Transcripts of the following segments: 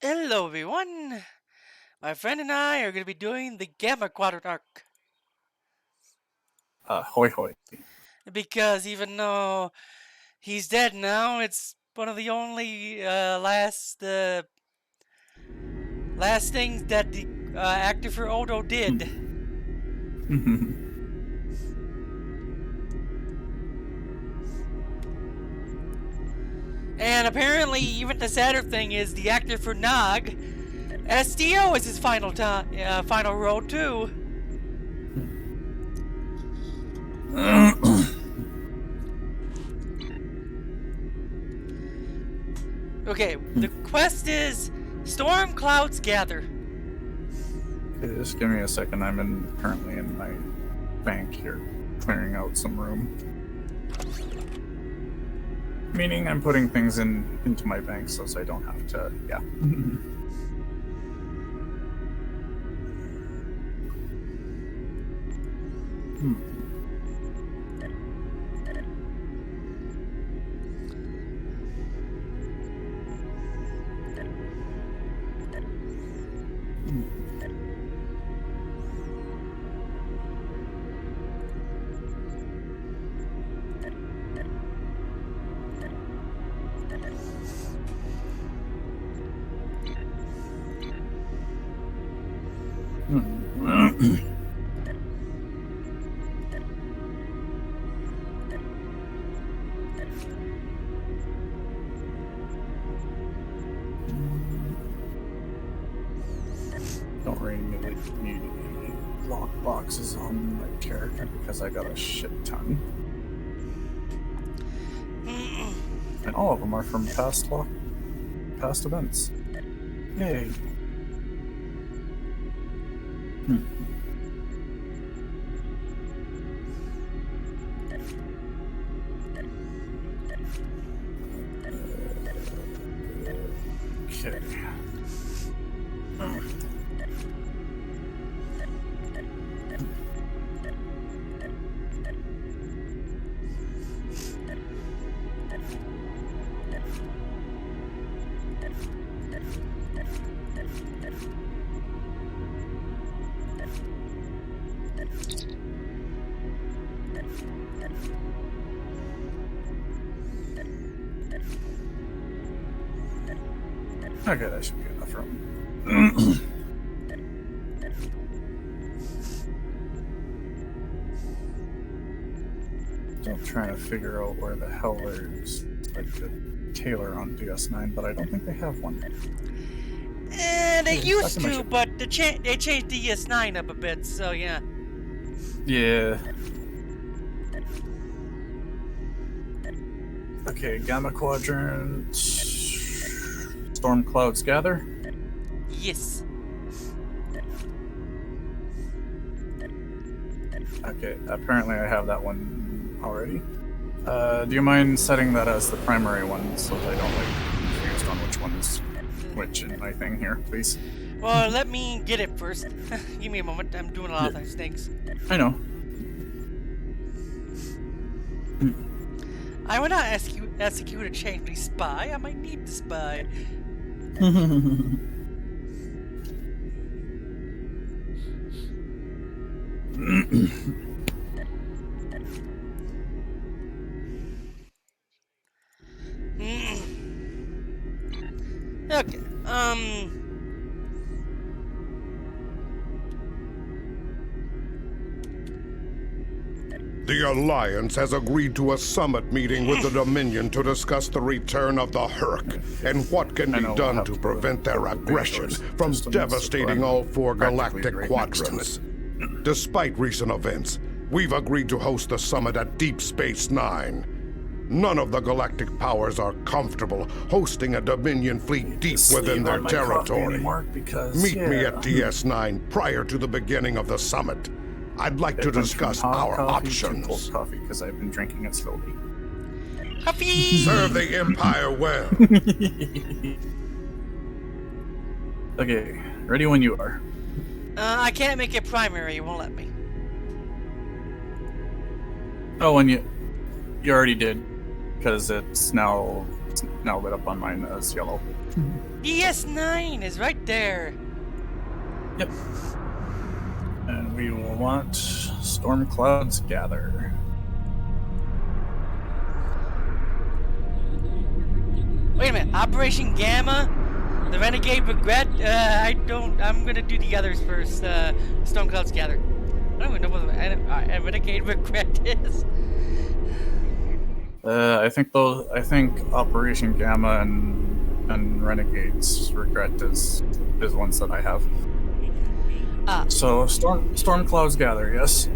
Hello, everyone. My friend and I are going to be doing the Gamma Quadrant arc Hoy hoy. because even though he's dead now, it's one of the only last things that the actor for Odo did. And apparently, even the sadder thing is the actor for Nog, SDO is his final role too. Okay, the quest is Storm Clouds Gather. Okay, just give me a second. I'm currently in my bank here, clearing out some room. Meaning I'm putting things into my bank so I don't have to, yeah. Don't really need any lock boxes on my character because I got a shit ton. And all of them are from past events. Yay. Okay. Okay, that should be enough room. Still trying to figure out where the hell there's like a tailor on DS9, but I don't think they have one. They used to, but they changed DS9 up a bit, so yeah. Yeah. Okay, Gamma Quadrant. Storm Clouds Gather? Yes. Okay, apparently I have that one already. Do you mind setting that as the primary one so that I don't get confused on which one is which in my thing here, please? Well, let me get it first. Give me a moment. I'm doing a lot of those things. I know. I will not ask you to change me spy. I might need the spy. Okay. The Alliance has agreed to a summit meeting with the Dominion to discuss the return of the Herc and what can be done to prevent their aggression from devastating all 4 galactic quadrants. Despite recent events, we've agreed to host the summit at Deep Space Nine. None of the galactic powers are comfortable hosting a Dominion fleet deep within their territory. Meet me at DS9 prior to the beginning of the summit. I'd like to discuss our options. Cold coffee, because I've been drinking it slowly. Coffee! Serve the Empire well. Okay, ready when you are. I can't make it primary. It won't let me. Oh, and you already did. because it's now lit up on mine as yellow. DS9 is right there. Yep. And we will want storm clouds gather. Wait a minute, Operation Gamma? The Renegade Regret? I'm gonna do the others first. Storm Clouds Gather. I don't even know what a Renegade Regret is. I think Operation Gamma and Renegade's Regret is ones that I have. So storm clouds gather, yes.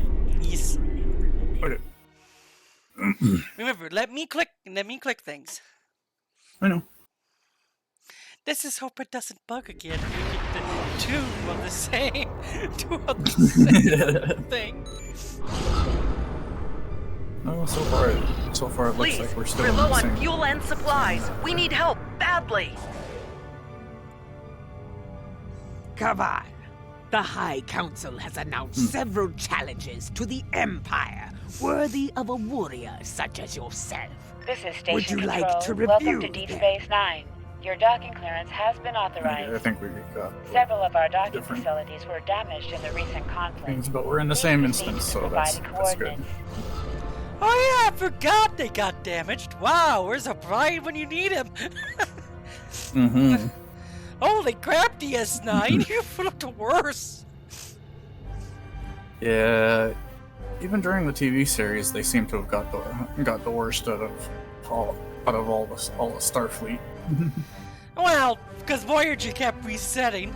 Yes. Okay. Remember, let me click things. I know. Let's just hope it doesn't bug again. We get the two of the same thing. No, so far it looks like we're still we're in low the on same. fuel and supplies. We need help badly. Come on. The High Council has announced several challenges to the Empire, worthy of a warrior such as yourself. This is Station Would you Control. like to Welcome review to Deep them? Space Nine. Your docking clearance has been authorized. I think we got Several of our docking different facilities were damaged in the recent conflict. things, but we're in the Please same proceed instance, to so provide that's the good. coordinates. Oh yeah, I forgot they got damaged. Wow, where's O'Brien when you need him? Mm-hmm. Holy crap, DS9, you looked worse. Yeah, even during the TV series, they seem to have got the worst out of all the Starfleet. Well, because Voyager kept resetting.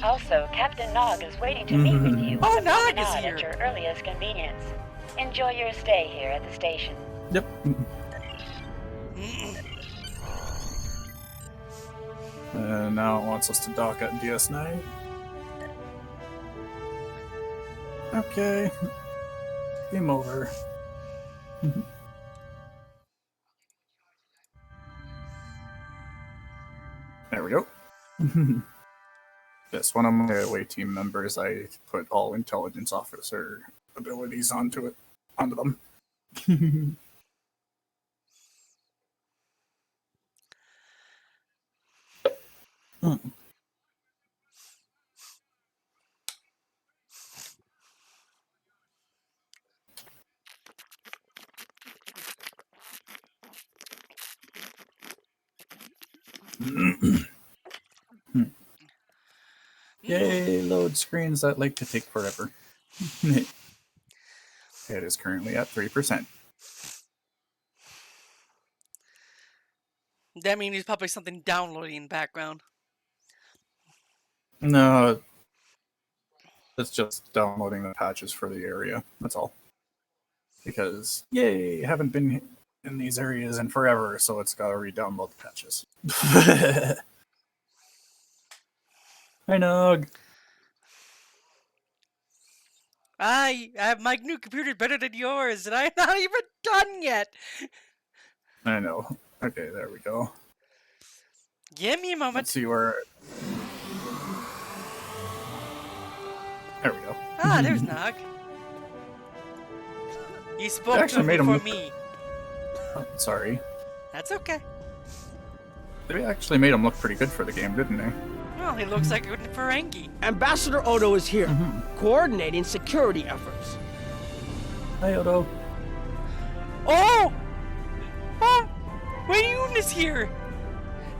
Also, Captain Nog is waiting to meet with you Oh, with a Nog is promenade here. at your earliest convenience. Enjoy your stay here at the station. Yep. Now it wants us to dock at DS9. Okay. Game over. There we go. Yes, one of my away team members, I put all intelligence officer abilities onto them. Yay, load screens that like to take forever. It is currently at 3%. That means there's probably something downloading in the background. No, it's just downloading the patches for the area. That's all. Because, yay, haven't been in these areas in forever, so it's gotta re-download the patches. Hi, Nog. My new computer's better than yours, and I'm not even done yet. I know. Okay, there we go. Give me a moment. Let's see where... There we go. Ah, there's Nog. You spoke to actually him made him before look- me. Oh, sorry. That's okay. They actually made him look pretty good for the game, didn't they? Well, he looks like a Ferengi. Ambassador Odo is here, coordinating security efforts. Hi, Odo. Oh! Oh! Wayne is here!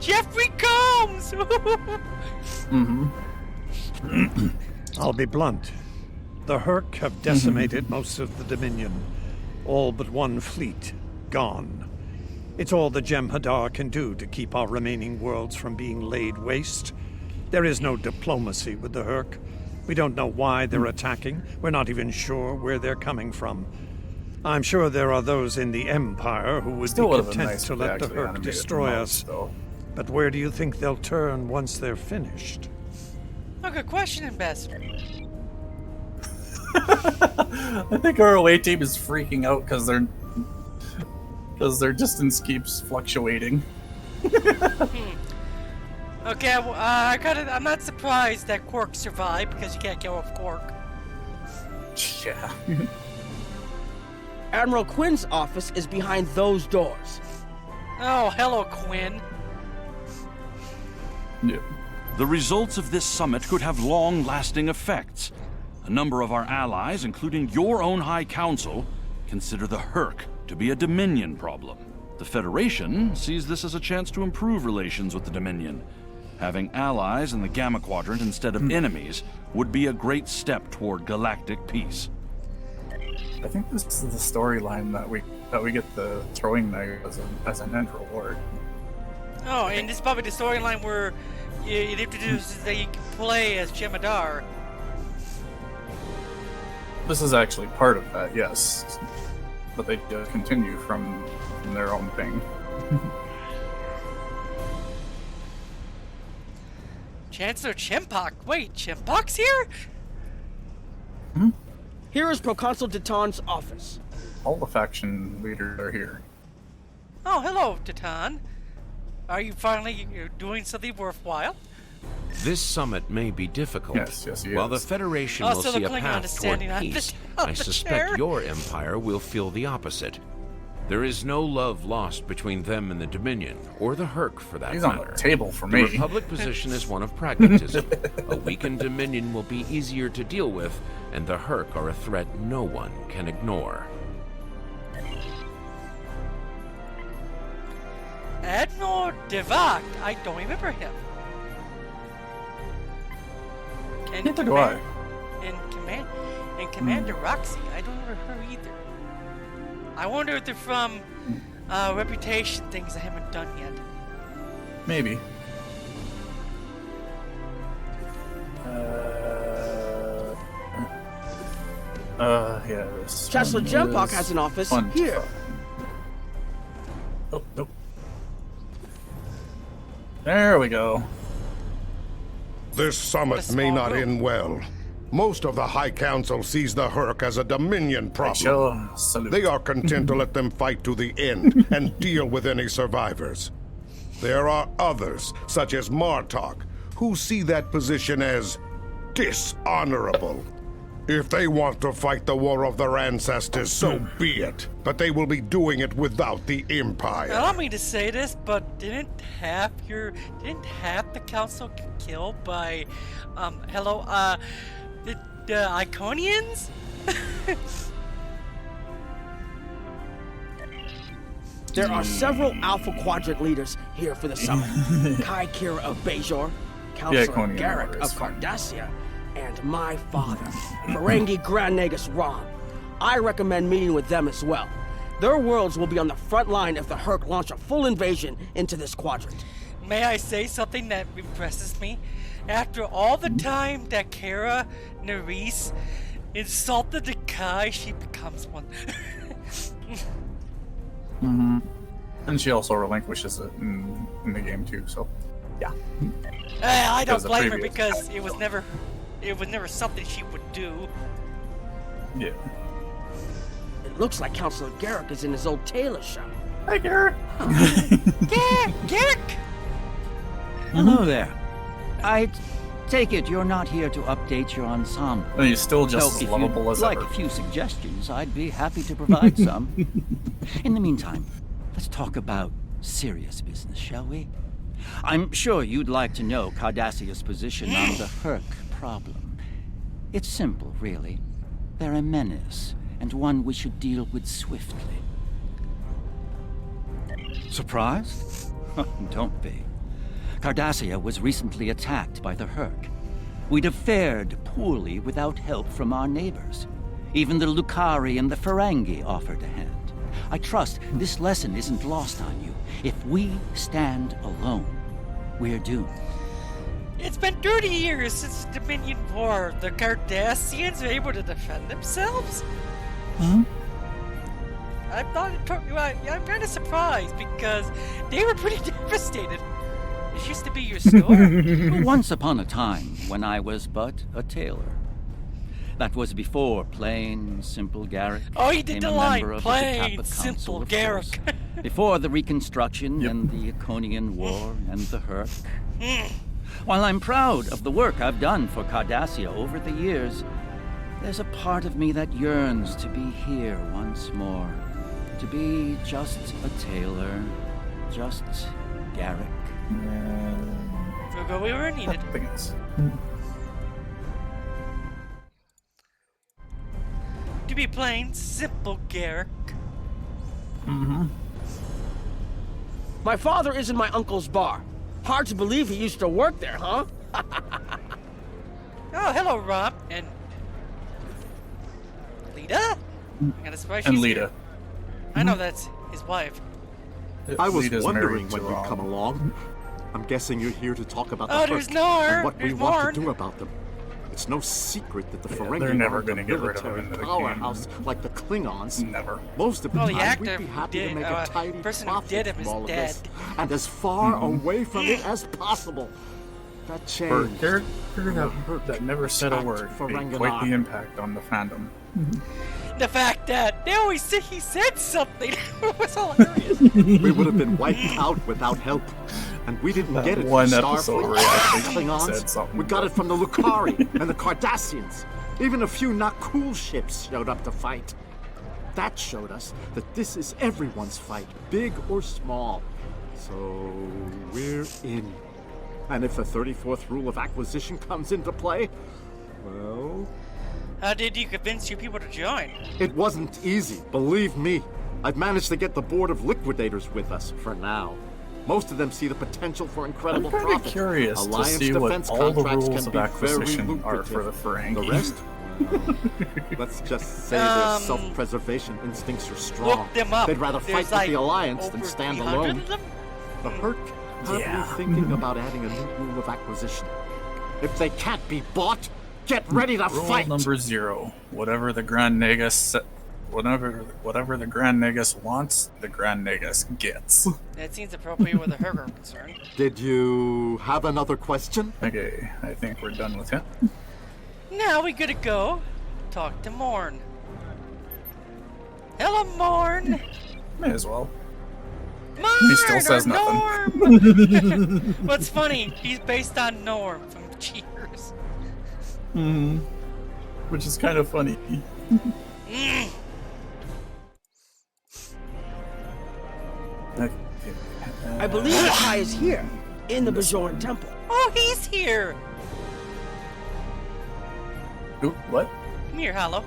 Jeffrey Combs! I'll be blunt. The Herc have decimated most of the Dominion. All but one fleet gone. It's all the Jem'Hadar can do to keep our remaining worlds from being laid waste. There is no diplomacy with the Herc. We don't know why they're attacking. We're not even sure where they're coming from. I'm sure there are those in the Empire who would Still be would have been content nice to if they let the actually Herc animated destroy the us. mobs, though. But where do you think they'll turn once they're finished? Oh, good question, Ambassador. I think our away team is freaking out because their distance keeps fluctuating. Okay, I'm not surprised that Quark survived because you can't kill off Quark. Yeah. Admiral Quinn's office is behind those doors. Oh, hello, Quinn. Yeah. The results of this summit could have long-lasting effects. A number of our allies, including your own High Council, consider the Herc to be a Dominion problem. The Federation sees this as a chance to improve relations with the Dominion. Having allies in the Gamma Quadrant instead of enemies would be a great step toward galactic peace. I think this is the storyline that we get the throwing knife as an end reward. Oh, and this is probably the storyline where it introduces that you can play as Jemadar. This is actually part of that, yes. But they continue from their own thing. Chancellor Chimpok. Wait, Chimpok's here? Here is Proconsul Titan's office. All the faction leaders are here. Oh, hello, Titan. Are you finally doing something worthwhile? This summit may be difficult. Yes, he While is. the Federation Oh, will so see the a Klingon path is toward standing on the peace, top I of the suspect chair. your empire will feel the opposite. There is no love lost between them and the Dominion, or the Herc for that He's matter. on the table for The me. Republic position is one of pragmatism. A weakened Dominion will be easier to deal with, and the Herc are a threat no one can ignore. Admiral Devak. I don't remember him. And Neither do I. And Commander Roxy. I don't remember her either. I wonder if they're from reputation things I haven't done yet. Maybe. Yeah, this Chancellor one Jempok is has an office fun here. stuff. Oh, nope. There we go. This summit may not end well. Most of the High Council sees the Herc as a Dominion problem. Show salute. They are content to let them fight to the end and deal with any survivors. There are others, such as Martok, who see that position as dishonorable. If they want to fight the war of their ancestors, so be it. But they will be doing it without the Empire. I don't mean to say this, but didn't half the council get killed by the Iconians? There are several Alpha Quadrant leaders here for the summit. Kai Kira of Bajor, Councilor Iconian Garrick order of is fine. Cardassia, and my father, Ferengi Grand Nagus Rom. I recommend meeting with them as well. Their worlds will be on the front line if the Herc launch a full invasion into this quadrant. May I say something that impresses me? After all the time that Kara Nerys insulted the Kai, she becomes one. And she also relinquishes it in the game too, so yeah. I don't Because the blame her previous because it was never something she would do. Yeah. It looks like Councilor Garrick is in his old tailor shop. Hi, Garrett. Garrick! Hello there. I take it you're not here to update your ensemble. Well, he's still just So as lovable if as you'd like ever. a few suggestions, I'd be happy to provide some. In the meantime, let's talk about serious business, shall we? I'm sure you'd like to know Cardassia's position on the Herc problem. It's simple, really. They're a menace, and one we should deal with swiftly. Surprised? Don't be. Cardassia was recently attacked by the Herc. We'd have fared poorly without help from our neighbors. Even the Lucari and the Ferengi offered a hand. I trust this lesson isn't lost on you. If we stand alone, we're doomed. It's been 30 years since the Dominion War. The Cardassians are able to defend themselves? I'm kind of surprised because they were pretty devastated. This used to be your store. Once upon a time, when I was but a tailor. That was before plain, simple Garrick Oh, he did became the a line, member of plain, the Kappa simple Council, of Garrick. course. Before the Reconstruction and the Iconian War and the Herc. While I'm proud of the work I've done for Cardassia over the years, there's a part of me that yearns to be here once more. To be just a tailor, just Garrick. We'll go where we're needed. To be plain, simple, Garrick. My father is in my uncle's bar. Hard to believe he used to work there, huh? Oh, hello, Rob. And Lita? I got a surprise And she's Lita. here. I know that's his wife. I was Lita's wondering married when to you'd Rob. come along. I'm guessing you're here to talk about Oh, the there's Hurk Norn. and what There's we want Norn. to do about them. It's no secret that the Ferengi they're never aren't a gonna get rid of military him in the powerhouse like the Klingons. Never. Most of the Well, the time, actor we'd be who happy to did- make a tidy person who profit did him from is all of dead. this, and as far away from it as possible. That For a changed. character that never said a word made quite the impact on the fandom. The fact that they always say he said something was hilarious. We would have been wiped out without help. And we didn't That get it one from episode Starfleet where he actually or the Klingons. said something. We got it from the Lucari and the Cardassians. Even a few not cool ships showed up to fight. That showed us that this is everyone's fight, big or small. So we're in. And if the 34th rule of acquisition comes into play, well... How did you convince your people to join? It wasn't easy, believe me. I've managed to get the board of liquidators with us, for now. Most of them see the potential for incredible I'm profit. curious to Alliance see what defense all the contracts rules can of be very acquisition are for the lucrative. Ferengi. The rest? Well, let's just say their self-preservation instincts are strong. Look them up. They'd rather There's fight like with the Alliance than over stand 300 alone. of them? The Hurk have been thinking about adding a new rule of acquisition. If they can't be bought, get ready to Rule fight! number 0. Whatever the Grand Nagus whatever the Grand Nagus wants, the Grand Nagus gets. That seems appropriate where the Hurk are concerned. Did you have another question? Okay, I think we're done with him. Now we gotta go talk to Morn. Hello, Morn. May as well. Morn, He still says or nothing. Norm. What's funny? He's based on Norm from Cheers. Which is kind of funny. I believe the Kai is here, in the Bajoran Temple. Oh, he's here. Ooh, what? Come here, Hollow.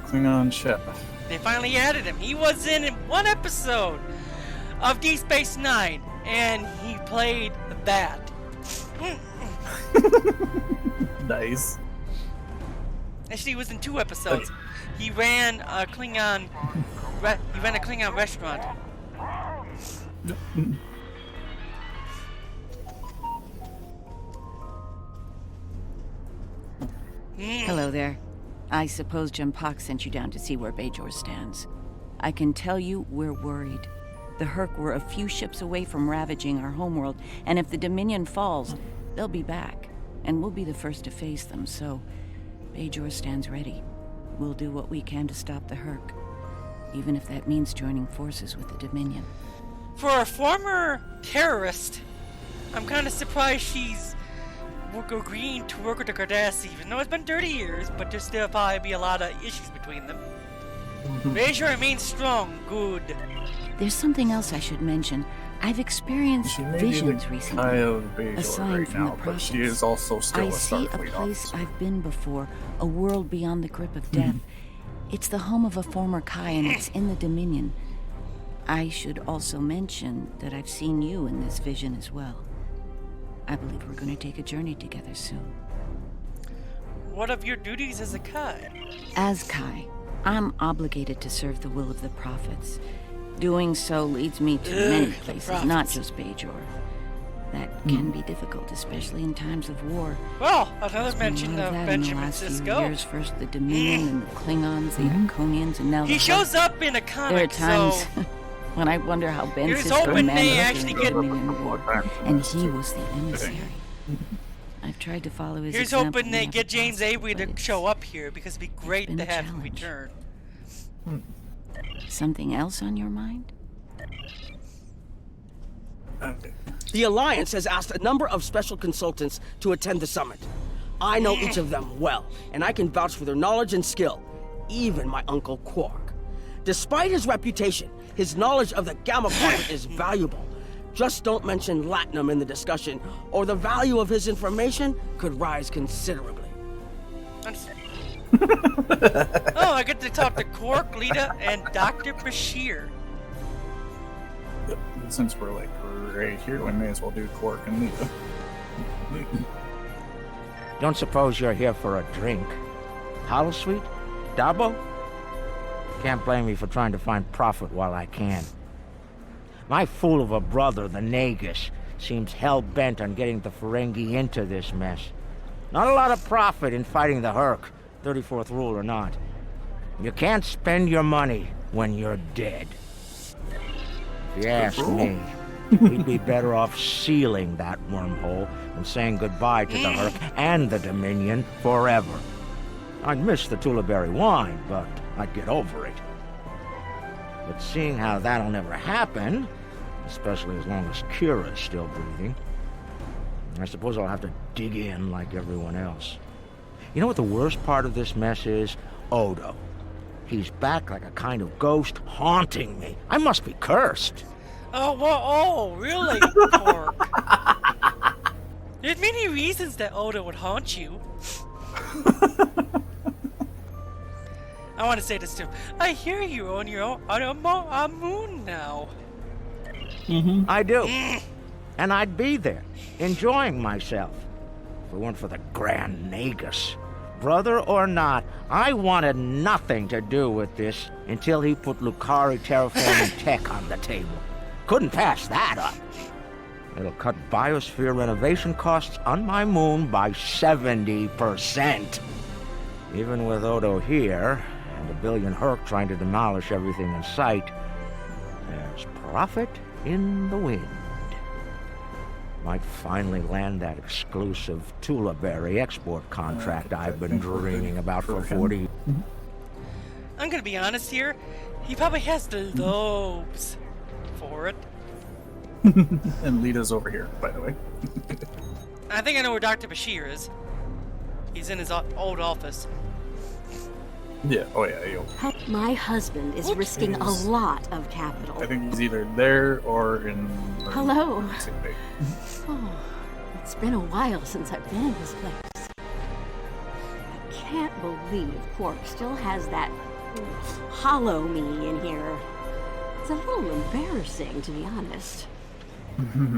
Klingon chef. They finally added him. He was in one episode of Deep Space Nine, and he played that. Nice. Actually, he was in 2 episodes. He ran a Klingon. He ran a Klingon restaurant. Hello there. I suppose Jempak sent you down to see where Bajor stands. I can tell you we're worried. The Hurk were a few ships away from ravaging our homeworld, and if the Dominion falls, they'll be back, and we'll be the first to face them, so Bajor stands ready. We'll do what we can to stop the Hurk, even if that means joining forces with the Dominion. For a former terrorist, I'm kind of surprised she's agreeing to work with the Cardassians, even though it's been 30 years, but there's still probably be a lot of issues between them. Bajor remains strong, good. There's something else I should mention. I've experienced She may be visions the recently. Kai of A Bajor sign right from the now, but prophets. she is also still I a see a Starfleet place officer. I've been before, a world beyond the grip of death. It's the home of a former Kai, and it's in the Dominion. I should also mention that I've seen you in this vision as well. I believe we're going to take a journey together soon. What of your duties as a Kai? As Kai, I'm obligated to serve the will of the prophets. Doing so leads me to many the places, not prophets. just Bajor. That can be difficult, especially in times of war. Well, another There's been mention a lot of that in the Benjamin last few Sisko. years. First the Dominion, and the Klingons, the Iconians, and now He the shows Hurk. up in a There are comic, times so when I wonder how Ben Here's Sisko hoping they managed actually during the get- Dominion War, and he was the emissary. I've tried to follow his here's example hoping they whenever get James possible, Avery to but it's show up here, because it'd be great been to a have him challenge. return. Something else on your mind? Okay. The Alliance has asked a number of special consultants to attend the summit. I know each of them well, and I can vouch for their knowledge and skill, even my Uncle Quark. Despite his reputation, his knowledge of the Gamma Quadrant is valuable. Just don't mention Latinum in the discussion, or the value of his information could rise considerably. Oh, I get to talk to Quark, Lita, and Dr. Bashir. Yep. Since we're like right here, we may as well do Quark and Lita. Don't suppose you're here for a drink? Holosuite? Dabo? Can't blame me for trying to find profit while I can. My fool of a brother, the Nagus, seems hell-bent on getting the Ferengi into this mess. Not a lot of profit in fighting the Herc, 34th rule or not. You can't spend your money when you're dead. If you ask me, we'd be better off sealing that wormhole and saying goodbye to the Herc and the Dominion forever. I'd miss the Tulaberry wine, but I'd get over it. But seeing how that'll never happen, especially as long as Kira's still breathing, I suppose I'll have to dig in like everyone else. You know what the worst part of this mess is? Odo. He's back like a kind of ghost haunting me. I must be cursed. Oh, well, oh, really, Quark? There's many reasons that Odo would haunt you. I want to say this too. I hear you on your own, on a moon now. I do. And I'd be there, enjoying myself, if it weren't for the Grand Nagus. Brother or not, I wanted nothing to do with this until he put Lucari terraforming tech on the table. Couldn't pass that up. It'll cut biosphere renovation costs on my moon by 70%. Even with Odo here, and a billion Herc trying to demolish everything in sight, there's profit in the wind. Might finally land that exclusive Tulaberry export contract I've been dreaming about for 40. I'm gonna be honest here. He probably has the lobes for it. And Lita's over here, by the way. I think I know where Dr. Bashir is. He's in his old office. Yeah, oh yeah, yo. My husband is risking a lot of capital. I think he's either there or in... Hello. sick bay. Oh, it's been a while since I've been in this place. I can't believe Quark still has that hollow me in here. It's a little embarrassing, to be honest.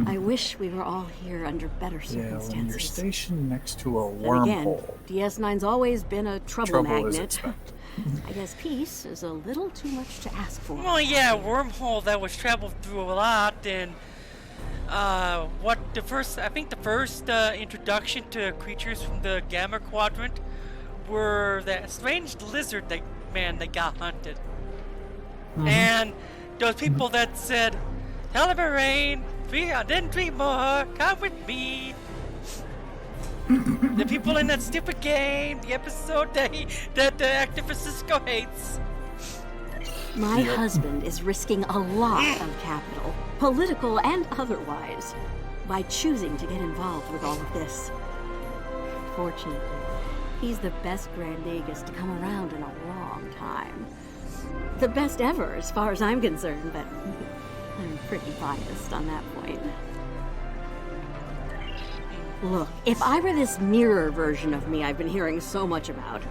I wish we were all here under better circumstances. Yeah, when you're stationed next to a Then again, wormhole. DS9's always been a trouble is magnet. expected. I guess peace is a little too much to ask for. Well, yeah, wormhole that was traveled through a lot, and I think the first introduction to creatures from the Gamma Quadrant were that strange lizard that got hunted. And those people that said, Telebarain, then 3 more, come with me. The people in that stupid game, the episode that Actor Francisco hates. My husband is risking a lot of capital, political and otherwise, by choosing to get involved with all of this. Fortunately, he's the best Grand Nagus to come around in a long time. The best ever, as far as I'm concerned, but I'm pretty biased on that point. Look, if I were this mirror version of me I've been hearing so much about,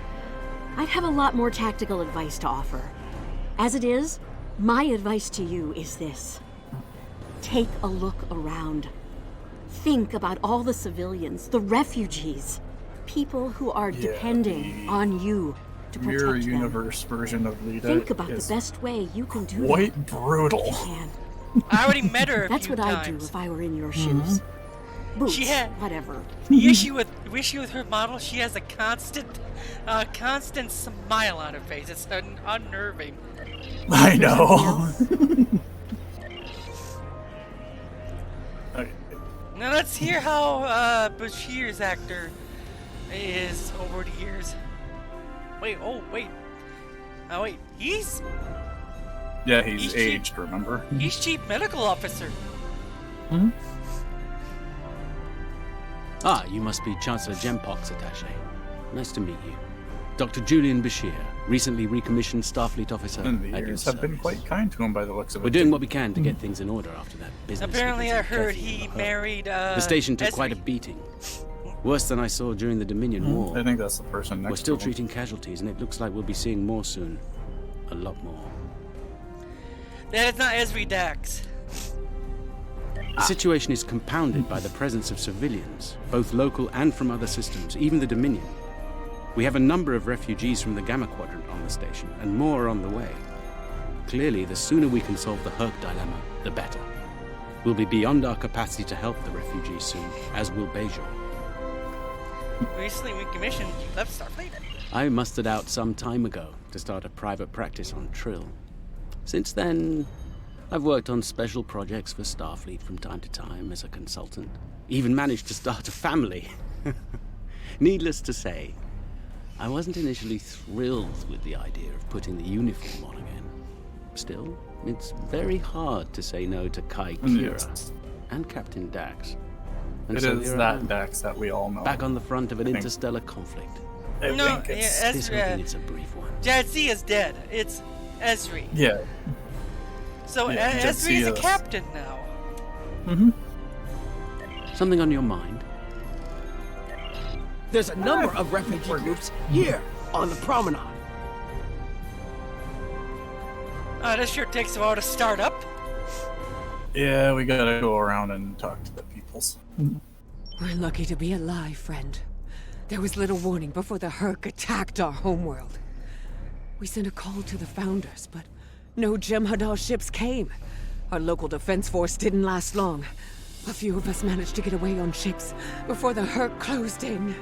I'd have a lot more tactical advice to offer. As it is, my advice to you is this. Take a look around. Think about all the civilians, the refugees, people who are depending on you to protect Mirror them. universe version of Lita. Think about the best way you can do quite that. brutal. If you can. I already met her a That's few what I'd do times. if I were in your shoes. Boots, She had whatever. The issue with her model, she has a constant smile on her face. It's unnerving. I know. Okay. Now let's hear how Bashir's actor is over the years. Wait, Yeah, he's He's aged, remember? He's chief medical officer. Mhm. Ah, you must be Chancellor Jempok's attaché. Nice to meet you. Dr. Julian Bashir, recently recommissioned Starfleet officer. And the years have been quite kind to him by the looks of it. We're doing what we can to get things in order after that business. Apparently, I heard he married. The station took quite a beating. Worse than I saw during the Dominion War. I think that's the person next We're still to him. treating casualties, and it looks like we'll be seeing more soon. A lot more. That is not Esri Dax. The situation is compounded by the presence of civilians, both local and from other systems, even the Dominion. We have a number of refugees from the Gamma Quadrant on the station, and more are on the way. Clearly, the sooner we can solve the Herc dilemma, the better. We'll be beyond our capacity to help the refugees soon, as will Bajor. Recently recommissioned, you left Starfleet? I mustered out some time ago to start a private practice on Trill. Since then, I've worked on special projects for Starfleet from time to time as a consultant. Even managed to start a family. Needless to say, I wasn't initially thrilled with the idea of putting the uniform on again. Still, it's very hard to say no to Kai Kira and Captain Dax. And It so is here I that am, Dax that we all know. back on the front of an I think- interstellar conflict. I No, think it's- yeah, This hoping it's a brief one. Jadzia is dead. It's Esri. Yeah. So Yeah, Esri is a Jadzia's- captain now. Mm-hmm. Something on your mind? There's a number of refugee groups here on the promenade. This sure takes a while to start up. Yeah, we gotta go around and talk to the peoples. We're lucky to be alive, friend. There was little warning before the Herc attacked our homeworld. We sent a call to the Founders, but no Jem'Hadar ships came. Our local defense force didn't last long. A few of us managed to get away on ships before the Herc closed in.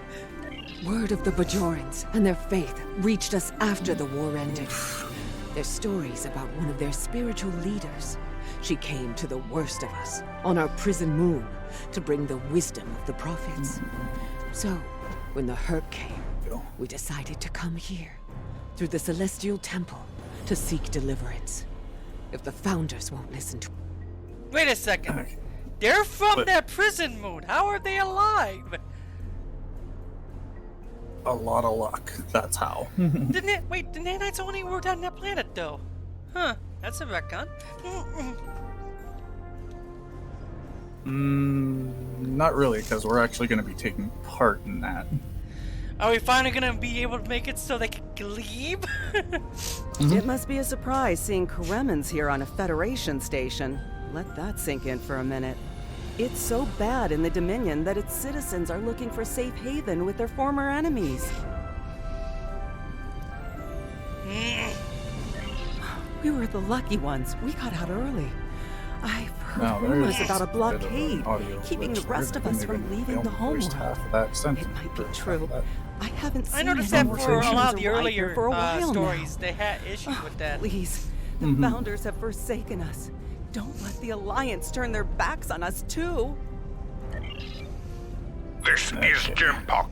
Word of the Bajorans and their faith reached us after the war ended. Their stories about one of their spiritual leaders. She came to the worst of us, on our prison moon, to bring the wisdom of the prophets. So, when the Herc came, we decided to come here, through the Celestial Temple, to seek deliverance. If the Founders won't listen to... Wait a second. They're from that prison moon. How are they alive? A lot of luck. That's how. The nanites only worked on that planet, though. Huh. That's a retcon. Not really, because we're actually going to be taking part in that. Are we finally gonna be able to make it so they can leave? It must be a surprise seeing Karemans here on a Federation station. Let that sink in for a minute. It's so bad in the Dominion that its citizens are looking for safe haven with their former enemies. We were the lucky ones. We got out early. I've heard rumors about a blockade, keeping the rest of us from leaving the homeworld. It might be true. I haven't seen I noticed any that for a lot of the conversations earlier for a while stories, now. they had issues with that. Please, the Founders have forsaken us. Don't let the Alliance turn their backs on us, too. This is Jempok.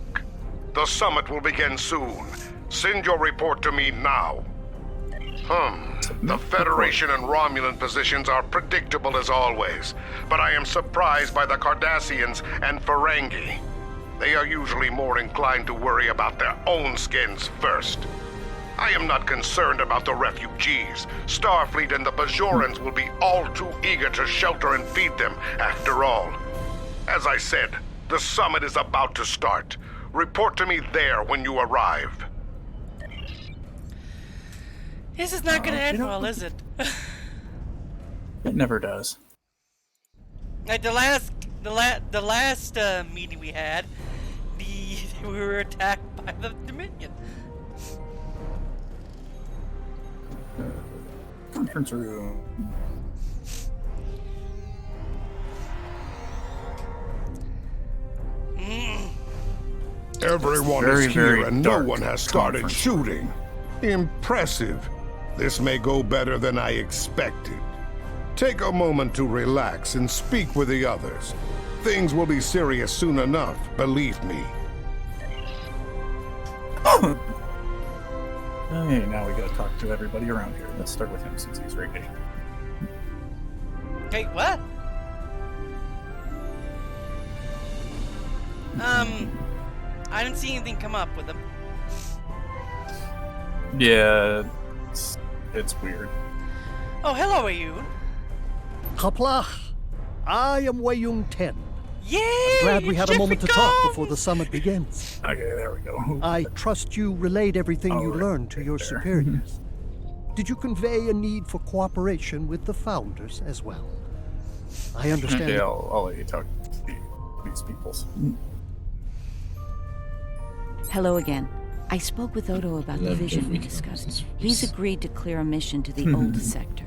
The summit will begin soon. Send your report to me now. The Federation and Romulan positions are predictable as always, but I am surprised by the Cardassians and Ferengi. They are usually more inclined to worry about their own skins first. I am not concerned about the refugees. Starfleet and the Bajorans will be all too eager to shelter and feed them, after all. As I said, the summit is about to start. Report to me there when you arrive. This is not gonna end well, is it? It never does. Like the last meeting we had, we were attacked by the Dominion. Conference room. Everyone Very, is here very and no dark one has started conference. shooting. Impressive. This may go better than I expected. Take a moment to relax and speak with the others. Things will be serious soon enough, believe me. Okay, now we gotta talk to everybody around here. Let's start with him since he's right here. Wait, what? I didn't see anything come up with them. Yeah, it's weird. Oh, hello, Ayun. Kapla, I am Wayung 10. Yay! I'm glad we had a Jeffrey moment to talk before the summit begins. Okay, there we go. I trust you relayed everything you learned to your superiors. Did you convey a need for cooperation with the Founders as well? I understand. Yeah, I'll let you talk to these peoples. Hello again. I spoke with Odo about the vision we discussed. He's agreed to clear a mission to the old sector.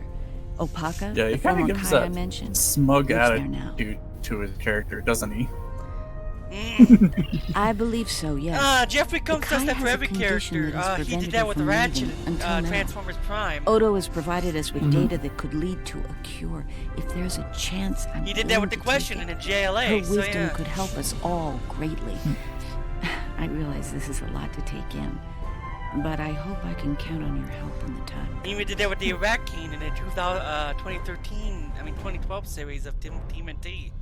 Opaka, Yeah, he the kind former of gives Kai I that mentioned, smug lives there now. attitude to his character, doesn't he? I believe so, yes. Jeffrey Combs does that for every character. He did that with Ratchet until now. Transformers Prime. Odo has provided us with data that could lead to a cure. If there's a chance, He did that with the question in a JLA. Her so wisdom yeah. could help us all greatly. I realize this is a lot to take in, but I hope I can count on your help in the time. He even did that with the Iraqine in the 2012 series of TMNT.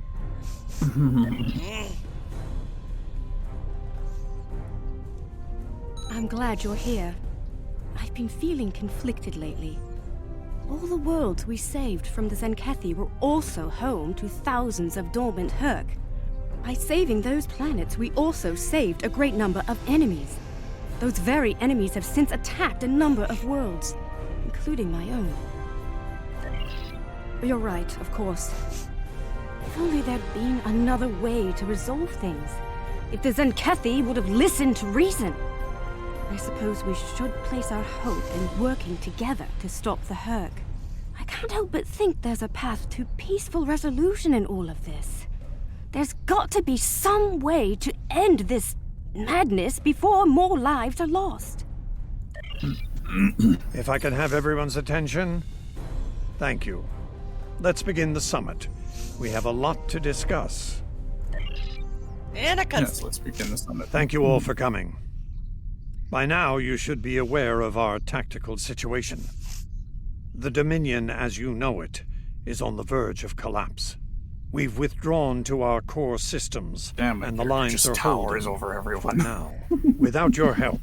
I'm glad you're here. I've been feeling conflicted lately. All the worlds we saved from the Zenkethi were also home to thousands of dormant Herc. By saving those planets, we also saved a great number of enemies. Those very enemies have since attacked a number of worlds, including my own. You're right, of course. If only there'd been another way to resolve things. If the Zenkethi would have listened to reason. I suppose we should place our hope in working together to stop the Herc. I can't help but think there's a path to peaceful resolution in all of this. There's got to be some way to end this madness before more lives are lost. If I can have everyone's attention, thank you. Let's begin the summit. We have a lot to discuss. And yes, let's begin the summit. Thank you all for coming. By now, you should be aware of our tactical situation. The Dominion, as you know it, is on the verge of collapse. We've withdrawn to our core systems, and the lines just are towers holding over everyone. for now. Without your help,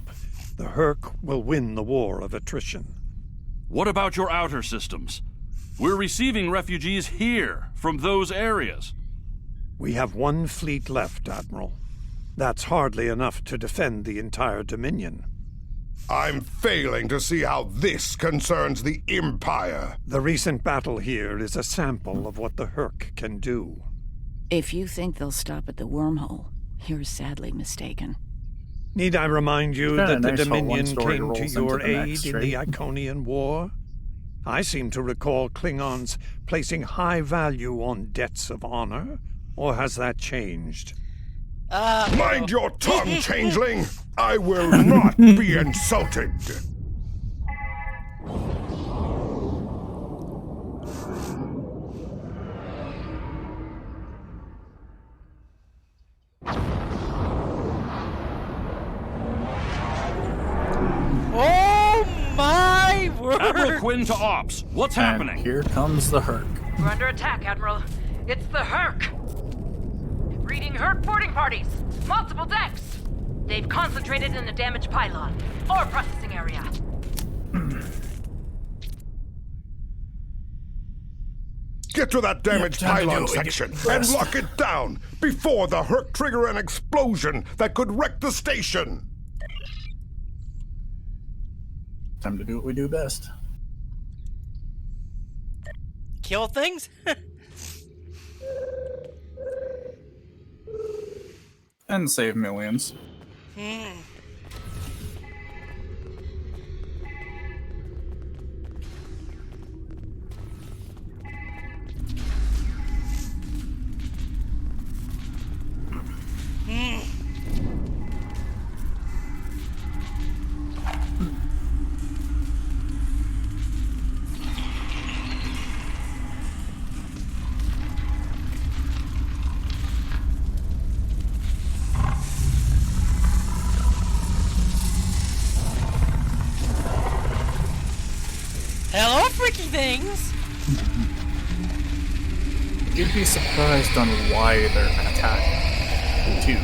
the Herc will win the war of attrition. What about your outer systems? We're receiving refugees here, from those areas. We have one fleet left, Admiral. That's hardly enough to defend the entire Dominion. I'm failing to see how this concerns the Empire. The recent battle here is a sample of what the Herc can do. If you think they'll stop at the wormhole, you're sadly mistaken. Need I remind you that the nice how one Dominion story came to rolls your into the aid next, in right? the Iconian War? I seem to recall Klingons placing high value on debts of honor, or has that changed? Mind your tongue, changeling! I will not be insulted! Oh my word! Admiral Quinn to Ops. What's happening? Here comes the Herc. We're under attack, Admiral. It's the Herc. Reading Herc boarding parties. Multiple decks. They've concentrated in a damaged pylon. Or processing area. Get to that damaged pylon section and lock it down before the Herc trigger an explosion that could wreck the station. Time to do what we do best. Kill things? And save millions. Hello, freaky things! You'd be surprised on why they're attacking, too.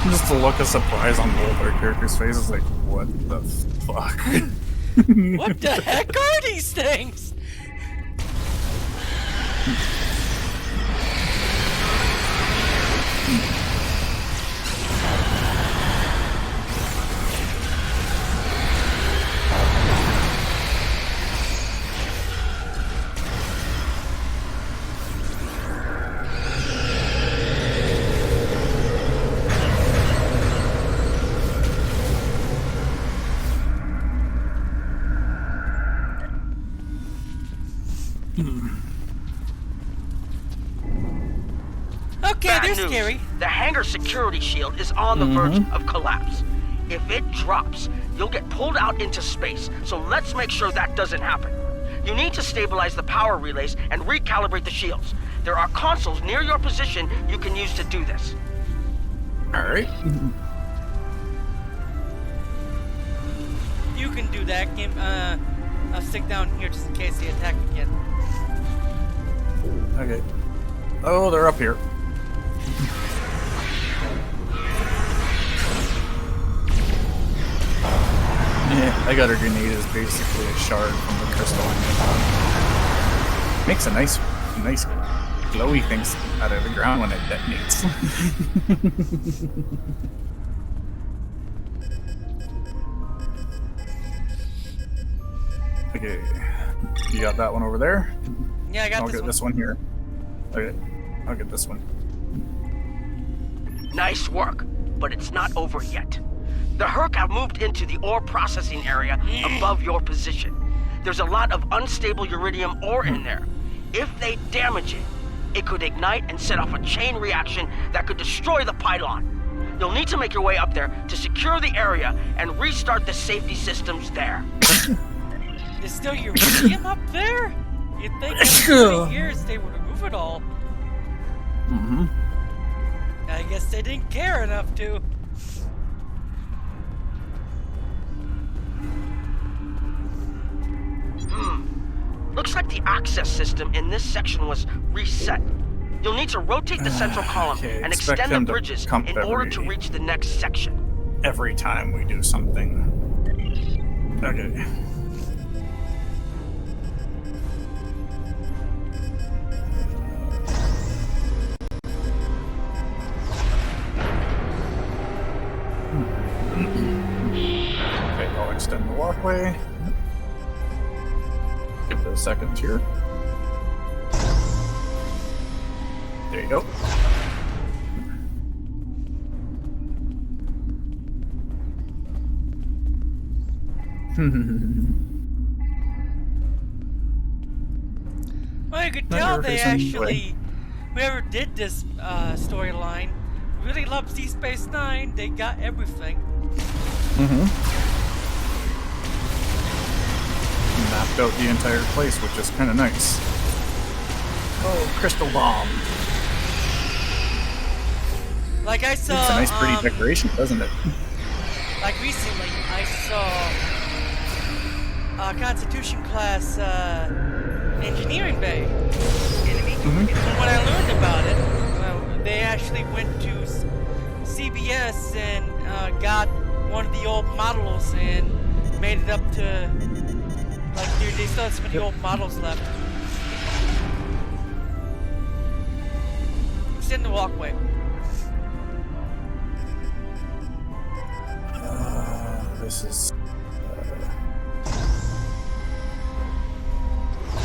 Just the look of surprise on both our characters' faces, like, what the fuck? What the heck are these things? Okay, Bad they're news. scary. The hangar security shield is on the verge of collapse. If it drops, you'll get pulled out into space, so let's make sure that doesn't happen. You need to stabilize the power relays and recalibrate the shields. There are consoles near your position you can use to do this. Alright. You can do that, Kim. I'll stick down here just in case they attack again. Okay. Oh, they're up here. Yeah, I got a grenade is basically a shard from the crystal. Makes a nice glowy things out of the ground when it detonates. Okay, you got that one over there? Yeah, I got I'll this get one. this one here. Okay, I'll get this one. Nice work, but it's not over yet. The Herc have moved into the ore processing area above your position. There's a lot of unstable uridium ore in there. If they damage it, it could ignite and set off a chain reaction that could destroy the pylon. You'll need to make your way up there to secure the area and restart the safety systems there. There's still uranium up there? You'd think in 30 years they would remove it all. Mm-hmm. I guess they didn't care enough to. Looks like the access system in this section was reset. You'll need to rotate the central column and extend the bridges in order to reach the next section. Every time we do something. Okay. Okay, I'll extend the walkway. Give it a second here. There you go. Well, you could tell they actually, whoever did this storyline, really loves Deep Space Nine. They got everything. Mapped out the entire place, which is kind of nice. Oh, crystal bomb. Like I saw. It's a nice, pretty decoration, doesn't it? Like recently, I saw Constitution class engineering bay. And when I learned about it, they actually went to CBS and got one of the old models and made it up to, like, they still have some of the old models left. Extend the walkway. This is...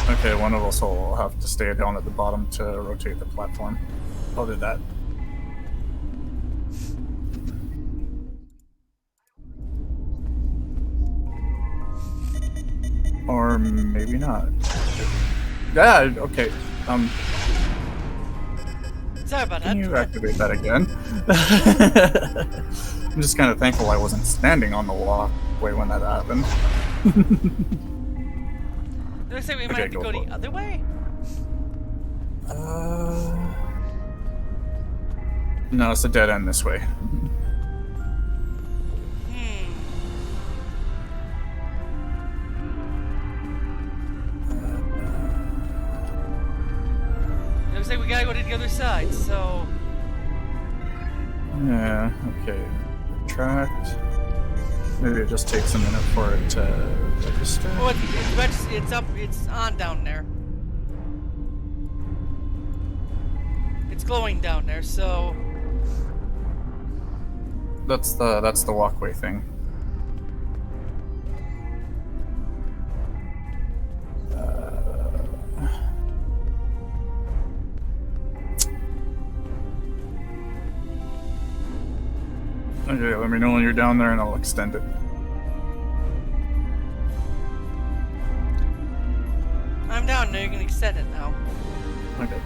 Okay, one of us will have to stay down at the bottom to rotate the platform. I'll do that. Or maybe not. Yeah, okay. Sorry about that. Can you activate that again? I'm just kind of thankful I wasn't standing on the walkway when that happened. Looks like we might have to go the other way. No, it's a dead end this way. Looks like we gotta go to the other side, so... Yeah, okay. Retract. Maybe it just takes a minute for it to register. Oh, it's up. It's on down there. It's glowing down there, so... That's the walkway thing. Okay, let me know when you're down there and I'll extend it. I'm down there, you can extend it now. Okay.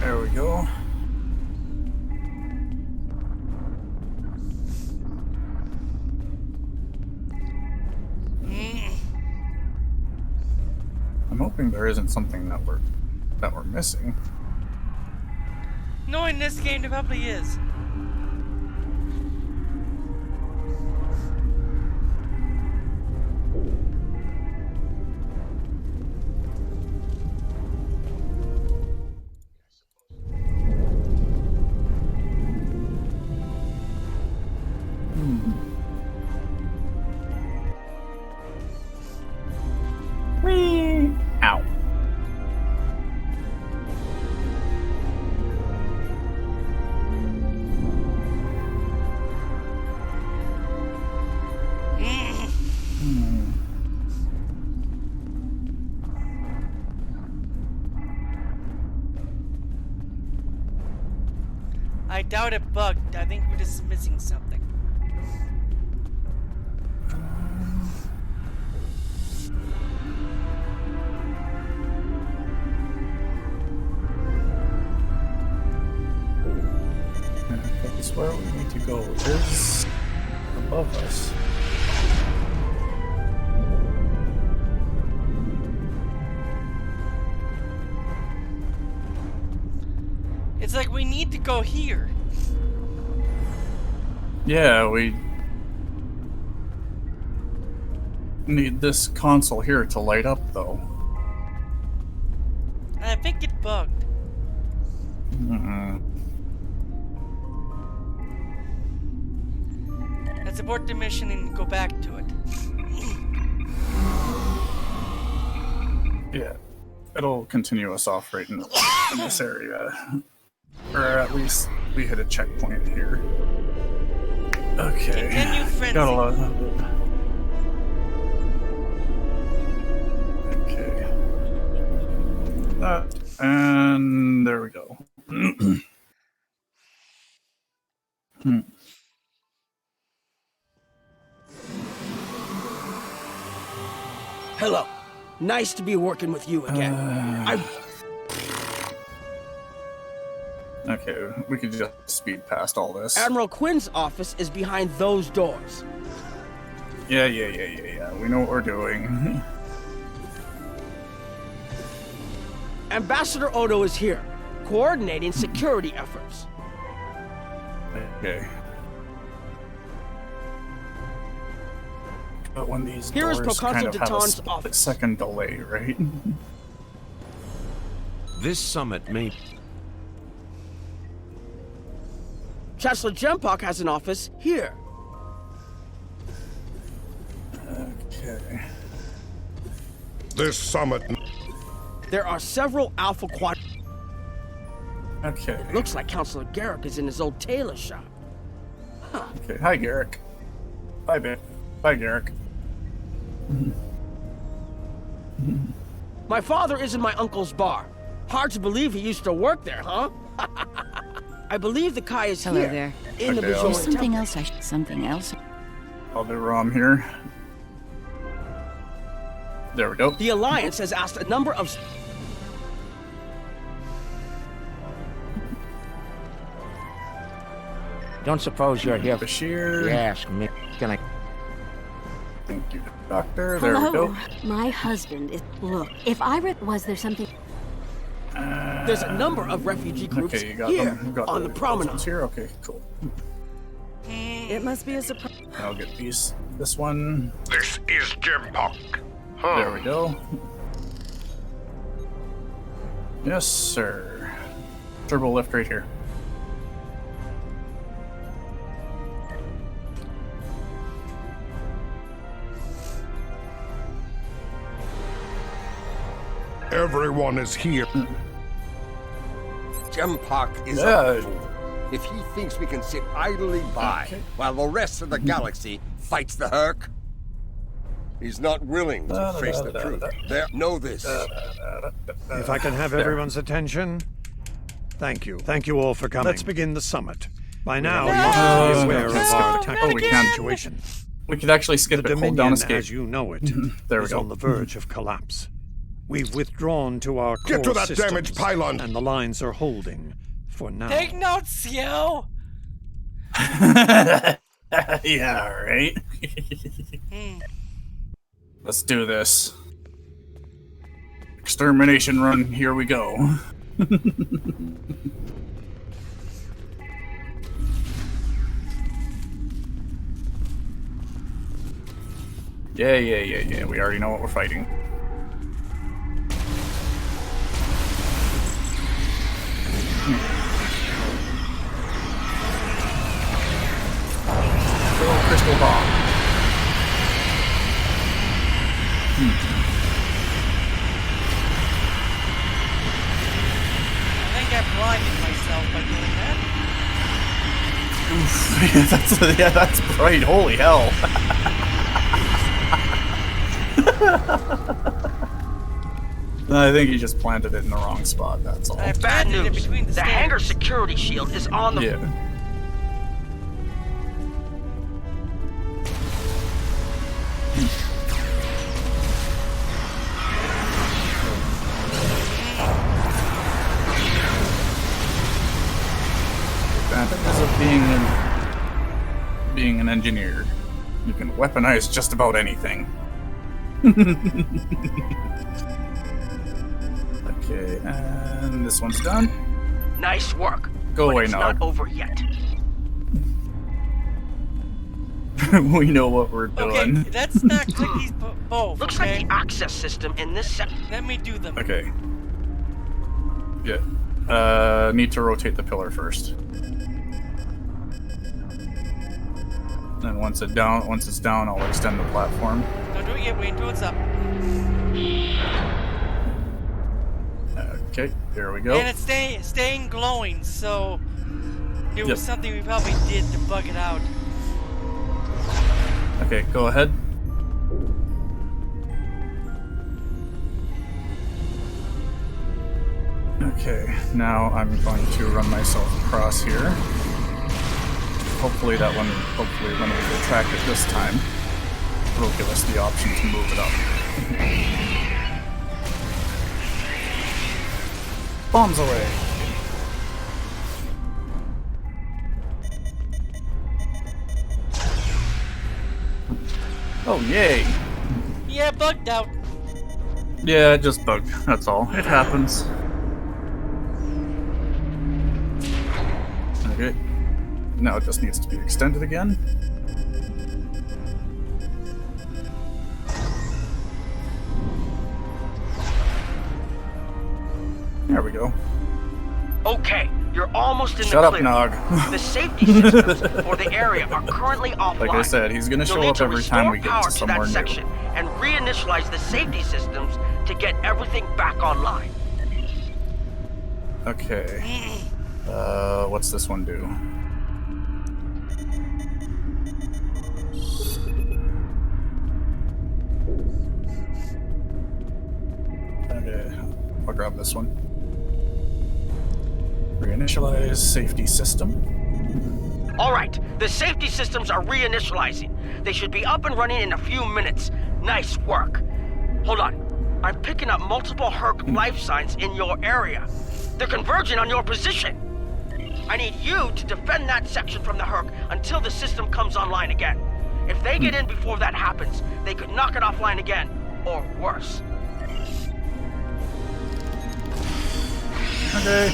There we go. I'm hoping there isn't something that we're missing. No, in this game there probably is. Whee! Ow. I doubt it bugged. I think we're just missing something. I guess where we need to go is above us. It's like we need to go here. Yeah, we need this console here to light up, though. I think it bugged. Let's abort the mission and go back to it. Yeah, it'll continue us off right in this area. Or at least we hit a checkpoint here. Okay. Continue frenzy. Got a lot of it. Okay. That, and there we go. Hello. Nice to be working with you again. Okay, we could just speed past all this. Admiral Quinn's office is behind those doors. Yeah. We know what we're doing. Ambassador Odo is here, coordinating security efforts. Okay. But when these Here is doors Proconsul kind of have a Deton's split office. second delay, right? This summit may... Chancellor Jempak has an office here. Okay. This summit... There are several Alpha Quad... Okay. Looks like Counselor Garrick is in his old tailor shop. Huh. Okay, hi Garrick. Bye, babe. Bye, Garrick. My father is in my uncle's bar. Hard to believe he used to work there, huh? I believe the Kai is Hello here. there. In the Okay, Bajoran Something Temple. else something else. I'll do ROM here. There we go. The Alliance has asked a number of... Don't suppose you're here for... Bashir. Yes, me. Can I... Thank you, Doctor. There we Hello. go. My husband is... Look, if I was there something... There's a number of refugee groups Okay, you got here them. You got on the promenade. ones here. Okay, cool. It must be a surprise. I'll get these. This one. This is Jempak. There we go. Yes, sir. Turbo lift right here. Everyone is here. Jempak is a fool if he thinks we can sit idly by while the rest of the galaxy fights the Herc. He's not willing to face the truth. Know this. If I can have everyone's attention. Thank you. Thank you all for coming. Let's begin the summit. By now, you must be aware of our tactical situation. We could actually skip the it. Hold down Dominion, escape. as you know it, there we is go. on the verge of collapse. We've withdrawn to our core Get to that systems, damaged pylon, and the lines are holding for now. Take notes, yo. Yeah, right. Let's do this. Extermination run. Here we go. Yeah. We already know what we're fighting. Crystal bomb. I think I blinded myself by doing that. Oof. That's bright. Holy hell. I think he just planted it in the wrong spot, that's all. Bad news. The hangar security shield is on the... Yeah. Advantages of being an engineer. You can weaponize just about anything. Okay, and this one's done. Nice work. Go away it's now. Not over yet. We know what we're doing. Okay, let's not click these both. Looks like the access system in this set. Let me do them. Okay. Yeah. Need to rotate the pillar first. Then once it's down, I'll extend the platform. Don't do it yet. Wait until it's up. Okay, here we go. And it's staying glowing, so it was something we probably did to bug it out. Okay, go ahead. Okay, now I'm going to run myself across here. Hopefully when we retract it this time, it'll give us the option to move it up. Bombs away! Oh, yay! Yeah, bugged out. Yeah, it just bugged. That's all. It happens. Okay. Now it just needs to be extended again. There we go. Okay, you're almost in Shut the up, clear. Nog. The safety systems for the area are currently offline. Like I said, he's gonna show up every time we get to somewhere that new. section and reinitialize the safety systems to get everything back online. Okay. What's this one do? Okay, I'll grab this one. Reinitialize safety system. All right, the safety systems are reinitializing. They should be up and running in a few minutes. Nice work. Hold on. I'm picking up multiple Herc life signs in your area. They're converging on your position. I need you to defend that section from the Herc until the system comes online again. If they get in before that happens, they could knock it offline again, or worse. Okay.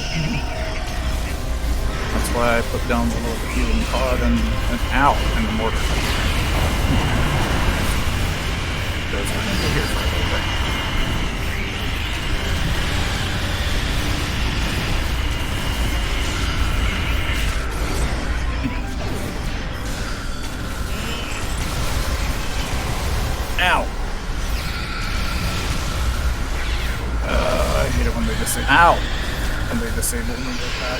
That's why I put down the little healing pod and ow, and the mortar. Goes right into here. when they disable. Ow! When they disable me like that.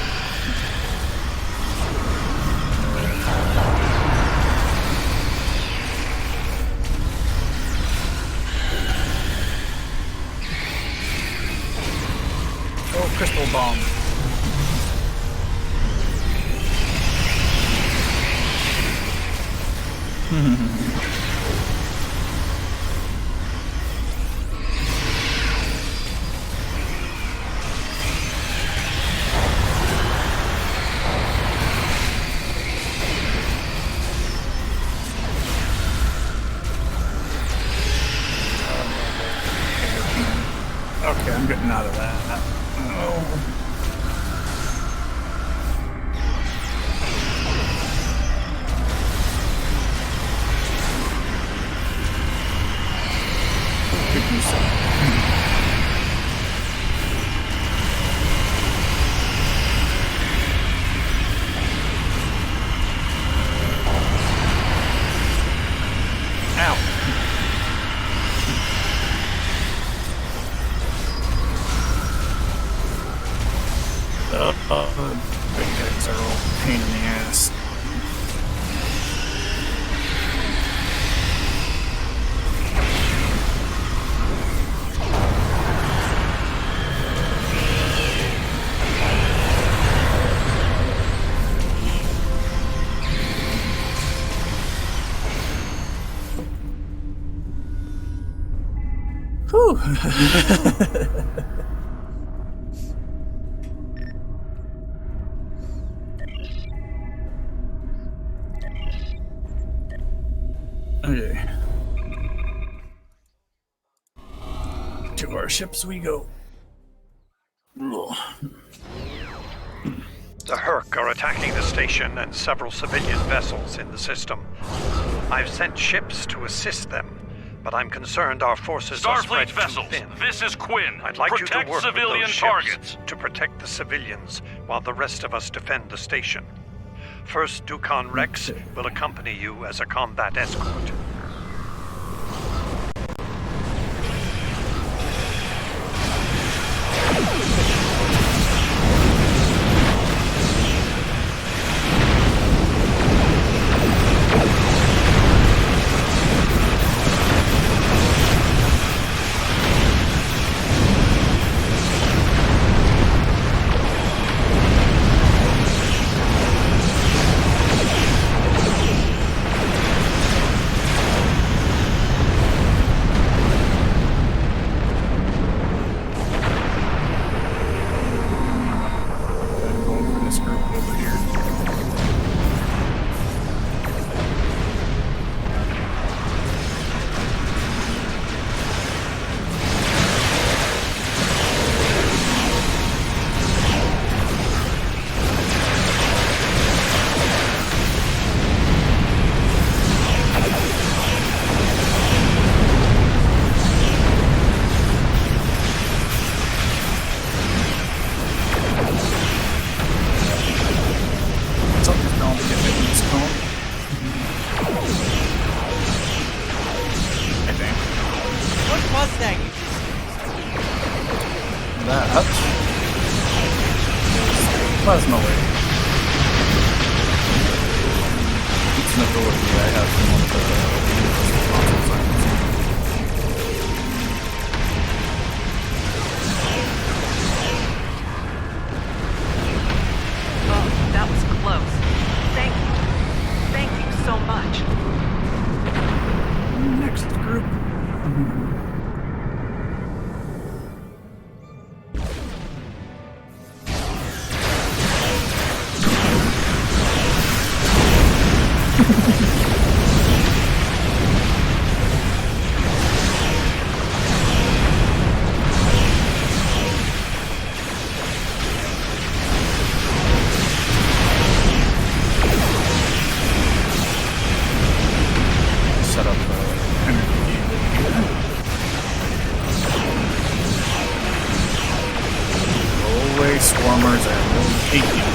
Oh, crystal bomb. Okay, I'm getting out of that. Oh. Big guys are all pain in the ass. Whew. Okay. To our ships we go. Ugh. The Herc are attacking the station and several civilian vessels in the system. I've sent ships to assist them, but I'm concerned our forces are spread Starfleet vessels, too thin. this is Quinn. I'd like you to Protect work civilian with those targets. ships to protect the civilians while the rest of us defend the station. First Dukan Rex will accompany you as a combat escort. Plasma wave. It's an ability I have from one of the Oh, that was close. Thank you. Thank you so much. Next group. Set up energy cable here. Go away, swarmers, I will hate you.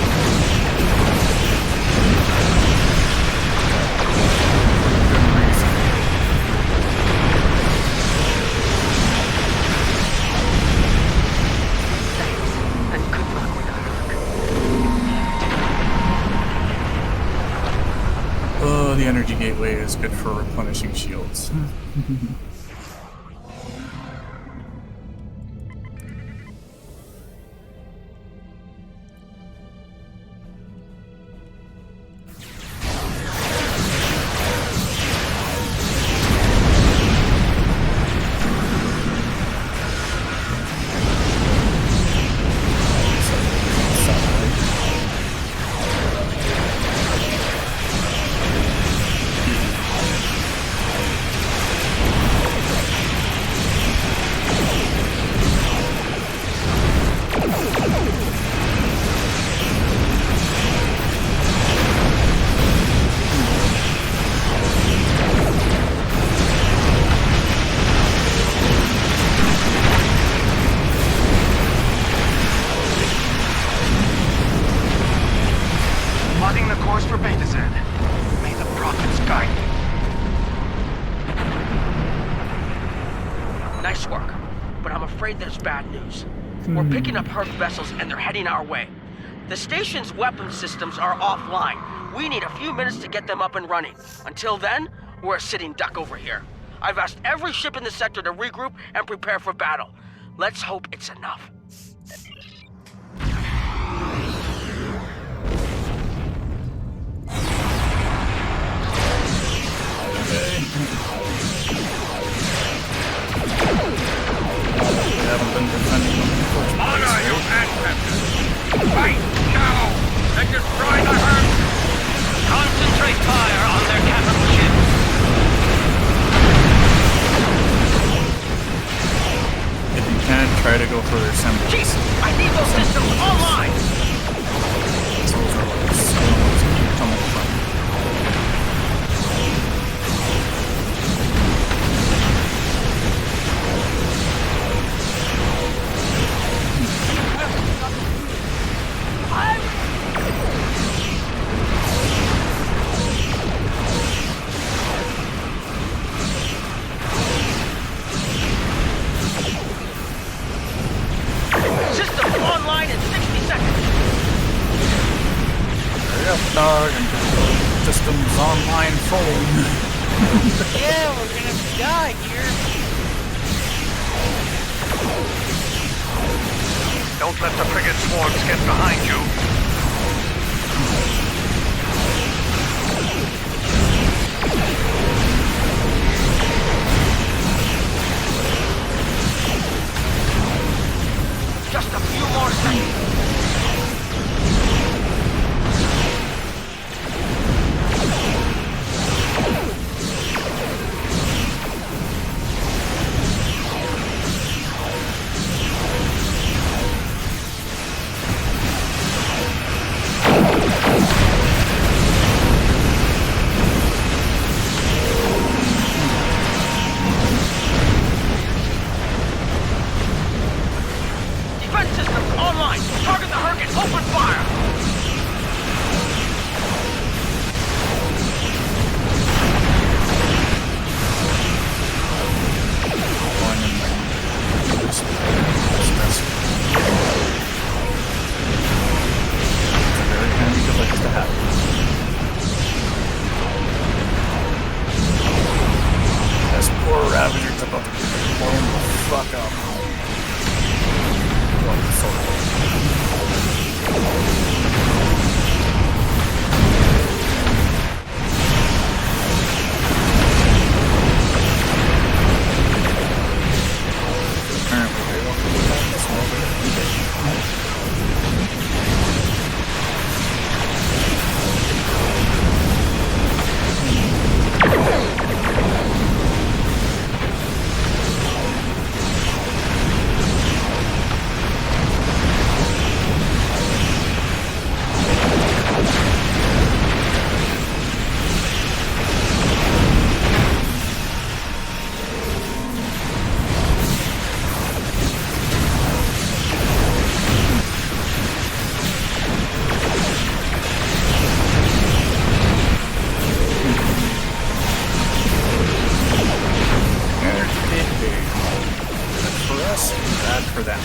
For good reason. gateway is good for replenishing shields. There's bad news. We're picking up Herc vessels and they're heading our way. The station's weapon systems are offline. We need a few minutes to get them up and running. Until then, we're a sitting duck over here. I've asked every ship in the sector to regroup and prepare for battle. Let's hope it's enough. Honor your ancestors! Fight now! And destroy the Herc! Concentrate fire on their capital ships! If you can, try to go for their symbols. Chief, I need those systems online! Those are like symbols coming from. Systems online in 60 seconds! Hurry up, dog, and systems online fully. Yeah, we're gonna die here. Don't let the frigate swarms get behind you. Just a few more seconds. Defense systems online! Target the Herc and open fire! Very handy device to have. This poor Ravager's about to get blown the fuck up. Well, sort of. Apparently they want to look at this moment. For them.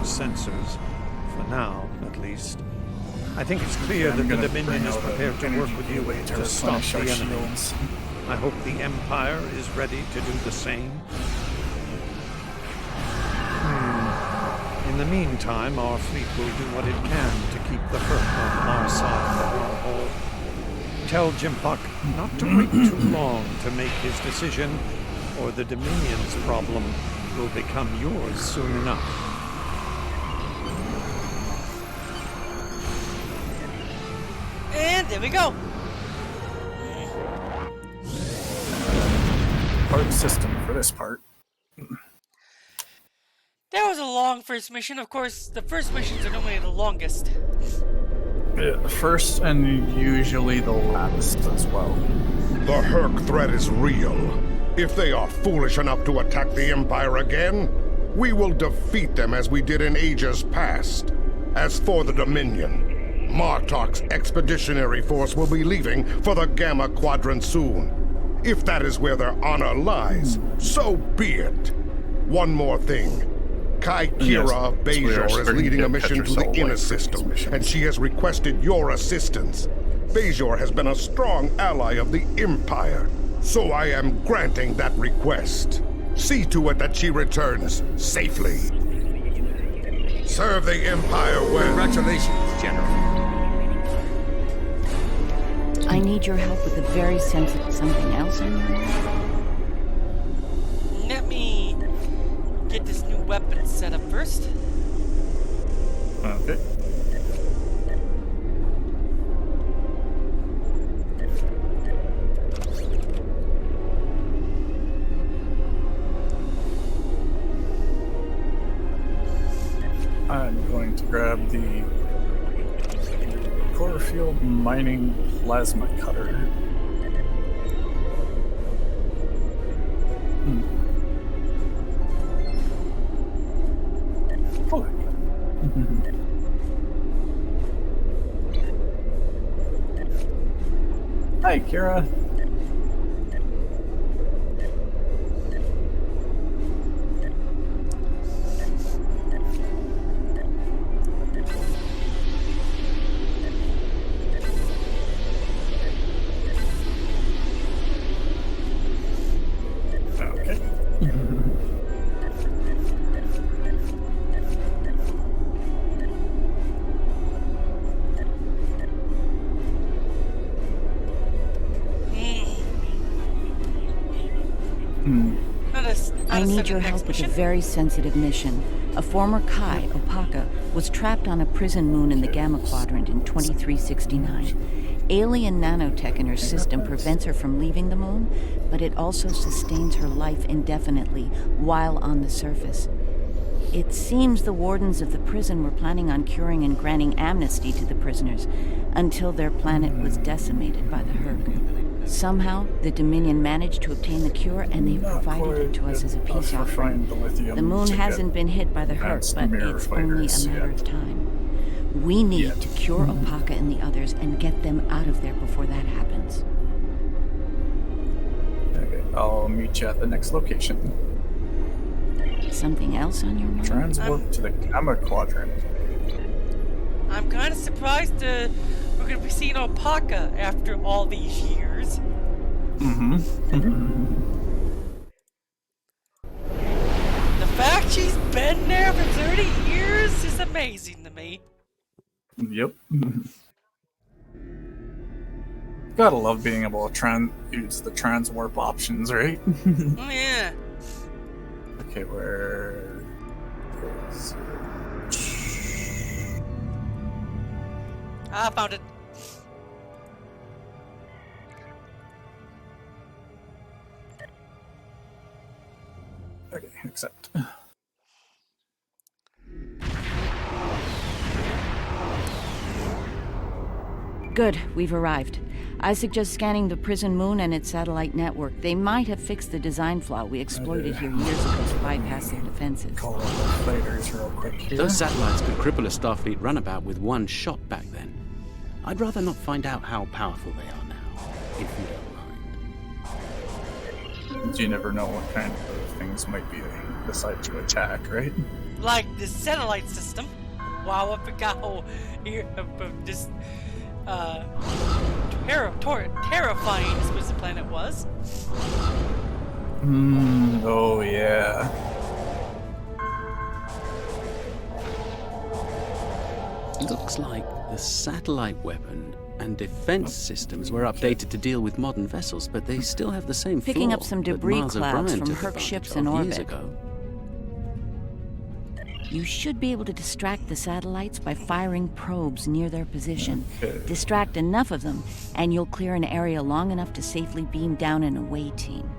Sensors, for now, at least. I think it's clear that the Dominion is prepared to work with you to stop the enemy. I hope the Empire is ready to do the same. In the meantime, our fleet will do what it can to keep the Hurk on our side of the wormhole. Tell Jimpuck not to wait too long to make his decision, or the Dominion's problem will become yours soon enough. And there we go. Part system for this part. That was a long first mission. Of course, the first missions are normally the longest. Yeah, the first and usually the last as well. The Hurk threat is real. If they are foolish enough to attack the Empire again, we will defeat them as we did in ages past. As for the Dominion, Martok's expeditionary force will be leaving for the Gamma Quadrant soon. If that is where their honor lies, so be it. One more thing. Kira of Bajor is leading a mission to the inner system, and she has requested your assistance. Bajor has been a strong ally of the Empire, so I am granting that request. See to it that she returns safely. Serve the Empire well. Congratulations, General. I need your help with a very sensitive something else on your mind. Let me get this new weapon set up first. Okay. I'm going to grab the core field mining plasma cutter. Oh. Hi, Kira. I need your help with a very sensitive mission. A former Kai, Opaka, was trapped on a prison moon in the Gamma Quadrant in 2369. Alien nanotech in her system prevents her from leaving the moon, but it also sustains her life indefinitely while on the surface. It seems the wardens of the prison were planning on curing and granting amnesty to the prisoners until their planet was decimated by the Hurk. Somehow, the Dominion managed to obtain the cure, and they provided it to us as a peace offering. The moon hasn't been hit by the Hurk, but it's only a matter of time. We need to cure Opaka and the others and get them out of there before that happens. Okay, I'll meet you at the next location. Something else on your mind? Transport to the Gamma Quadrant. I'm kind of surprised we're going to be seeing Opaka after all these years. The fact she's been there for 30 years is amazing to me. Yep. Gotta love being able to use the transwarp options, right? Oh yeah. Okay, where is I found it. Okay, accept. Good, we've arrived. I suggest scanning the prison moon and its satellite network. They might have fixed the design flaw we exploited here years ago to bypass their defenses. Call up the fighters real quick here. Those satellites could cripple a Starfleet runabout with one shot back then. I'd rather not find out how powerful they are now, if you don't mind. You never know what kind of things might be decide to attack, right? Like the satellite system. Wow, I forgot how this terrifying this was the planet was. Oh yeah. Looks like the satellite weapon and defense systems were updated to deal with modern vessels, but they still have the same Picking flaw up some that debris Mars clouds O'Brien from took Herc advantage ships of in years orbit. ago. You should be able to distract the satellites by firing probes near their position. Distract enough of them, and you'll clear an area long enough to safely beam down an away team.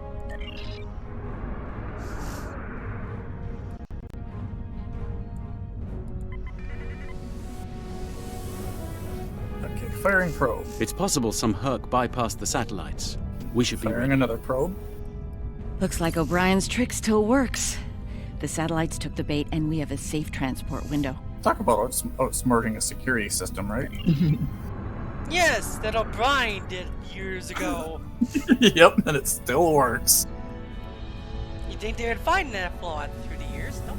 Okay, firing probe. It's possible some Herc bypassed the satellites. We should be firing another probe. Looks like O'Brien's trick still works. The satellites took the bait, and we have a safe transport window. Talk about outsmarting a security system, right? Yes, that O'Brien did years ago. Yep, and it still works. You think they would find that flaw through the years? No.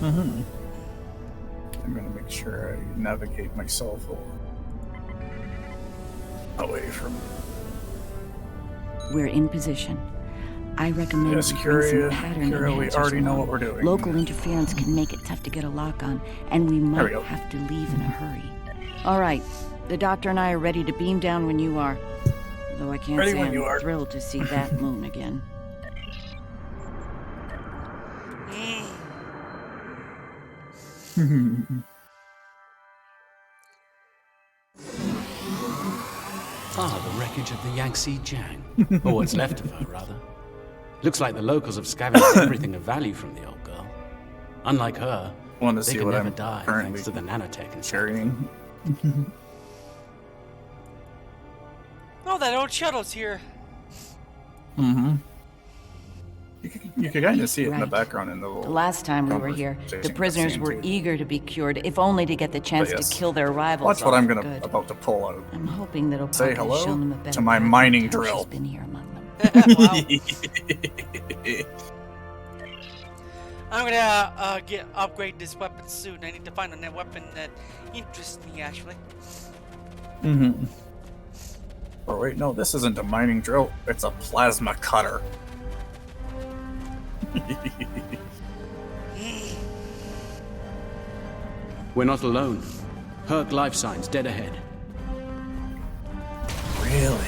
I'm gonna make sure I navigate myself away from. We're in position. I recommend Yes, we bring some Curia, pattern we enhancers already know along. what we're doing. Local interference can make it tough to get a lock on, and we might have to leave in a hurry. All right, the doctor and I are ready to beam down when you are. Though I can't Ready say when I'm you are. thrilled to see that moon again. The wreckage of the Yangtze Jiang. Or what's left of her, rather. Looks like the locals have scavenged everything of value from the old girl. Unlike her, Want to they see can what never I'm die currently thanks to the nanotech and carrying. Oh, that old shuttle's here. You can kind of see it in the background in the little. The last time we were here, the prisoners were eager to be cured, if only to get the chance to kill their rivals. Watch what I'm Good. about to pull out. I'm hoping that Say Opaka has shown them a hello better to my path mining until drill. she's been here among them. I'm gonna upgrade this weapon soon. I need to find a weapon that interests me, actually. Oh wait, no, this isn't a mining drill. It's a plasma cutter. We're not alone. Herc life signs dead ahead. Really?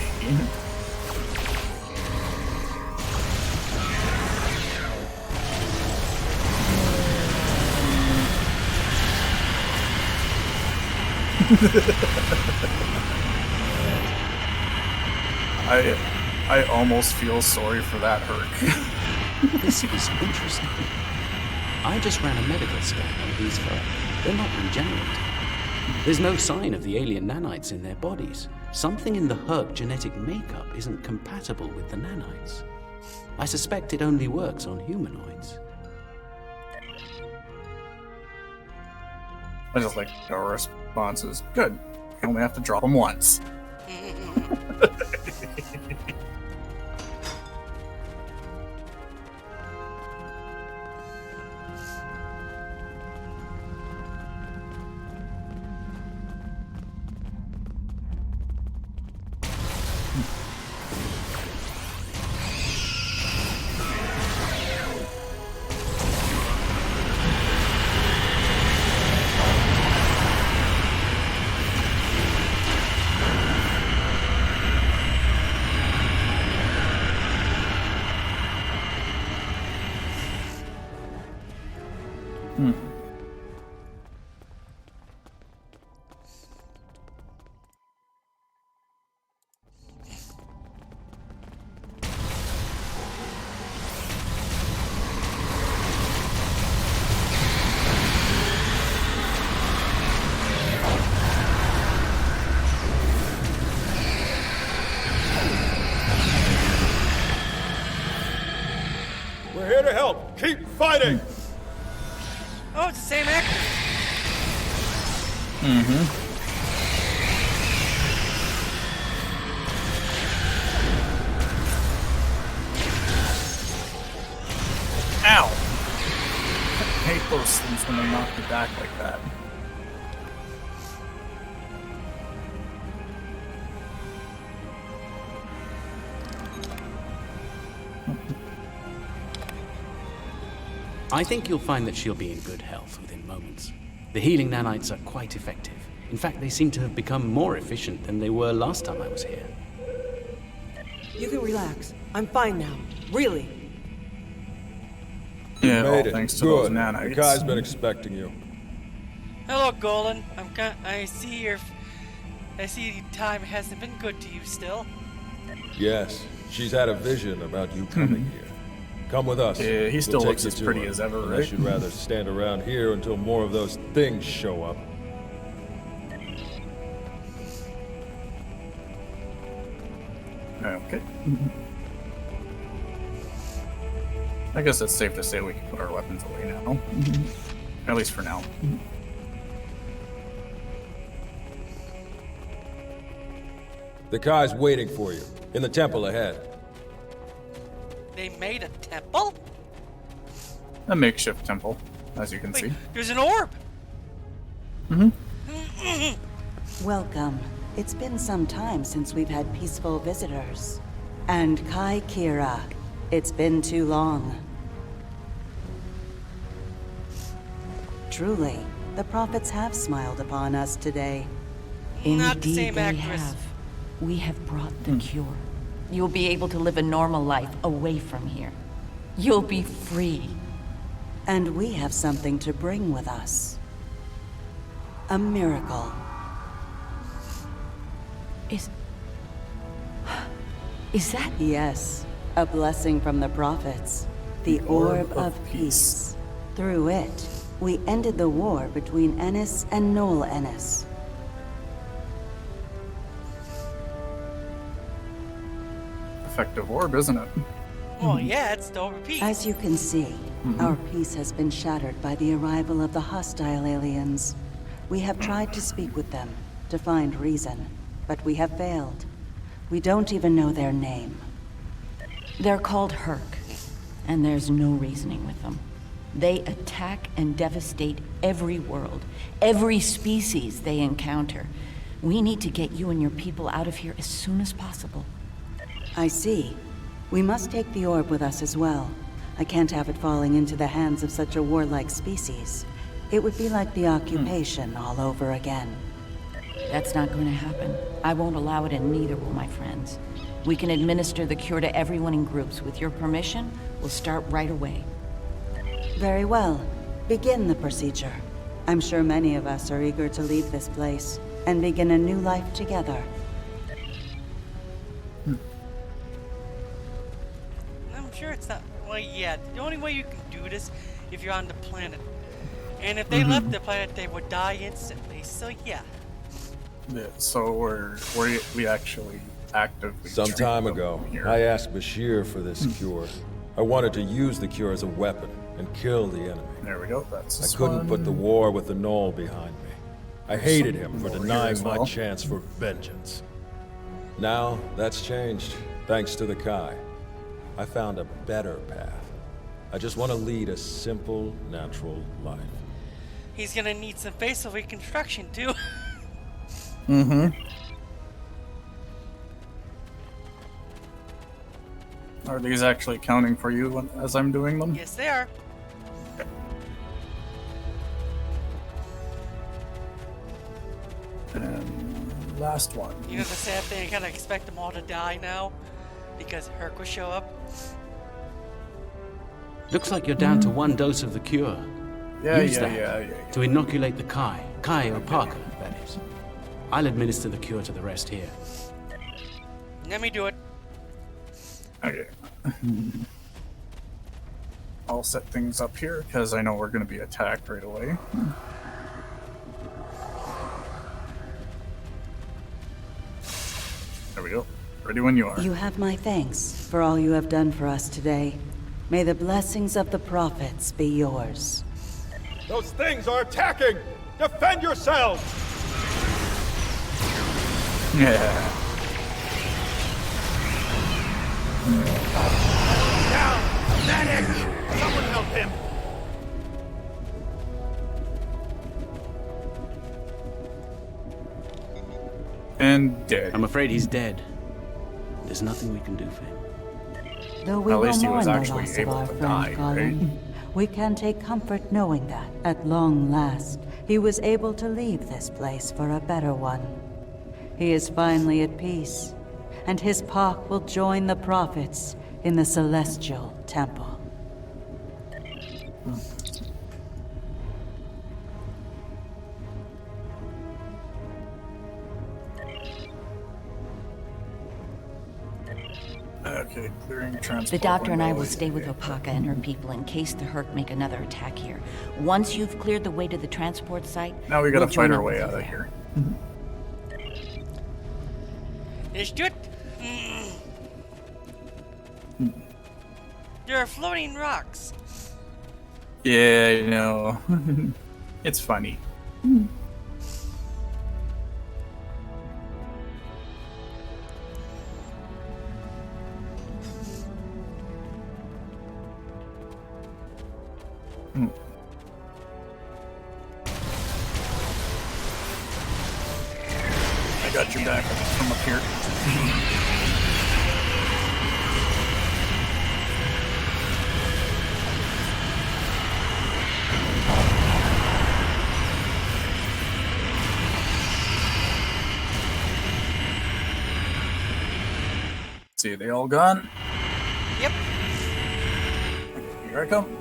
I almost feel sorry for that Herc. This is interesting. I just ran a medical scan on these Herc. They're not regenerating. There's no sign of the alien nanites in their bodies. Something in the Herc genetic makeup isn't compatible with the nanites. I suspect it only works on humanoids. I just like our responses. Good. You only have to drop them once. fighting! Oh, it's the same actor. Ow! I hate those things when they knock you back like that. I think you'll find that she'll be in good health within moments. The healing nanites are quite effective. In fact, they seem to have become more efficient than they were last time I was here. You can relax. I'm fine now. Really. Yeah, all Made it. thanks to Good. those nanites. The guy's been expecting you. Hello, Golan. I see time hasn't been good to you still. Yes, she's had a vision about you coming here. Come with us. Yeah, he still We'll looks take as you to pretty her, as ever, unless right? you'd rather stand around here until more of those things show up. Okay. I guess it's safe to say we can put our weapons away now. At least for now. The guy's waiting for you, in the temple ahead. They made a temple? A makeshift temple, as you can see. There's an orb! Welcome. It's been some time since we've had peaceful visitors. And Kai Kira, it's been too long. Truly, the prophets have smiled upon us today. Not the Indeed same they actress. have. We have brought the cure. You'll be able to live a normal life away from here. You'll be free. And we have something to bring with us. A miracle. Is that? Yes, a blessing from the prophets. The Orb of Peace. Through it, we ended the war between Ennis and Noel Ennis. Effective orb, isn't it? Well, yeah, it's the orb of peace. As you can see, our peace has been shattered by the arrival of the hostile aliens. We have tried to speak with them, to find reason, but we have failed. We don't even know their name. They're called Herc, and there's no reasoning with them. They attack and devastate every world, every species they encounter. We need to get you and your people out of here as soon as possible. I see. We must take the orb with us as well. I can't have it falling into the hands of such a warlike species. It would be like the occupation all over again. That's not going to happen. I won't allow it, and neither will my friends. We can administer the cure to everyone in groups. With your permission, we'll start right away. Very well. Begin the procedure. I'm sure many of us are eager to leave this place and begin a new life together. I'm sure it's not. Well, yeah, the only way you can do this if you're on the planet. And if they left the planet, they would die instantly. So yeah. Yeah, so we actually actively. Some treat time them ago, here. I asked Bashir for this cure. I wanted to use the cure as a weapon and kill the enemy. There we go. That's this I couldn't one. put the war with the Knoll behind me. I hated him for Over here denying as my well. chance for vengeance. Now, that's changed, thanks to the Kai. I found a better path. I just want to lead a simple, natural life. He's gonna need some facial reconstruction too. Are these actually counting for you as I'm doing them? Yes, they are. And last one. You know the sad thing, I kinda expect them all to die now because Herc will show up. Looks like you're down to one dose of the cure. Yeah, Use yeah, that yeah. to inoculate the Kai or Parker, that is. I'll administer the cure to the rest here. Let me do it. Okay. I'll set things up here because I know we're going to be attacked right away. There we go. Ready when you are. You have my thanks for all you have done for us today. May the blessings of the prophets be yours. Those things are attacking! Defend yourselves! Yeah. Down! Medic! Someone help him! And dead. I'm afraid he's dead. There's nothing we can do for him. Though we At will least he mourn was the actually loss of able our to friend die, Colin, we can take comfort knowing that, at long last, he was able to leave this place for a better one. He is finally at peace, and his Pak will join the prophets in the celestial temple. Okay, clearing transport. The doctor and I will windows. stay with Opaka and her people in case the Herc make another attack here. Once you've cleared the way to the transport site, Now we gotta we'll join fight our up way with out you of there. here. It's good. There are floating rocks. Yeah, you know. It's funny. I got your back from up here. See, they all gone? Yep. Here I come.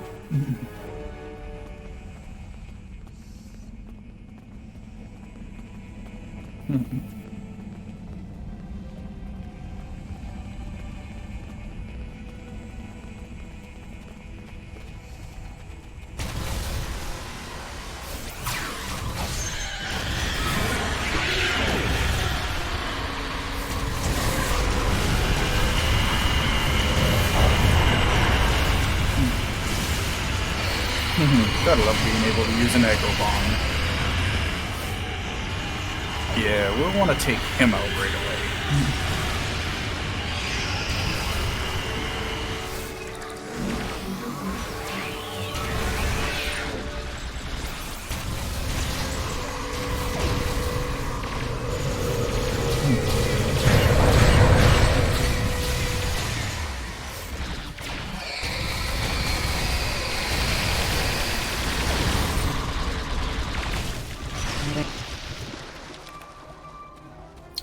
Gotta love being able to use an echo bomb. Yeah, we'll want to take him out right away.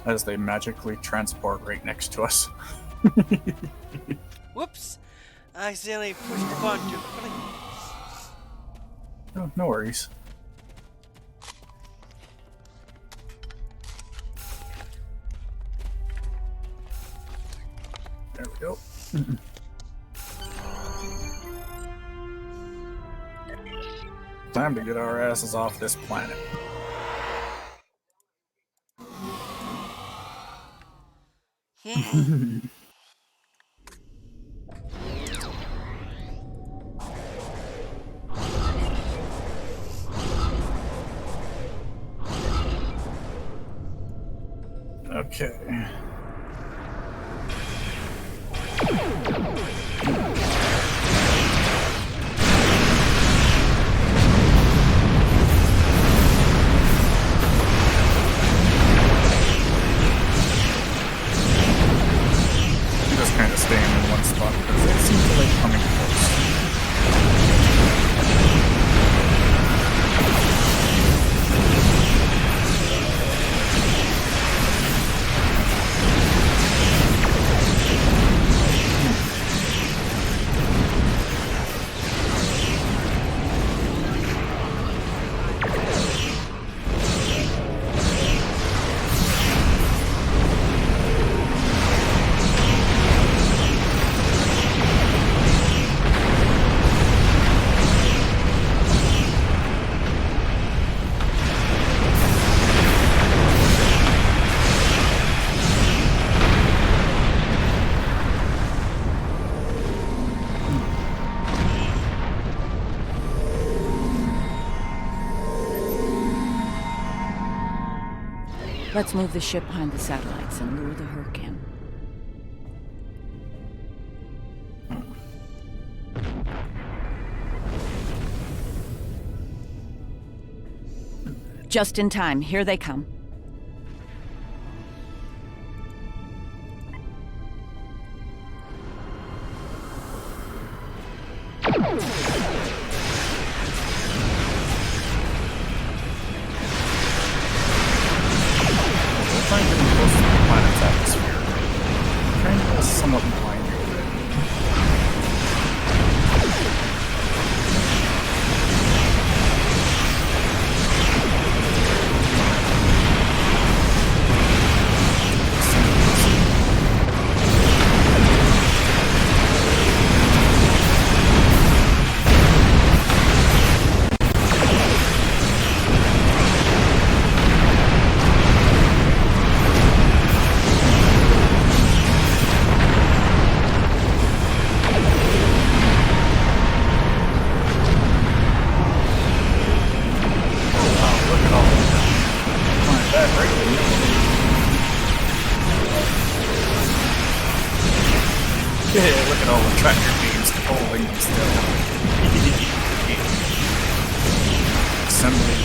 As they magically transport right next to us. Whoops! I accidentally pushed the button too quickly. Oh, no worries. There we go. Time to get our asses off this planet. Okay. Just kind of staying in one spot because they seem to like coming close. Let's move the ship behind the satellites and lure the Herc in. Just in time. Here they come. Trying to be close to the planet's atmosphere. Trying to somewhat blind you a bit. Yeah, look at all the tractor beams holding them still. Assembly.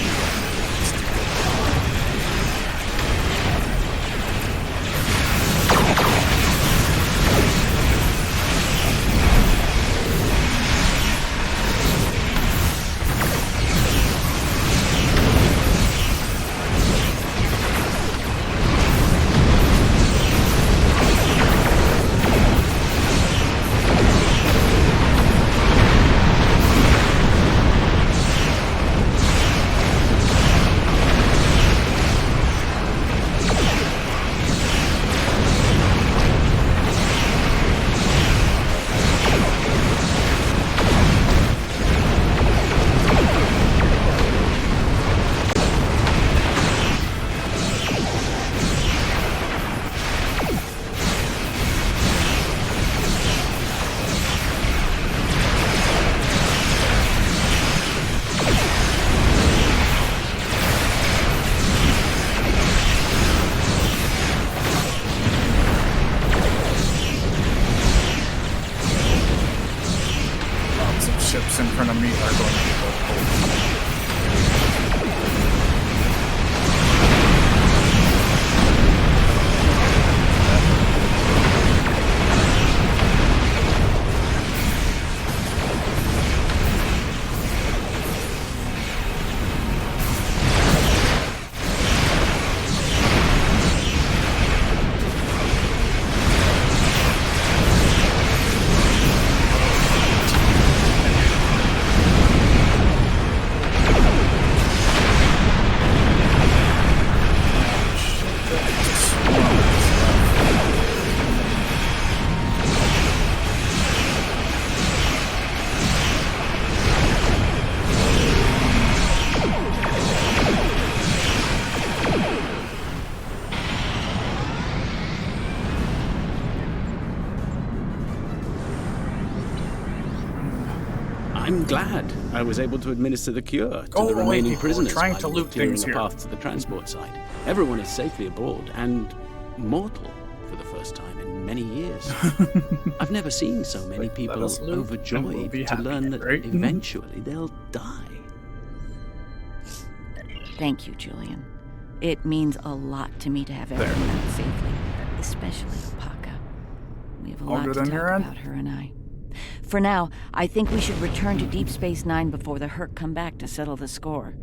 Ships in front of me are going to go cold. I'm glad I was able to administer the cure to the remaining prisoners trying while to we loot were clearing things the here. path to the transport site. Everyone is safely aboard and mortal for the first time in many years. I've never seen so many people overjoyed to learn that eventually they'll die. Thank you, Julian. It means a lot to me to have everyone out safely, especially Opaka. We have a lot to talk about, her and I. For now, I think we should return to Deep Space Nine before the Herc come back to settle the score.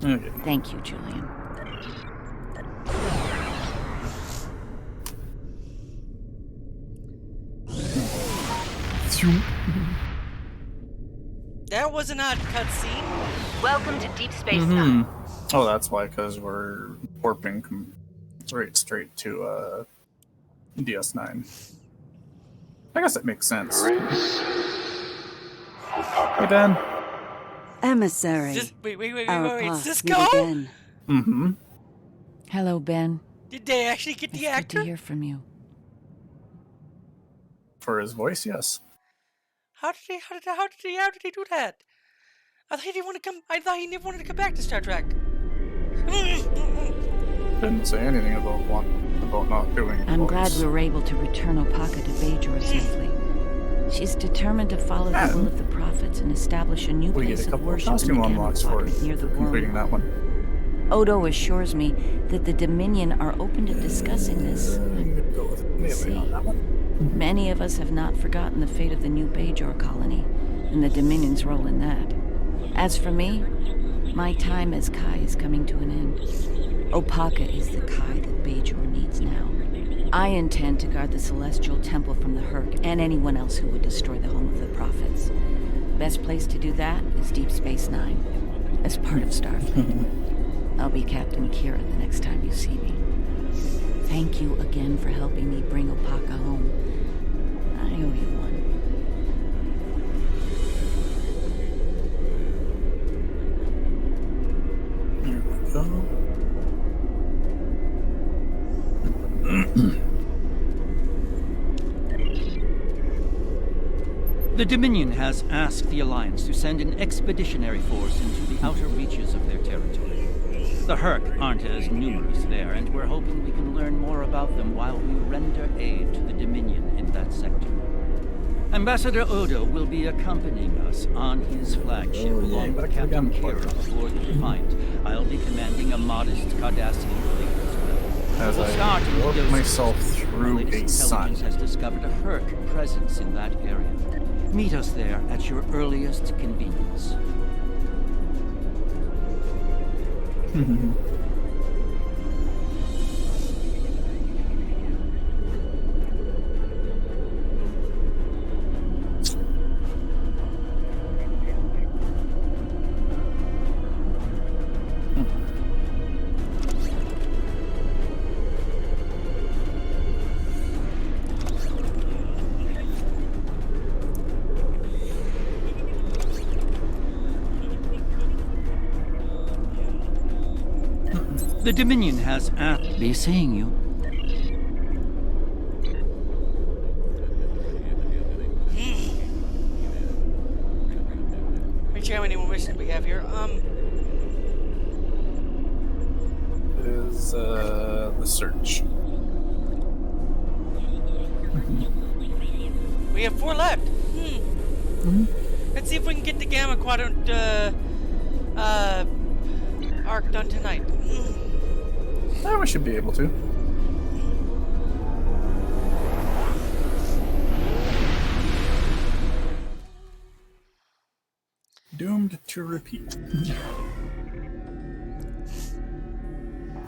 Okay. Thank you, Julian. That was an odd cutscene. Welcome to Deep Space Nine. Oh, that's why, because we're warping right straight to DS9. I guess it makes sense. Hey, Ben. Emissary. Wait, Our is paths this meet go? again. Mm-hmm. Hello, Ben. Did they actually get the actor? Good to hear from you. For his voice, yes. How did he do that? I thought he never wanted to come back to Star Trek. Didn't say anything about not doing it. I'm glad we were able to return Opaka to Bajor safely. She's determined to follow the will of the prophets and establish a new We get place a of couple of worship in the costume Gamma unlocks for Quadrant near the completing that one. Odo assures me that the Dominion are open to discussing this. See, many of us have not forgotten the fate of the new Bajor colony and the Dominion's role in that. As for me, my time as Kai is coming to an end. Opaka is the Kai that Bajor needs now. I intend to guard the Celestial Temple from the Hurk and anyone else who would destroy the home of the prophets. Best place to do that is Deep Space Nine, as part of Starfleet. I'll be Captain Kira the next time you see me. Thank you again for helping me bring Opaka home. I owe you one. Here we go. The Dominion has asked the Alliance to send an expeditionary force into the outer reaches of their territory. The Hurk aren't as numerous there, and we're hoping we can learn more about them while we render aid to the Dominion in that sector. Ambassador Odo will be accompanying us on his flagship along with Captain Kira aboard the Defiant. I'll be commanding a modest Cardassian fleet as well. As We'll I start in work Dosas. myself through The latest a sun. intelligence has discovered a Hurk presence in that area. Meet us there at your earliest convenience. The Dominion has asked. Be seeing you. Let me check how many more missions we have here. Is the search. We have 4 left. Let's see if we can get the Gamma Quadrant arc done tonight. Yeah, we should be able to. Doomed to repeat.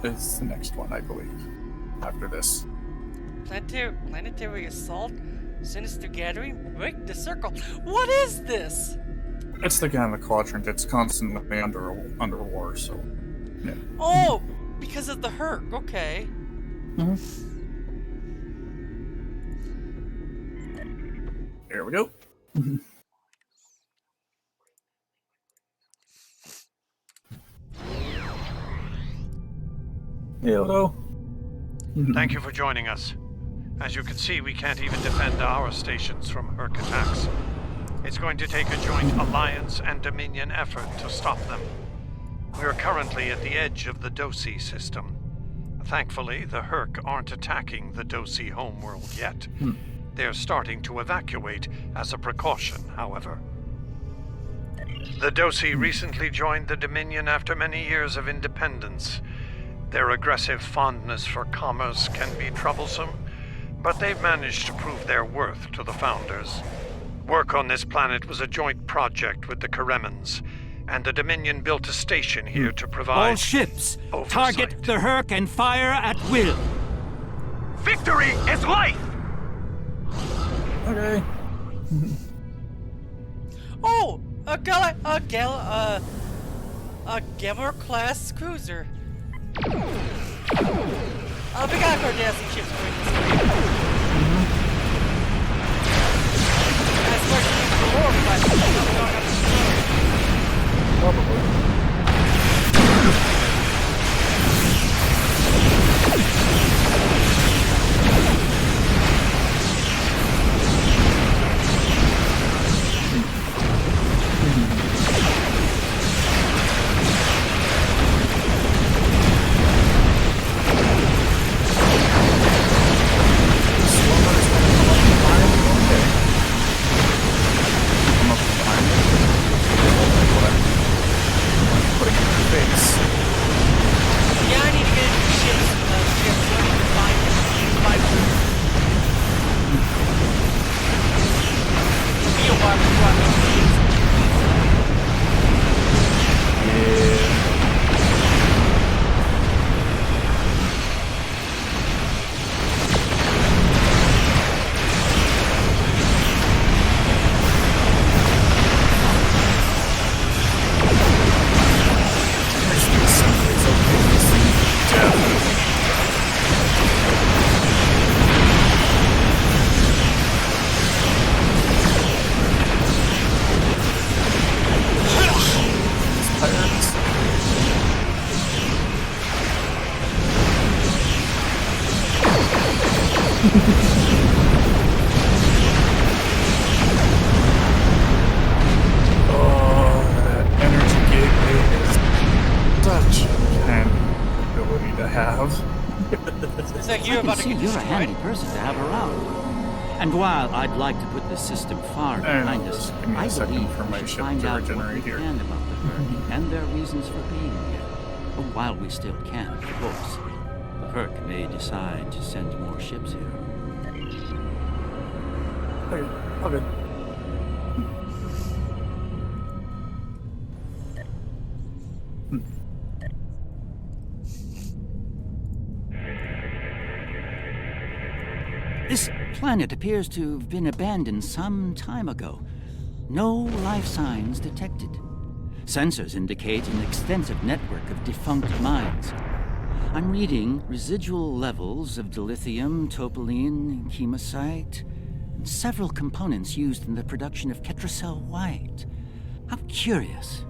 Is the next one, I believe. After this. Planetary assault, sinister gathering, break the circle. What is this? It's the Gamma Quadrant. It's constantly under war, so. Yeah. Oh, because of the Hurk. Okay. Here we go. Hello. Thank you for joining us. As you can see, we can't even defend our stations from Hurk attacks. It's going to take a joint Alliance and Dominion effort to stop them. We are currently at the edge of the Dosi system. Thankfully, the Hurk aren't attacking the Dosi homeworld yet. They're starting to evacuate as a precaution, however. The Dosi recently joined the Dominion after many years of independence. Their aggressive fondness for commerce can be troublesome, but they've managed to prove their worth to the Founders. Work on this planet was a joint project with the Karemans, and the Dominion built a station here to provide All ships, oversight. target the Hurk and fire at will. Victory is life! Okay. Oh, a Gamma class cruiser. We got Cardassian ships going this way. That's what you need for war class. Probably. That energy gateway is such an ability to have. It's like you're I can about to see get you're a destroyed. handy person to have around. And while I'd like to put this system far behind us, I believe we should find out what we can about the Herc and their reasons for being here. While we still can, of course. The Herc may decide to send more ships here. Okay, all good. This planet appears to have been abandoned some time ago. No life signs detected. Sensors indicate an extensive network of defunct mines. I'm reading residual levels of dilithium, topoline, chemosite, and several components used in the production of Ketracel White. How curious.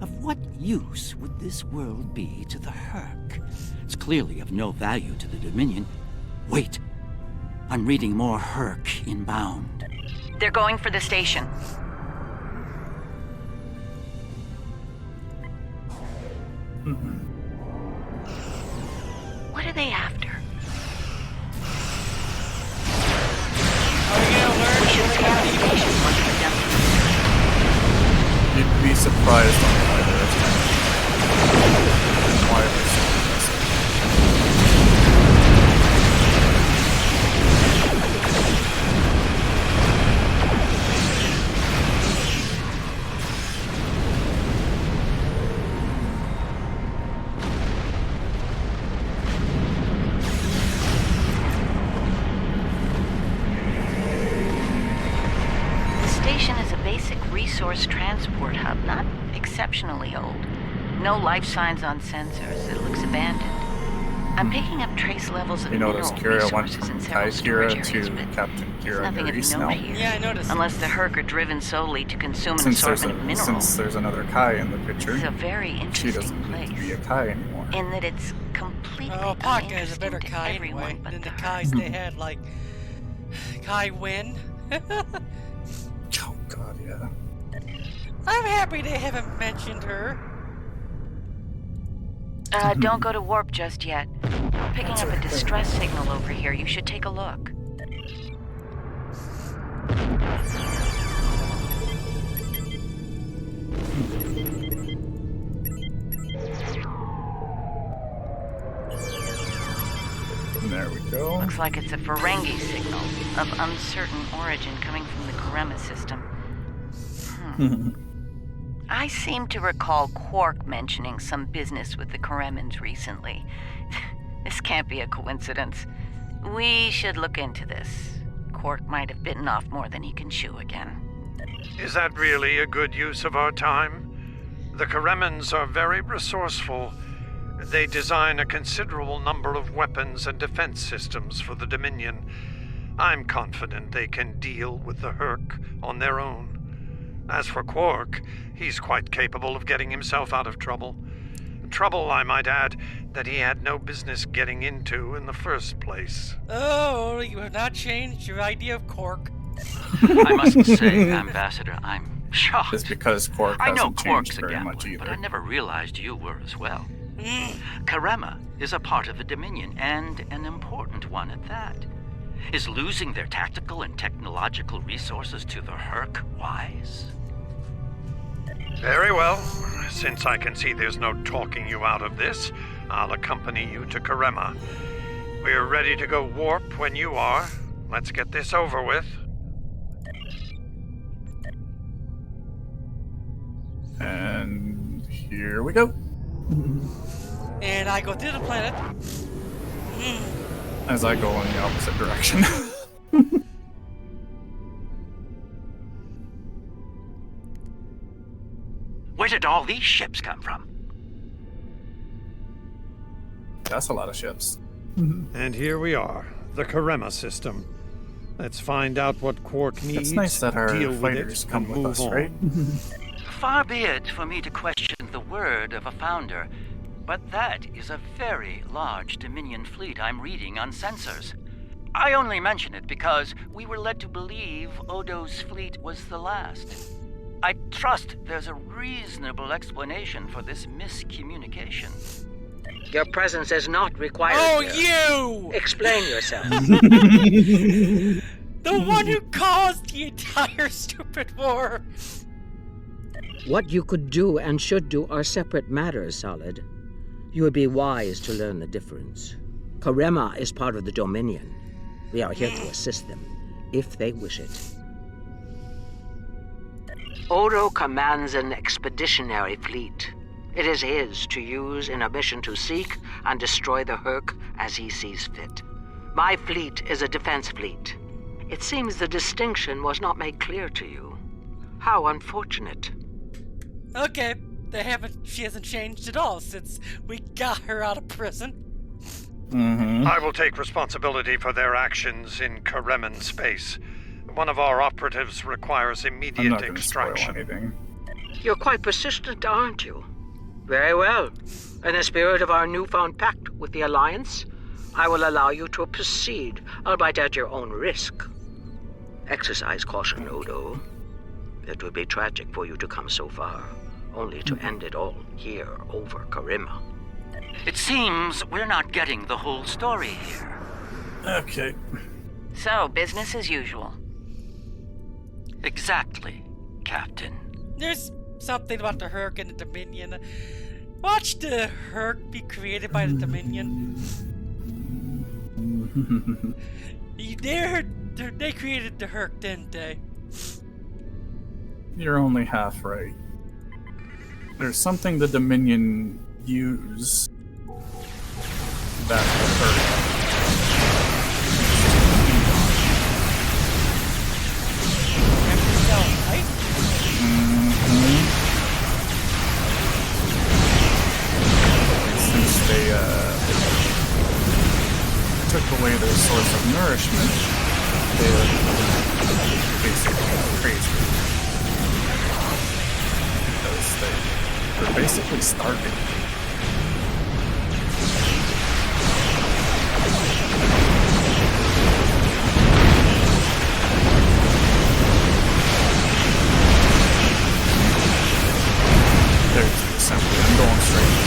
Of what use would this world be to the Herc? It's clearly of no value to the Dominion. Wait. I'm reading more Herc inbound. They're going for the station. What are they after? We should scan the station once we're done. You'd be surprised on why they're attacking. And why they're so aggressive. Resource transport hub, not exceptionally old. No life signs on sensors. It looks abandoned. I'm picking up trace levels of mineral Kira went resources from in several Kira storage areas, to but Captain Kira nothing of Nerys note now. here. Yeah, I noticed. Unless the Herc are driven solely to consume an assortment of minerals. Since there's another Kai in the picture, It's a very she interesting doesn't place. need to be a Kai anymore. In that it's completely Oh, Parka is a better uninteresting to Kai everyone anyway but than the the Kais they had, like Kai Wynn. Oh god, yeah. I'm happy they haven't mentioned her. Don't go to warp just yet. I'm picking up a distress signal over here. You should take a look. There we go. Looks like it's a Ferengi signal of uncertain origin coming from the Karema system. I seem to recall Quark mentioning some business with the Karemans recently. This can't be a coincidence. We should look into this. Quark might have bitten off more than he can chew again. Is that really a good use of our time? The Karemans are very resourceful. They design a considerable number of weapons and defense systems for the Dominion. I'm confident they can deal with the Herc on their own. As for Quark, he's quite capable of getting himself out of trouble. Trouble, I might add, that he had no business getting into in the first place. Oh, you have not changed your idea of Quark. I must say, Ambassador, I'm shocked. It's because Quark I know hasn't Quark's changed a very gambler, much either. but I never realized you were as well. Karema is a part of the Dominion, and an important one at that. Is losing their tactical and technological resources to the Herc wise? Very well. Since I can see there's no talking you out of this, I'll accompany you to Karema. We're ready to go warp when you are. Let's get this over with. And here we go. And I go to the planet. As I go in the opposite direction. Where did all these ships come from? That's a lot of ships. And here we are, the Karema system. Let's find out what Quark needs, It's nice that our deal with fighters it, come and with move us, on. right? Far be it for me to question the word of a founder, but that is a very large Dominion fleet I'm reading on sensors. I only mention it because we were led to believe Odo's fleet was the last. I trust there's a reasonable explanation for this miscommunication. Your presence is not required. Oh, here. you! Explain yourself. The one who caused the entire stupid war. What you could do and should do are separate matters, Solid. You would be wise to learn the difference. Karema is part of the Dominion. We are here to assist them, if they wish it. Odo commands an expeditionary fleet. It is his to use in a mission to seek and destroy the Herc as he sees fit. My fleet is a defense fleet. It seems the distinction was not made clear to you. How unfortunate. Okay, she hasn't changed at all since we got her out of prison. I will take responsibility for their actions in Karemen space. One of our operatives requires immediate extraction. You're quite persistent, aren't you? Very well. In the spirit of our newfound pact with the Alliance, I will allow you to proceed, albeit at your own risk. Exercise caution, Odo. It would be tragic for you to come so far, only to end it all here over Karema. It seems we're not getting the whole story here. Okay. So, business as usual. Exactly, Captain. There's something about the Herc and the Dominion. Watch the Herc be created by the Dominion. They created the Herc, didn't they? You're only half right. There's something the Dominion use that the Herc Since they took away their source of nourishment, they're basically crazy. Because they're basically starving. There's the assembly. I'm going straight.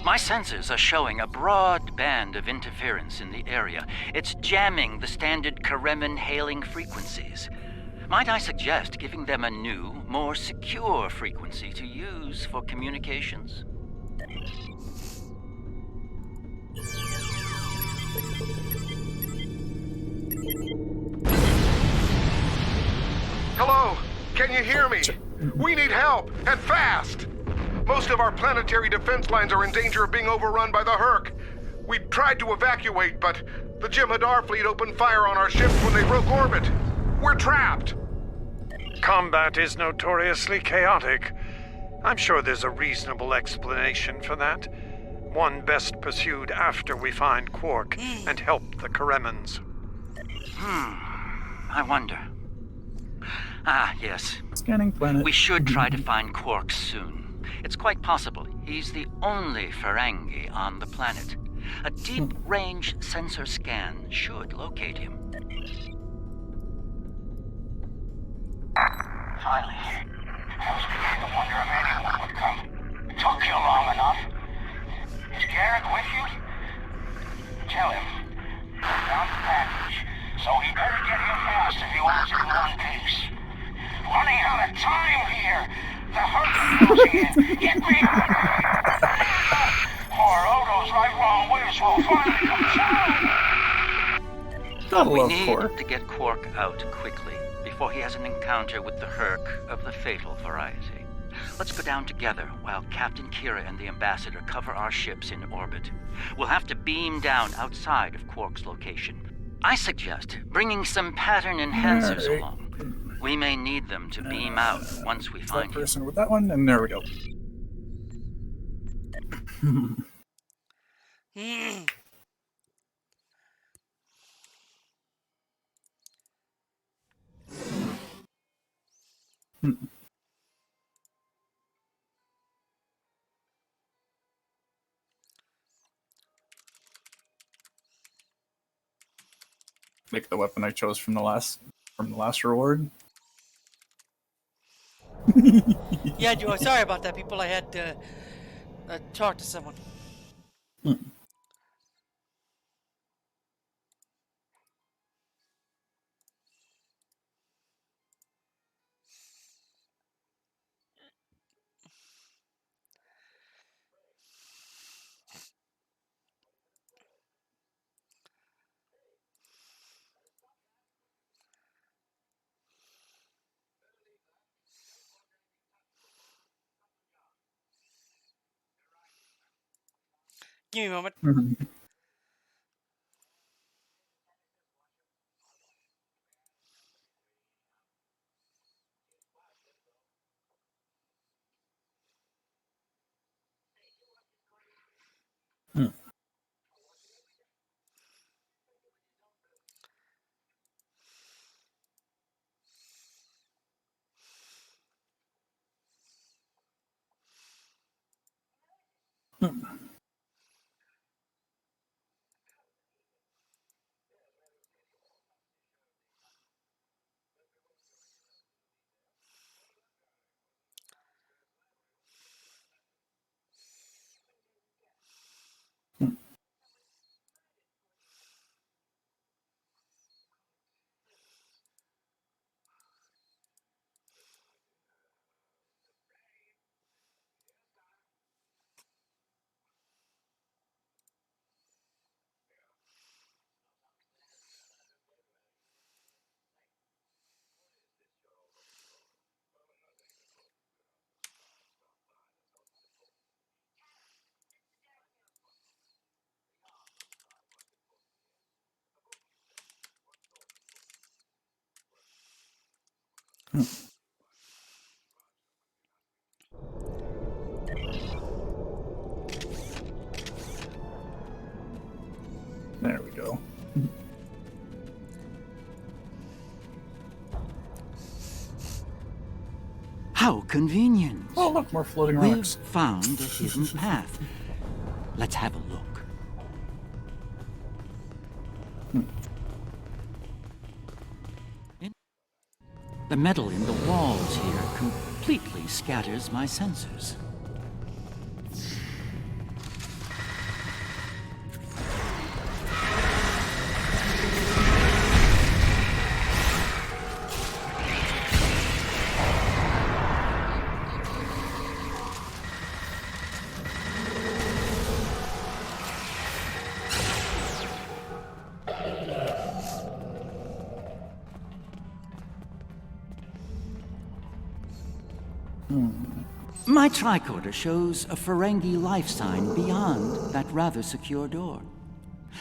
My sensors are showing a broad band of interference in the area. It's jamming the standard Karemen hailing frequencies. Might I suggest giving them a new, more secure frequency to use for communications? Hello, Can you hear me? We need help, and fast! Most of our planetary defense lines are in danger of being overrun by the Herc. We tried to evacuate, but the Jem'Hadar fleet opened fire on our ships when they broke orbit. We're trapped! Combat is notoriously chaotic. I'm sure there's a reasonable explanation for that. One best pursued after we find Quark and help the Karemans. I wonder. Ah, yes. Scanning planet. We should try to find Quark soon. It's quite possible he's the only Ferengi on the planet. A deep-range sensor scan should locate him. Finally. I was beginning to wonder if anyone would come. It took you long enough. Is Garrick with you? Tell him. I found the package, so he better get here fast if he wants it in one piece. Running out of time here. The Herc is closing in. Get me! Poor Odo's right wrong wish will finally come true. We need to get Quark out quickly before he has an encounter with the Herc of the fatal variety. Let's go down together while Captain Kira and the Ambassador cover our ships in orbit. We'll have to beam down outside of Quark's location. I suggest bringing some pattern enhancers along. We may need them to beam out once we find him. Person with that one, and there we go. Like the weapon I chose from the last reward. Yeah, Joe, sorry about that, people. I had to talk to someone. Give me a moment. There we go. How convenient. Oh, look, more floating We've rocks. found a hidden path. Let's have a look. The metal in the walls here completely scatters my sensors. My tricorder shows a Ferengi life sign beyond that rather secure door.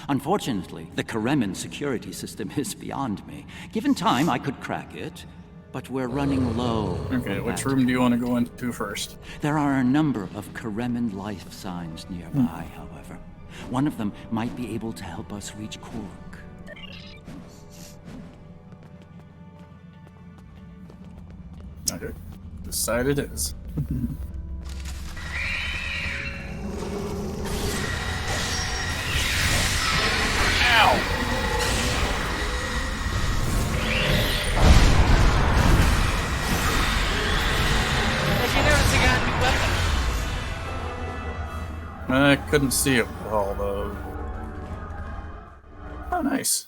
Unfortunately, the Karemin security system is beyond me. Given time, I could crack it, but we're running low. Okay, which room do you want to go into first? There are a number of Karemin life signs nearby, however. One of them might be able to help us reach Quark. Okay, this side it is. Ow! Did you notice I got a new weapon? I couldn't see it well, though. Oh, nice.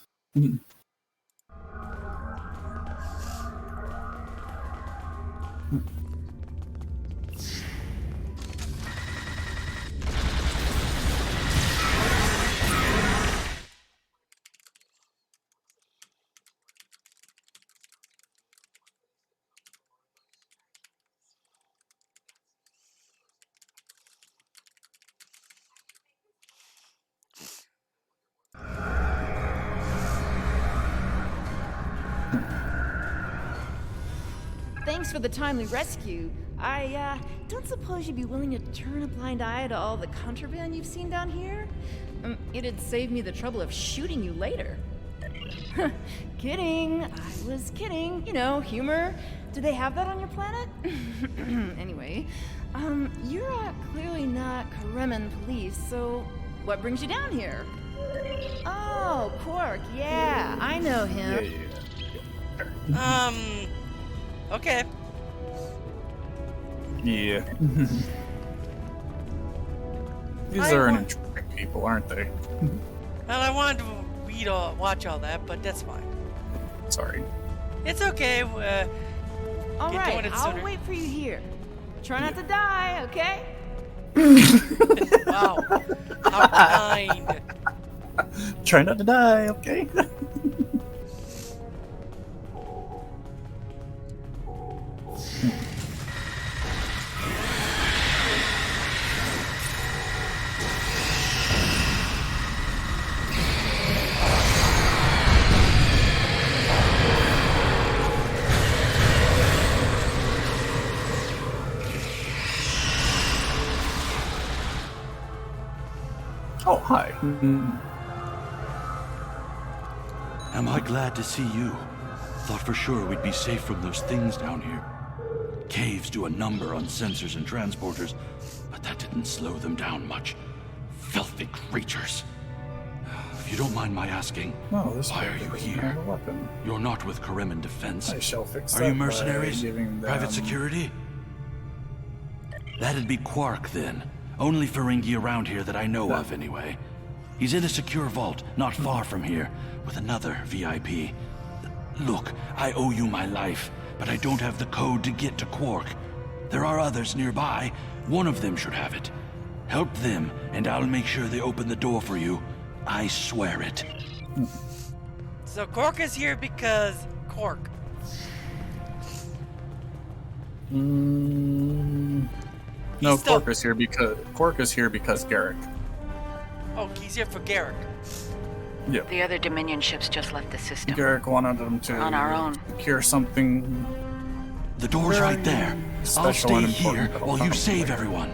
Thanks for the timely rescue. I don't suppose you'd be willing to turn a blind eye to all the contraband you've seen down here? It'd save me the trouble of shooting you later. Kidding. I was kidding. You know, humor. Do they have that on your planet? Anyway, you're clearly not Karemin police, so what brings you down here? Oh, Quark. Yeah, I know him. Okay. Yeah. These are an interesting people, aren't they? Well, I wanted to watch all that, but that's fine. Sorry. It's okay. All right, I'll wait for you here. Try not to die, okay? Wow. How kind. Try not to die, okay? Oh, hi. Am I glad to see you? Thought for sure we'd be safe from those things down here. Caves do a number on sensors and transporters, but that didn't slow them down much. Filthy creatures. If you don't mind my asking, why are you here? You're not with Karemin Defense. I shall fix Are that you by mercenaries? giving them- Private security? That'd be Quark, then. Only Ferengi around here that I know of, anyway. He's in a secure vault, not far from here, with another VIP. Look, I owe you my life, but I don't have the code to get to Quark. There are others nearby. One of them should have it. Help them, and I'll make sure they open the door for you. I swear it. So Quark is here because Quark. No, Quark is here because Garrick. Oh, he's here for Garrick. Yep. The other Dominion ships just left the system. Garrick wanted them to On our own. secure something. The door's right there. I'll special stay and here important while you about save later. everyone.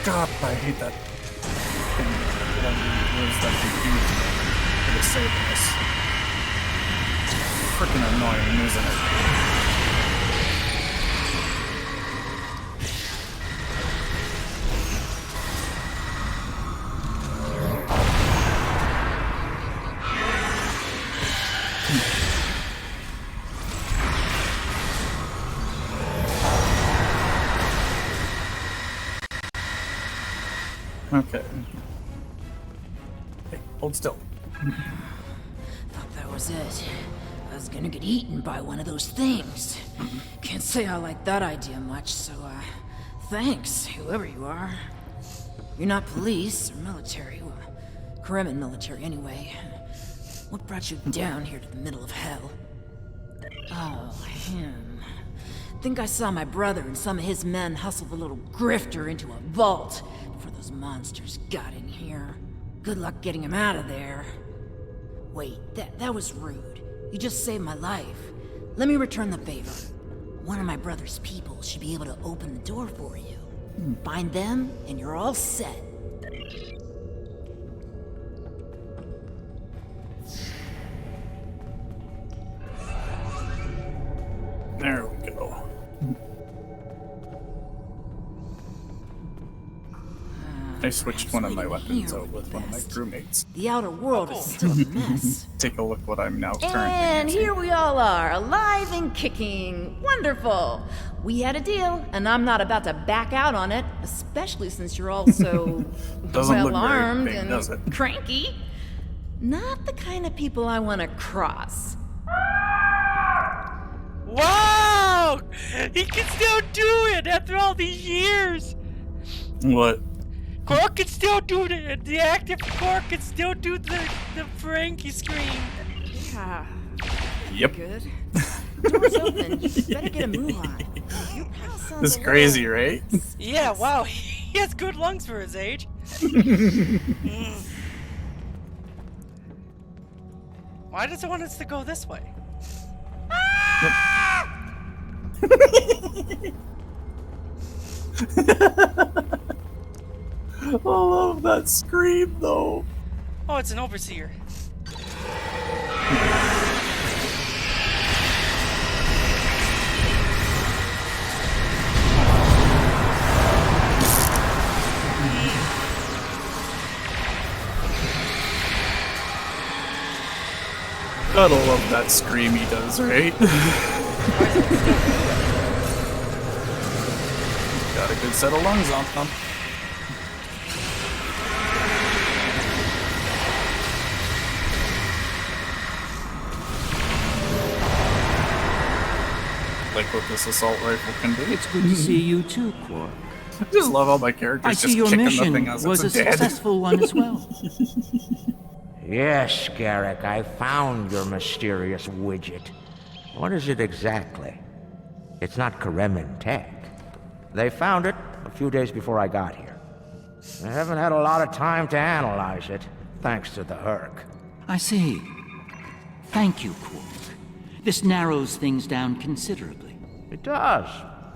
God, I hate that thing. What is that thing for the save this? Freaking annoying, isn't it? Okay. Hey, hold still. Thought that was it. was gonna get eaten by one of those things. Can't say I like that idea much, so, thanks, whoever you are. You're not police or military, well, Kremen military anyway. What brought you down here to the middle of hell? Oh, him. Think I saw my brother and some of his men hustle the little grifter into a vault before those monsters got in here. Good luck getting him out of there. Wait, that was rude. You just saved my life. Let me return the favor. One of my brother's people should be able to open the door for you. Find them, and you're all set. There we go. I switched one of my weapons out with one of my crewmates. The outer world is still a mess. Take a look what I'm now currently And using. here we all are, alive and kicking. Wonderful. We had a deal, and I'm not about to back out on it, especially since you're all so Doesn't look very well-armed big, and does it? cranky. Not the kind of people I want to cross. Wow! He can still do it after all these years! What? Cork can still do it! The active Cork can still do the Frankie scream! Yeah. Yep. Good. Door's open. You better get a move on. Your pal sounds This is a crazy, little- right? Yeah, wow, he has good lungs for his age. Why does it want us to go this way? I love that scream, though. Oh, it's an overseer. Gotta love that scream he does, right? Got a good set of lungs on him. Like what this assault rifle can do. It's good to see you too, Quark. I just love how my character's I just see your kicking the mission thing as was a it's dead. successful one as well. Yes, Garrick, I found your mysterious widget. What is it exactly? It's not Kremen tech. They found it a few days before I got here. I haven't had a lot of time to analyze it, thanks to the Herc. I see. Thank you, Quark. This narrows things down considerably. It does.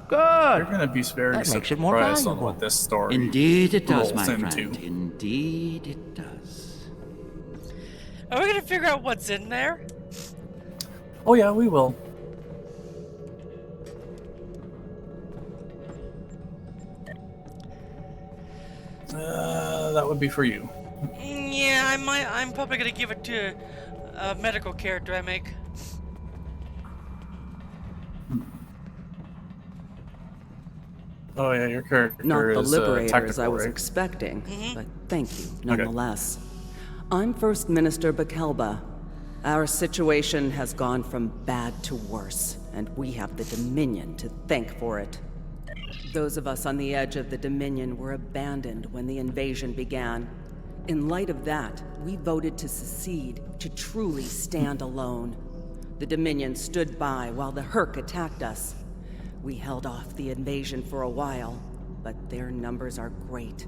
Good. You're gonna be very That makes it more surprised on valuable. what this story Indeed it does, rolls my into. friend. Indeed it does. Are we gonna figure out what's in there? Oh yeah, we will. That would be for you. Yeah, I'm probably gonna give it to a medical character I make. Oh yeah, your character Not the is liberators technical, I was right? expecting, but thank you nonetheless. I'm First Minister Bakelba. Our situation has gone from bad to worse, and we have the Dominion to thank for it. Those of us on the edge of the Dominion were abandoned when the invasion began. In light of that, we voted to secede, to truly stand alone. The Dominion stood by while the Herc attacked us. We held off the invasion for a while, but their numbers are great.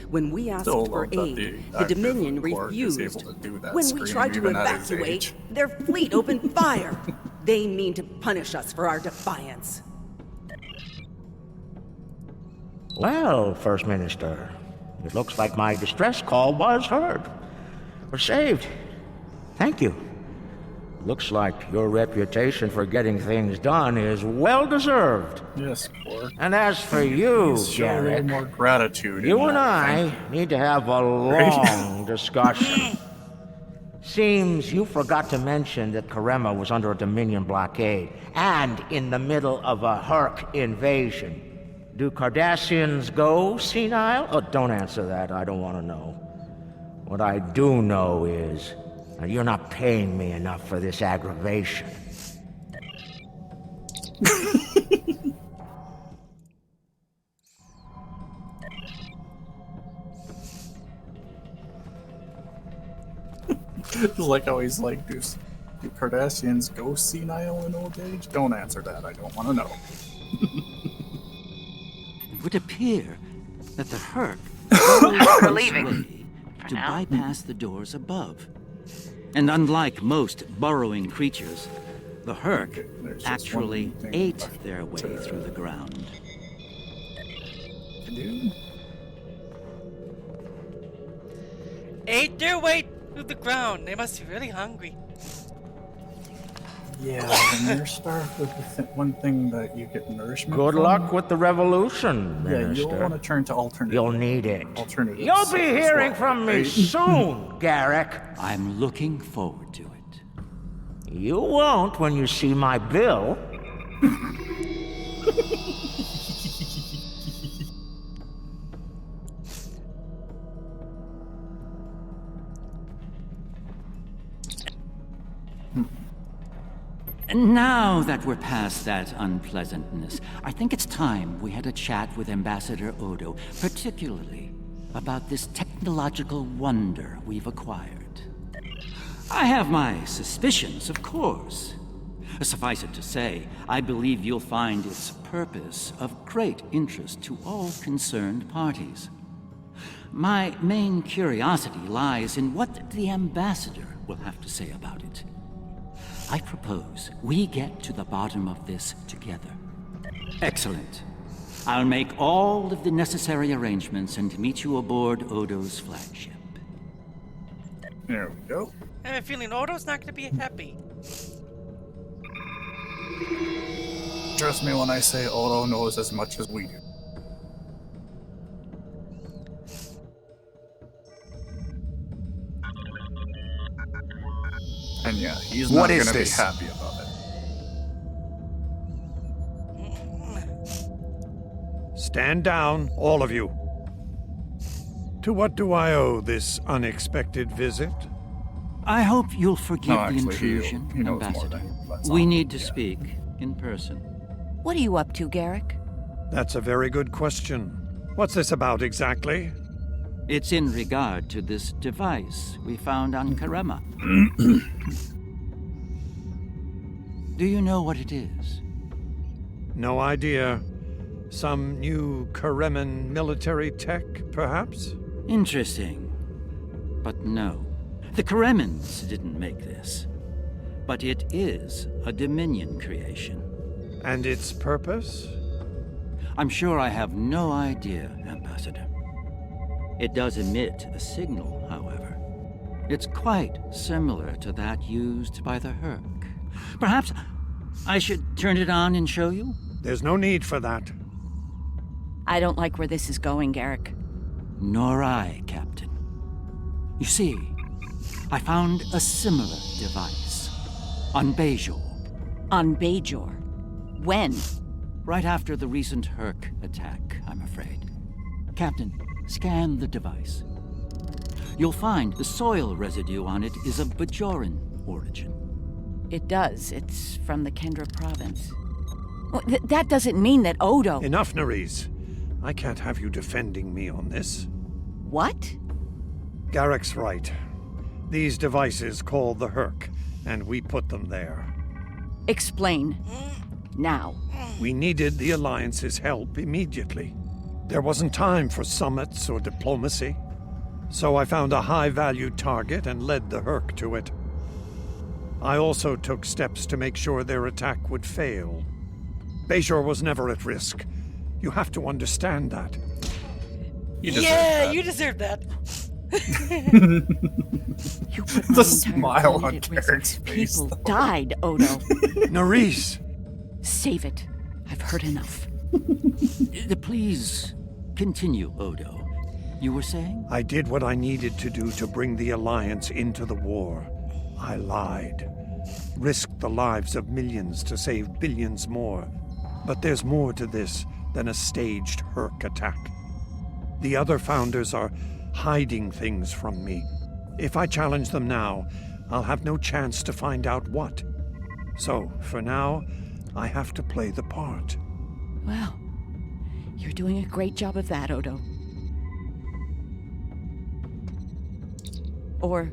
When we asked Still for love that aid, the the Dominion active Quark is refused. able to do that When we scream tried to even at his evacuate, age. their fleet opened fire. They mean to punish us for our defiance. Well, First Minister, it looks like my distress call was heard. We're saved. Thank you. Looks like your reputation for getting things done is well-deserved. Yes, Quark. And as for you, Please show a little Garrick, more gratitude. you in and that, I thank need to have a Right? long discussion. Seems you forgot to mention that Karema was under a Dominion blockade and in the middle of a Herc invasion. Do Cardassians go senile? Oh, don't answer that. I don't want to know. What I do know is Now, you're not paying me enough for this aggravation. Like how he's like, do Cardassians go senile in old age? Don't answer that, I don't want to know. It would appear that the Herc We're leaving. to bypass the doors above. And unlike most burrowing creatures, the Herc actually ate their way through the ground. Dude. Ate their way through the ground. They must be really hungry. Yeah, when you're starved with the one thing that you get nourishment Good from, luck with the revolution, yeah, Minister. you'll want to turn to alternative. You'll need it. Alternatives. You'll be as hearing well, from me right? soon, Garrick. I'm looking forward to it. You won't when you see my bill. Now that we're past that unpleasantness, I think it's time we had a chat with Ambassador Odo, particularly about this technological wonder we've acquired. I have my suspicions, of course. Suffice it to say, I believe you'll find its purpose of great interest to all concerned parties. My main curiosity lies in what the Ambassador will have to say about it. I propose we get to the bottom of this together. Excellent. I'll make all of the necessary arrangements and meet you aboard Odo's flagship. There we go. I have a feeling Odo's not going to be happy. Trust me when I say Odo knows as much as we do. And yeah, he's not going to be happy about it. Stand down, all of you. To what do I owe this unexpected visit? I hope you'll forgive No, the actually, intrusion, he knows more Ambassador. than that's We all. need to speak in person. What are you up to, Garrick? That's a very good question. What's this about exactly? It's in regard to this device we found on Karema. Do you know what it is? No idea. Some new Kareman military tech, perhaps? Interesting. But no. The Karemans didn't make this. But it is a Dominion creation. And its purpose? I'm sure I have no idea, Ambassador. It does emit a signal, however. It's quite similar to that used by the Herc. Perhaps I should turn it on and show you? There's no need for that. I don't like where this is going, Garrick. Nor I, Captain. You see, I found a similar device on Bajor. On Bajor? When? Right after the recent Herc attack, I'm afraid. Captain, scan the device. You'll find the soil residue on it is of Bajoran origin. It does. It's from the Kendra province. Well, that doesn't mean that Odo... Enough, Nerys. I can't have you defending me on this. What? Garrick's right. These devices called the Herc, and we put them there. Explain. Now. We needed the Alliance's help immediately. There wasn't time for summits or diplomacy. So I found a high-valued target and led the Herc to it. I also took steps to make sure their attack would fail. Bajor was never at risk. You have to understand that. You deserve that. You put The my smile entire on planet at risk. Garrick's face, People though. died, Odo. Nerys! Save it. I've heard enough. Please continue, Odo. You were saying? I did what I needed to do to bring the Alliance into the war. I lied. Risked the lives of millions to save billions more. But there's more to this than a staged Herc attack. The other founders are hiding things from me. If I challenge them now, I'll have no chance to find out what. So, for now, I have to play the part. Well, you're doing a great job of that, Odo. Or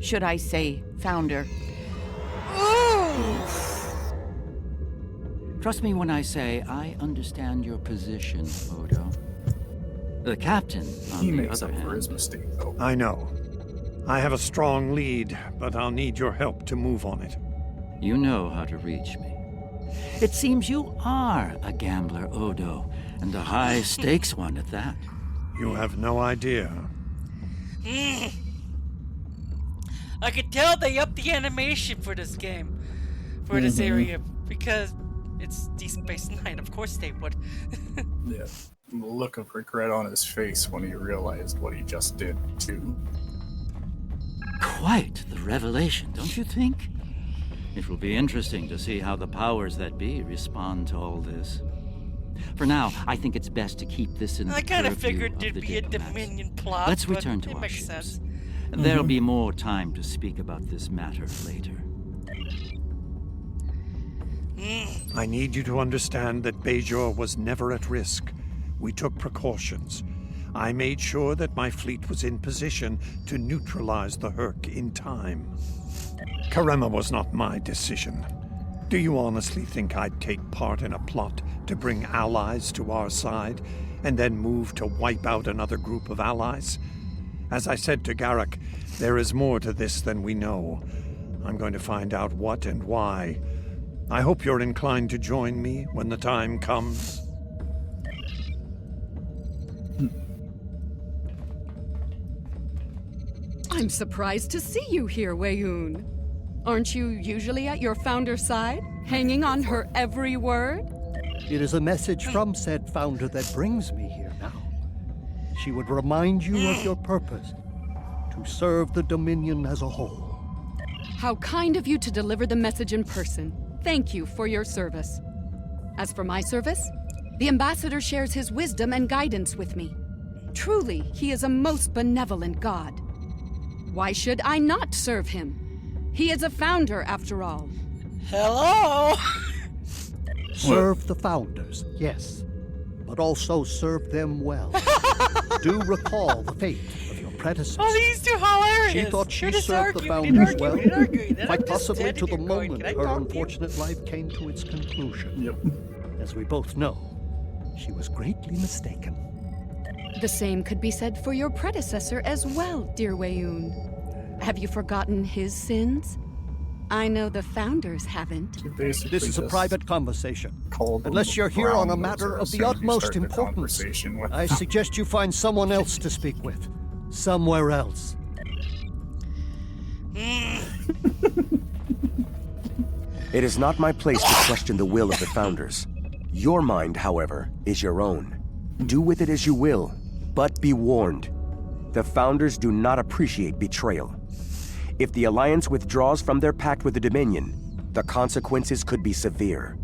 should I say, Founder? Trust me when I say I understand your position, Odo. The captain, on He the makes other up for hand... his mistake, though. I know. I have a strong lead, but I'll need your help to move on it. You know how to reach me. It seems you are a gambler, Odo, and a high-stakes one at that. You have no idea. I could tell they upped the animation for this game, for this area, because it's Deep Space Nine. Of course they would. Yeah, the look of regret on his face when he realized what he just did, too. Quite the revelation, don't you think? It will be interesting to see how the powers that be respond to all this. For now, I think it's best to keep this in the I kind of purview figured of there'd the be a diplomats. Dominion plot. Let's but return to it our makes ships. sense. There'll be more time to speak about this matter later. I need you to understand that Bajor was never at risk. We took precautions. I made sure that my fleet was in position to neutralize the Herc in time. Karema was not my decision. Do you honestly think I'd take part in a plot to bring allies to our side, and then move to wipe out another group of allies? As I said to Garrick, there is more to this than we know. I'm going to find out what and why. I hope you're inclined to join me when the time comes. I'm surprised to see you here, Weyoun. Aren't you usually at your founder's side, hanging on her every word? It is a message from said founder that brings me here now. She would remind you of your purpose, to serve the Dominion as a whole. How kind of you to deliver the message in person. Thank you for your service. As for my service, the ambassador shares his wisdom and guidance with me. Truly, he is a most benevolent god. Why should I not serve him? He is a founder, after all. Hello? Serve the founders, yes, but also serve them well. Do recall the fate of your predecessor. Oh, these two hilarious. She thought she They're just served the arguing founders and well, arguing and arguing. And quite I'm just possibly to the standing here going, moment "Can I her talk to you?" unfortunate life came to its conclusion. Yep. As we both know, she was greatly mistaken. The same could be said for your predecessor as well, dear Weyoun. Have you forgotten his sins? I know the founders haven't. This is a private conversation. Unless you're here on a matter of the utmost importance, I suggest you find someone else to speak with. Somewhere else. It is not my place to question the will of the Founders. Your mind, however, is your own. Do with it as you will, but be warned. The Founders do not appreciate betrayal. If the Alliance withdraws from their pact with the Dominion, the consequences could be severe.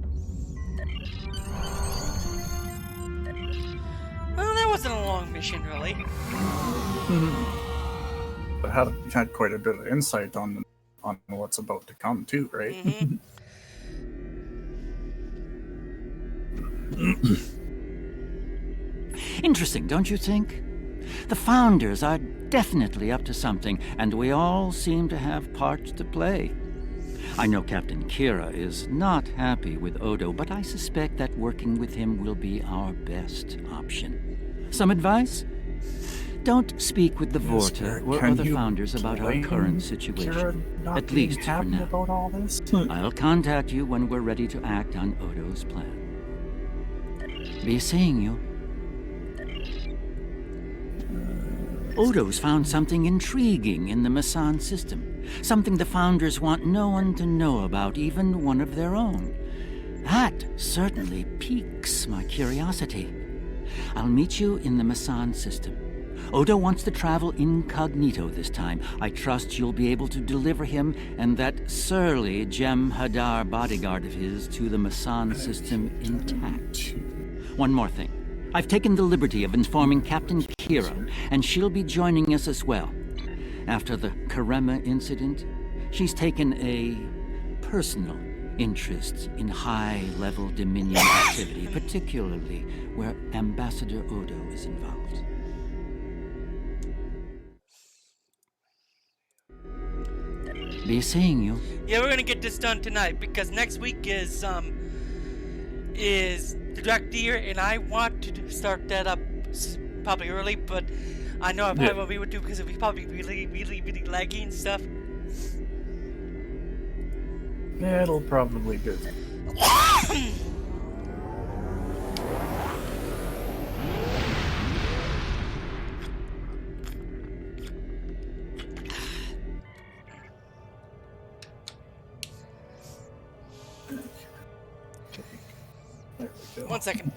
Well, that wasn't a long mission, really. But had quite a bit of insight on what's about to come, too, right? Interesting, don't you think? The Founders are definitely up to something, and we all seem to have parts to play. I know Captain Kira is not happy with Odo, but I suspect that working with him will be our best option. Some advice? Don't speak with the Vorta or other Founders about our current situation, at least for now. About all this? I'll contact you when we're ready to act on Odo's plan. Be seeing you. Odo's found something intriguing in the Masan system. Something the Founders want no one to know about, even one of their own. That certainly piques my curiosity. I'll meet you in the Masan system. Odo wants to travel incognito this time. I trust you'll be able to deliver him and that surly Jem'Hadar bodyguard of his to the Masan system intact. One more thing. I've taken the liberty of informing Captain Kira, and she'll be joining us as well. After the Karema incident, She's taken a personal interest in high-level Dominion activity, particularly where Ambassador Odo is involved. Be seeing you. Yeah, we're gonna get this done tonight because next week is the direct year, and I want to start that up probably early, but I know I probably won't be able to because it'll be probably really laggy and stuff. Yeah, it'll probably do. There we go. 1 second.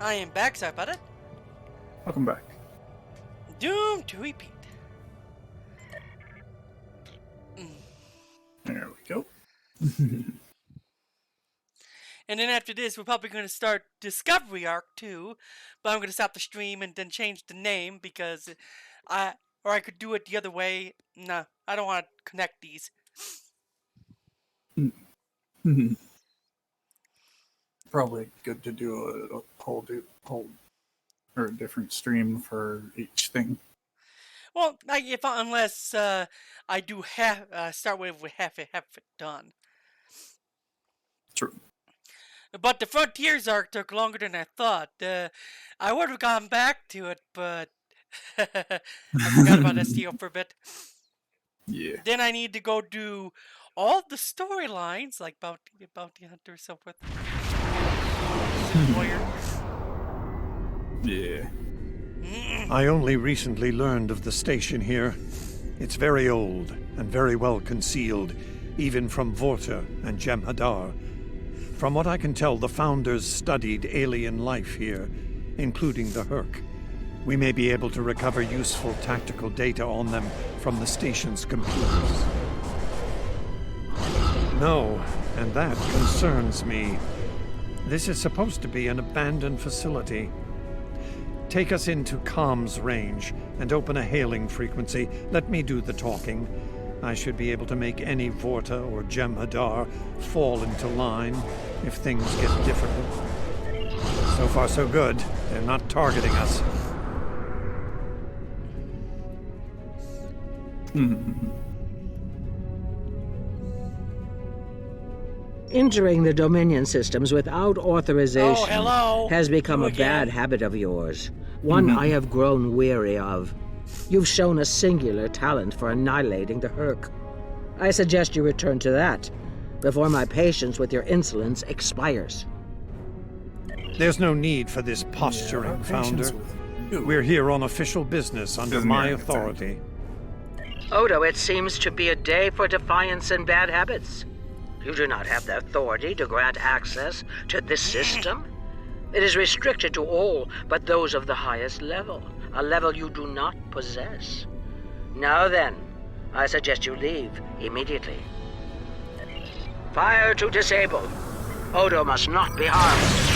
I am back, sorry about it. Welcome back. Doomed to repeat. There we go. And then after this, we're probably going to start Discovery Arc 2, but I'm going to stop the stream and then change the name because I could do it the other way. No, I don't want to connect these. Probably good to do a whole or a different stream for each thing. Well, unless I do start with half it done. True. But the Frontiers arc took longer than I thought. I would have gone back to it, but I forgot about STO for a bit. Yeah. Then I need to go do all the storylines, like Bounty Hunter, so forth. Yeah. I only recently learned of the station here. It's very old and very well concealed, even from Vorta and Jem'Hadar. From what I can tell, the Founders studied alien life here, including the Herc. We may be able to recover useful tactical data on them from the station's computers. No, and that concerns me. This is supposed to be an abandoned facility. Take us into comms range and open a hailing frequency. Let me do the talking. I should be able to make any Vorta or Jem'Hadar fall into line if things get difficult. So far so good. They're not targeting us. Entering the Dominion systems without authorization has become a bad habit of yours. One I have grown weary of. You've shown a singular talent for annihilating the Herc. I suggest you return to that before my patience with your insolence expires. There's no need for this posturing, Founder. We're here on official business under my authority. Odo, it seems to be a day for defiance and bad habits. You do not have the authority to grant access to this system. It is restricted to all but those of the highest level, a level you do not possess. Now then, I suggest you leave immediately. Fire to disable. Odo must not be harmed.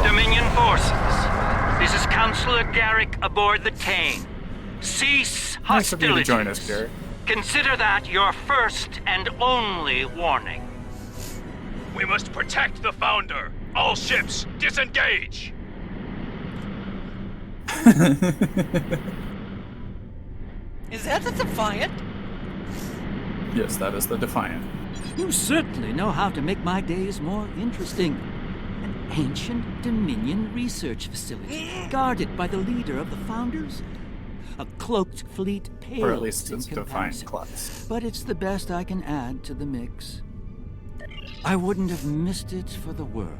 Dominion forces, this is Councillor Garrick aboard the Tane. Cease hostilities. Nice of you to join us, Garrick. Consider that your first and only warning. We must protect the Founder. All ships, disengage! Is that the Defiant? Yes, that is the Defiant. You certainly know how to make my days more interesting. An ancient Dominion research facility, guarded by the leader of the Founders. A cloaked fleet pales Or at least in it's Defiant comparison. class. But it's the best I can add to the mix. I wouldn't have missed it for the world.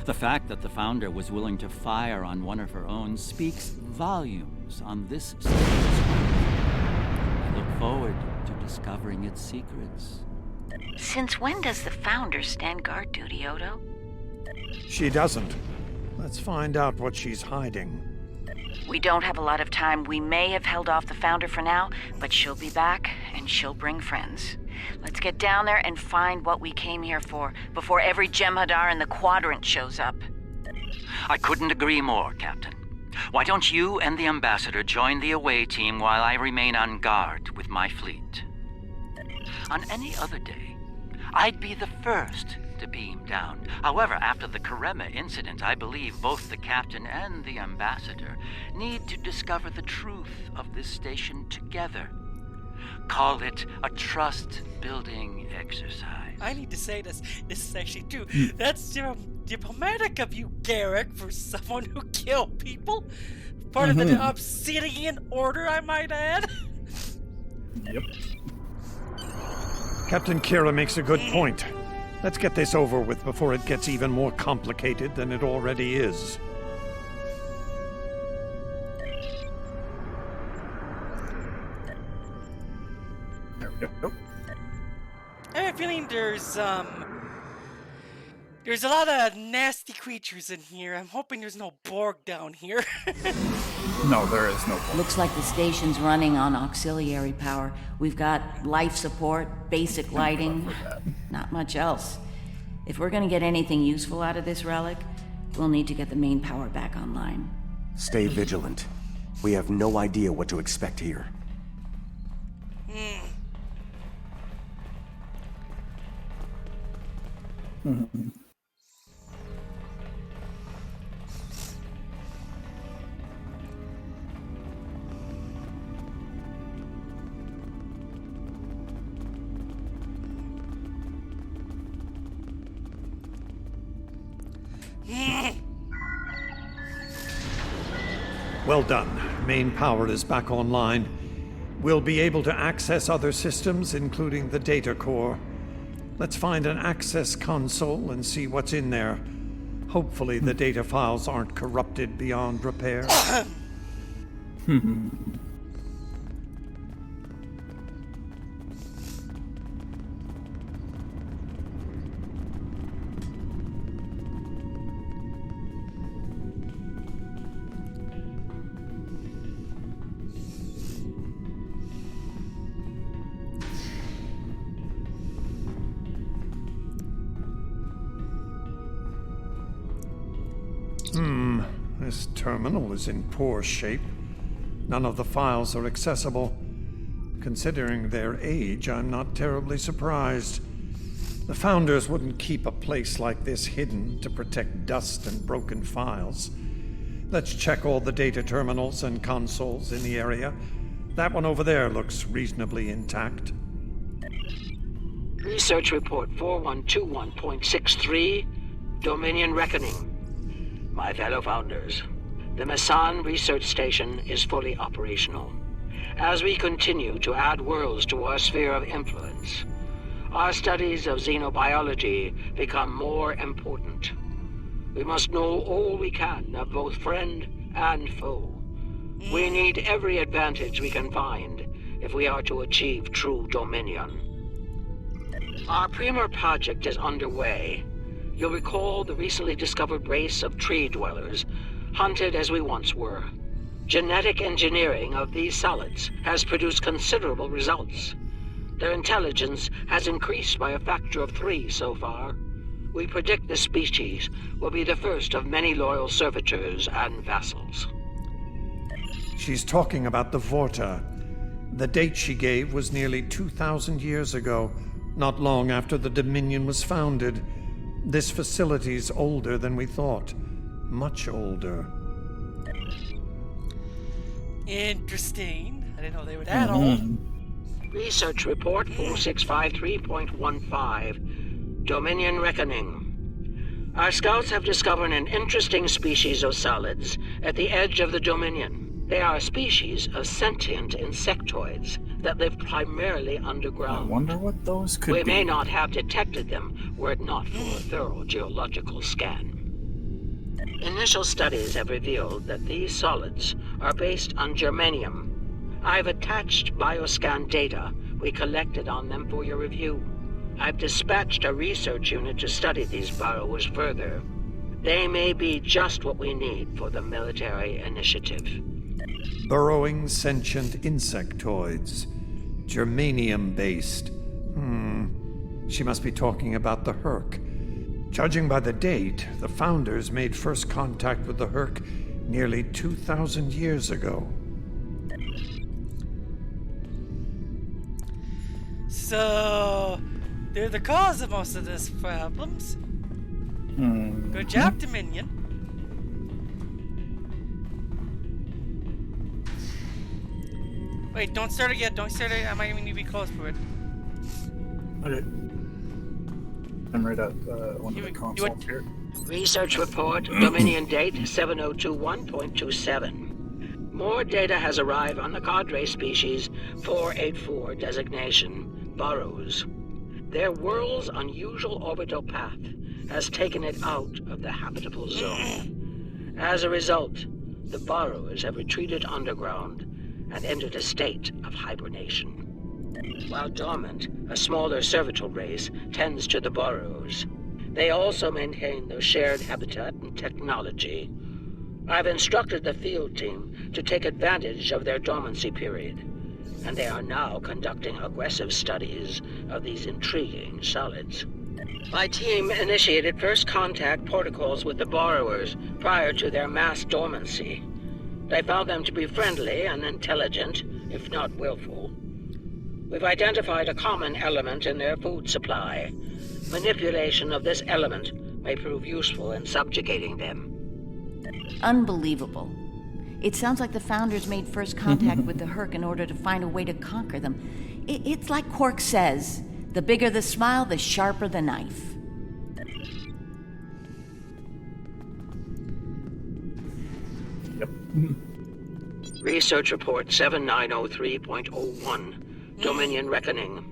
The fact that the Founder was willing to fire on one of her own speaks volumes on this state's I look forward to discovering its secrets. Since when does the Founder stand guard duty, Odo? She doesn't. Let's find out what she's hiding. We don't have a lot of time. We may have held off the Founder for now, but she'll be back, and she'll bring friends. Let's get down there and find what we came here for, before every Jem'Hadar in the Quadrant shows up. I couldn't agree more, Captain. Why don't you and the Ambassador join the away team while I remain on guard with my fleet? On any other day, I'd be the first to beam down. However, after the Karema incident, I believe both the Captain and the Ambassador need to discover the truth of this station together. Call it a trust-building exercise. I need to say this section too. That's diplomatic of you, Garrick, for someone who killed people. Part of the Obsidian Order, I might add. Yep. Captain Kira makes a good point. Let's get this over with before it gets even more complicated than it already is. I have a feeling there's a lot of nasty creatures in here. I'm hoping there's no Borg down here. No, there is no Borg. Looks like the station's running on auxiliary power. We've got life support, basic lighting, not much else. If we're gonna get anything useful out of this relic, we'll need to get the main power back online. Stay vigilant. We have no idea what to expect here. Well done. Main power is back online. We'll be able to access other systems, including the data core. Let's find an access console and see what's in there. Hopefully the data files aren't corrupted beyond repair. This terminal is in poor shape. None of the files are accessible. Considering their age, I'm not terribly surprised. The Founders wouldn't keep a place like this hidden to protect dust and broken files. Let's check all the data terminals and consoles in the area. That one over there looks reasonably intact. Research report 4121.63, Dominion Reckoning. My fellow Founders, the Mesan research station is fully operational. As we continue to add worlds to our sphere of influence, our studies of xenobiology become more important. We must know all we can of both friend and foe. We need every advantage we can find if we are to achieve true dominion. Our Premier project is underway. You'll recall the recently discovered race of tree dwellers, hunted as we once were. Genetic engineering of these solids has produced considerable results. Their intelligence has increased by a factor of 3 so far. We predict the species will be the first of many loyal servitors and vassals. She's talking about the Vorta. The date she gave was nearly 2,000 years ago, not long after the Dominion was founded. This facility's older than we thought. Much older. Interesting. I didn't know they were that old. Research Report 4653.15. Dominion Reckoning. Our scouts have discovered an interesting species of solids at the edge of the Dominion. They are a species of sentient insectoids that live primarily underground. I wonder what those could be. We may not have detected them were it not for a thorough geological scan. Initial studies have revealed that these solids are based on germanium. I've attached bioscan data we collected on them for your review. I've dispatched a research unit to study these burrows further. They may be just what we need for the military initiative. Burrowing sentient insectoids. Germanium-based. She must be talking about the Herc. Judging by the date, the Founders made first contact with the Herc nearly 2,000 years ago. So, they're the cause of most of these problems. Good job, Dominion. Wait, don't start it yet. Don't start it. I might even need to be close to it. Okay. I'm right at one of the consoles here. Research Report, Dominion Date 7021.27. More data has arrived on the Cadre species 484 designation, burrows. Their world's unusual orbital path has taken it out of the habitable zone. As a result, the burrows have retreated underground and entered a state of hibernation. While dormant, a smaller servitor race tends to the burrows. They also maintain their shared habitat and technology. I've instructed the field team to take advantage of their dormancy period, and they are now conducting aggressive studies of these intriguing solids. My team initiated first contact protocols with the borrowers prior to their mass dormancy. They found them to be friendly and intelligent, if not willful. We've identified a common element in their food supply. Manipulation of this element may prove useful in subjugating them. Unbelievable. It sounds like the Founders made first contact with the Herc in order to find a way to conquer them. It's like Quark says, the bigger the smile, the sharper the knife. Yep. Research Report 7903.01, Dominion Reckoning.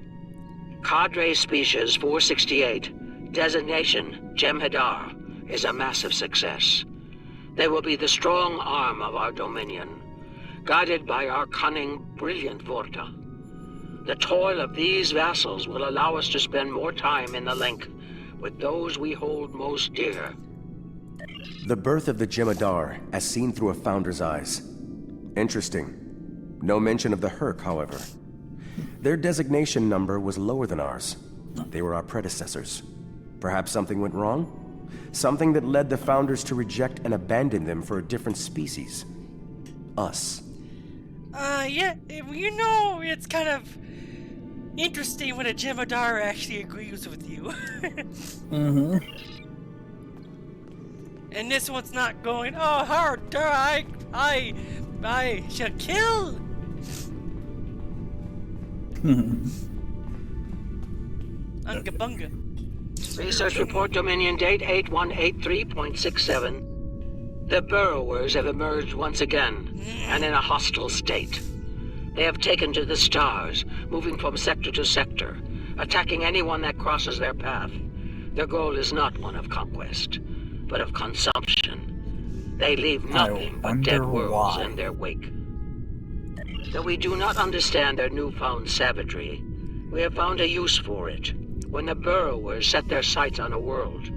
Cadre Species 468, designation Jem'Hadar, is a massive success. They will be the strong arm of our Dominion, guided by our cunning, brilliant Vorta. The toil of these vassals will allow us to spend more time in the link with those we hold most dear. The birth of the Jem'Hadar, as seen through a Founder's eyes. Interesting. No mention of the Herc, however. Their designation number was lower than ours. They were our predecessors. Perhaps something went wrong? Something that led the Founders to reject and abandon them for a different species. Us. Yeah, you know, it's kind of interesting when a Jem'Hadar actually agrees with you. And this one's not going, oh, how dare I shall kill. Unga bunga. Research Report Dominion Date 8183.67. The burrowers have emerged once again, and in a hostile state. They have taken to the stars, moving from sector to sector, attacking anyone that crosses their path. Their goal is not one of conquest, but of consumption. They leave nothing but dead worlds in their wake. Though we do not understand their newfound savagery, we have found a use for it. When the burrowers set their sights on a world,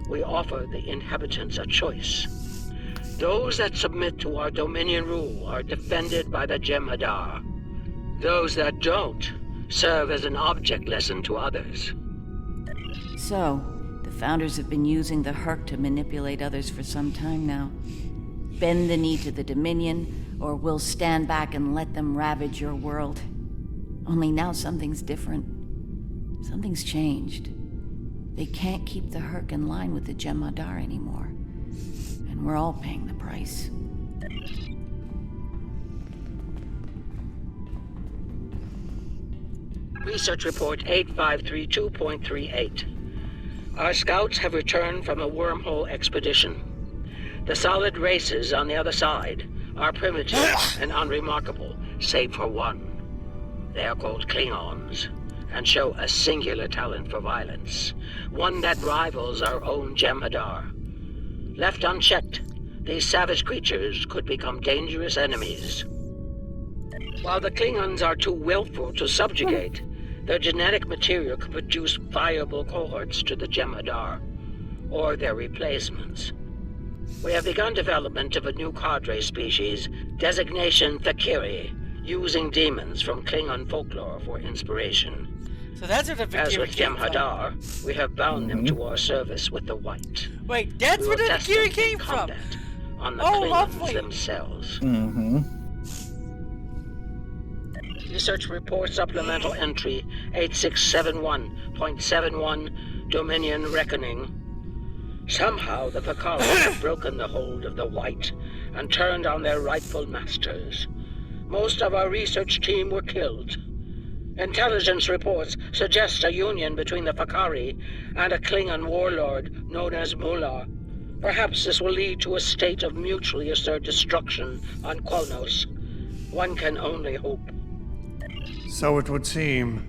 we offer the inhabitants a choice. Those that submit to our Dominion rule are defended by the Jem'Hadar. Those that don't serve as an object lesson to others. So, the Founders have been using the Herc to manipulate others for some time now. Bend the knee to the Dominion, or we'll stand back and let them ravage your world. Only now something's different. Something's changed. They can't keep the Herc in line with the Jem'Hadar anymore. And we're all paying the price. Research Report 8532.38. Our scouts have returned from a wormhole expedition. The solid races on the other side are primitive and unremarkable, save for one. They are called Klingons, and show a singular talent for violence, one that rivals our own Jem'Hadar. Left unchecked, these savage creatures could become dangerous enemies. While the Klingons are too willful to subjugate, their genetic material could produce viable cohorts to the Jem'Hadar, or their replacements. We have begun development of a new cadre species, designation Fakiri, using demons from Klingon folklore for inspiration. So that's where the Fakiri As with came from. Jem'Hadar, we have bound them to our service with the White. Wait, that's where the Fakiri came from? On the Klingons themselves. Research Report Supplemental Entry 8671.71 Dominion Reckoning. Somehow the Fakari have broken the hold of the White and turned on their rightful masters. Most of our research team were killed. Intelligence reports suggest a union between the Fakari and a Klingon warlord known as Mullah. Perhaps this will lead to a state of mutually assured destruction on Quanos. One can only hope. So it would seem.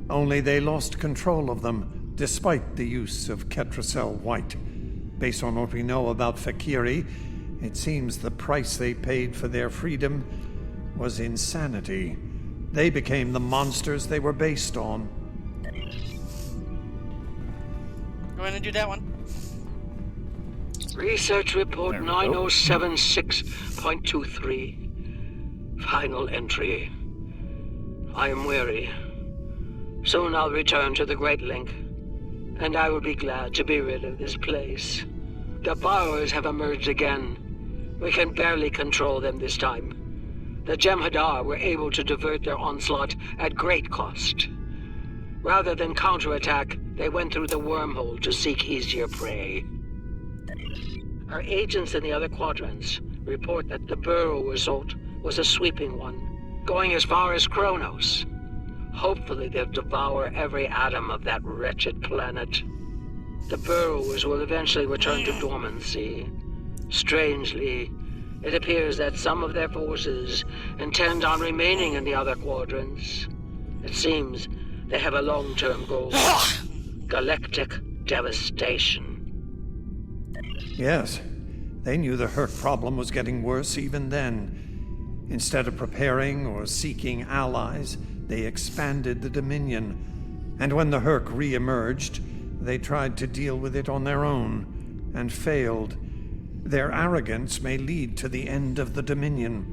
Only they lost control of them, despite the use of Ketracel White. Based on what we know about Fakiri, it seems the price they paid for their freedom was insanity. They became the monsters they were based on. Go ahead and do that one. Research Report 9076.23. Final entry. I am weary. Soon I'll return to the Great Link, and I will be glad to be rid of this place. The borrowers have emerged again. We can barely control them this time. The Jem'Hadar were able to divert their onslaught at great cost. Rather than counterattack, they went through the wormhole to seek easier prey. Our agents in the other quadrants report that the burrow assault was a sweeping one, going as far as Kronos. Hopefully they'll devour every atom of that wretched planet. The burrowers will eventually return to dormancy. Strangely, it appears that some of their forces intend on remaining in the other quadrants. It seems they have a long-term goal. Galactic devastation. Yes, they knew the Herc problem was getting worse even then. Instead of preparing or seeking allies, they expanded the Dominion. And when the Herc re-emerged, they tried to deal with it on their own, and failed. Their arrogance may lead to the end of the Dominion.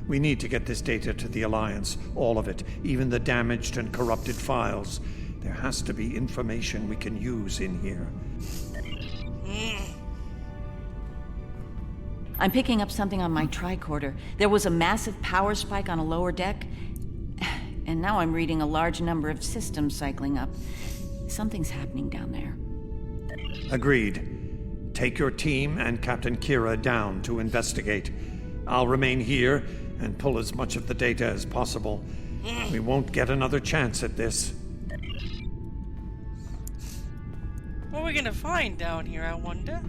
We need to get this data to the Alliance, all of it, even the damaged and corrupted files. There has to be information we can use in here. I'm picking up something on my tricorder. There was a massive power spike on a lower deck, and now I'm reading a large number of systems cycling up. Something's happening down there. Agreed. Take your team and Captain Kira down to investigate. I'll remain here and pull as much of the data as possible. We won't get another chance at this. What are we gonna find down here, I wonder?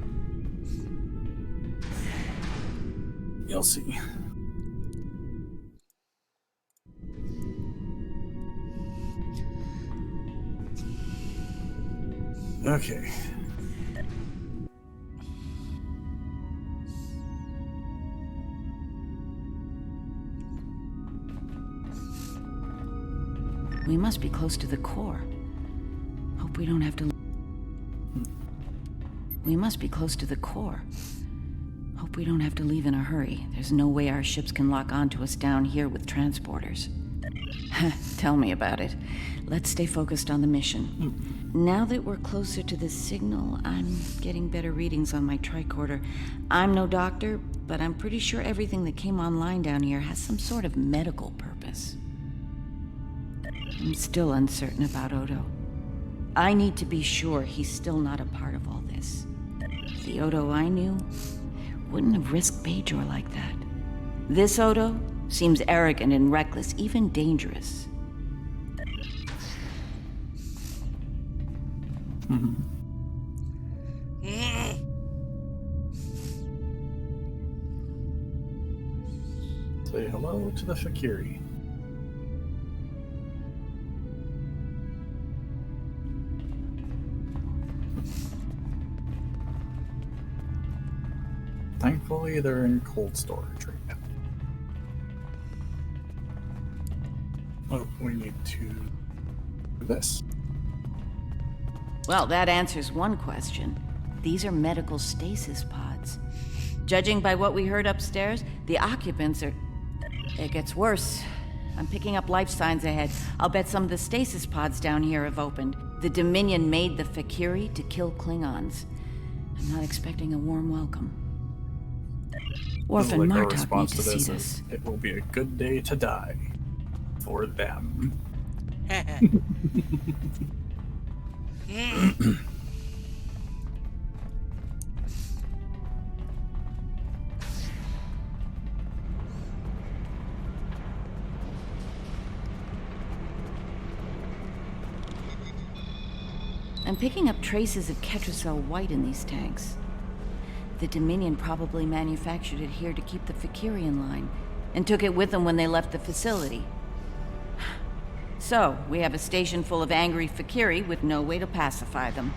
You'll see. Okay. We must be close to the core. Hope we don't have to... We must be close to the core. Hope we don't have to leave in a hurry. There's no way our ships can lock onto us down here with transporters. Tell me about it. Let's stay focused on the mission. Now that we're closer to the signal, I'm getting better readings on my tricorder. I'm no doctor, but I'm pretty sure everything that came online down here has some sort of medical purpose. I'm still uncertain about Odo. I need to be sure he's still not a part of all this. The Odo I knew wouldn't have risked Bajor like that. This Odo seems arrogant and reckless, even dangerous. Say hello to the Fakiri. Thankfully, they're in cold storage right now. Oh, we need to do this. Well, that answers one question. These are medical stasis pods. Judging by what we heard upstairs, the occupants are... It gets worse. I'm picking up life signs ahead. I'll bet some of the stasis pods down here have opened. The Dominion made the Fakiri to kill Klingons. I'm not expecting a warm welcome. Orphan Martok needs to see this. It will be a good day to die. For them. I'm picking up traces of Ketracel white in these tanks. The Dominion probably manufactured it here to keep the Fakiri in line, and took it with them when they left the facility. So, we have a station full of angry Fakiri with no way to pacify them.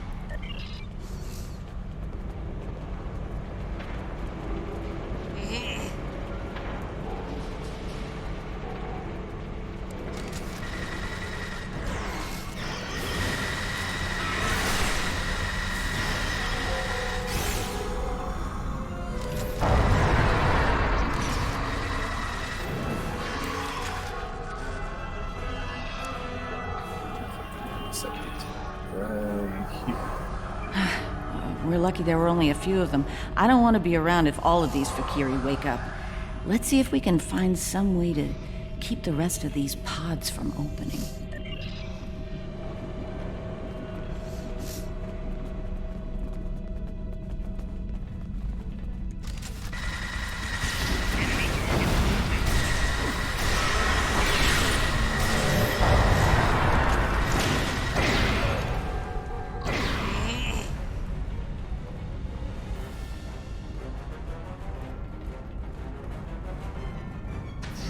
We're lucky there were only a few of them. I don't want to be around if all of these Fakiri wake up. Let's see if we can find some way to keep the rest of these pods from opening.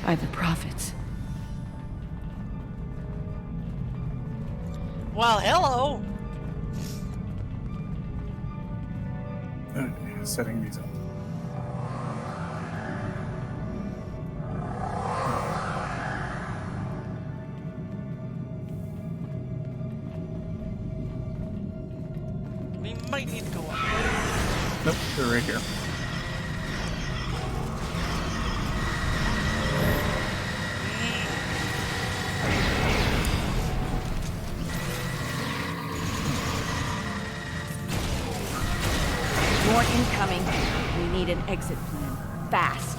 By the prophets. Well, hello. Setting these up. We might need to go up. Nope, they're right here. More incoming. We need an exit plan. Fast.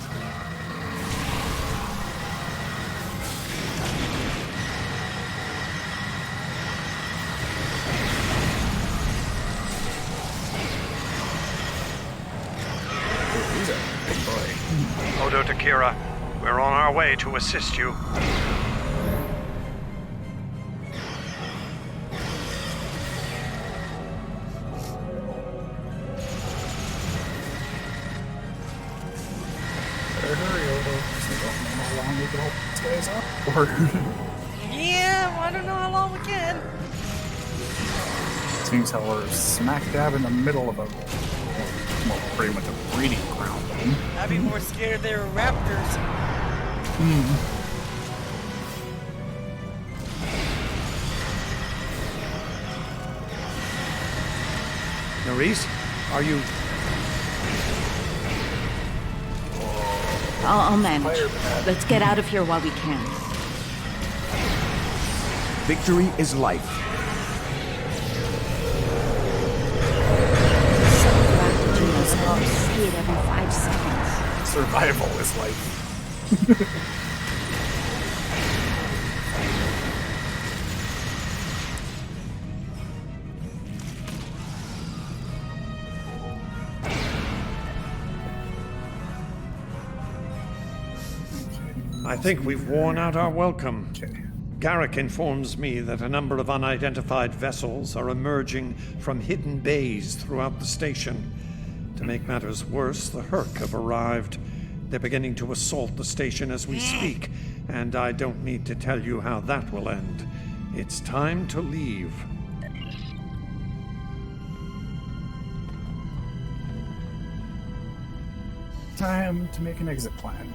Odo to Kira, we're on our way to assist you. Yeah, I don't know how long we can. Seems how we're smack dab in the middle of a, well, pretty much a breeding ground. I'd be more scared if they were raptors. Nerys, are you... I'll manage. Let's get out of here while we can. Victory is life. See it every 5 seconds. Survival is life. I think we've worn out our welcome. Garrick informs me that a number of unidentified vessels are emerging from hidden bays throughout the station. To make matters worse, the Herc have arrived. They're beginning to assault the station as we speak, and I don't need to tell you how that will end. It's time to leave. Time to make an exit plan.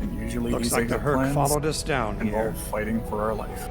And usually Looks these like the exit Herc plans followed us down involve here. fighting for our life.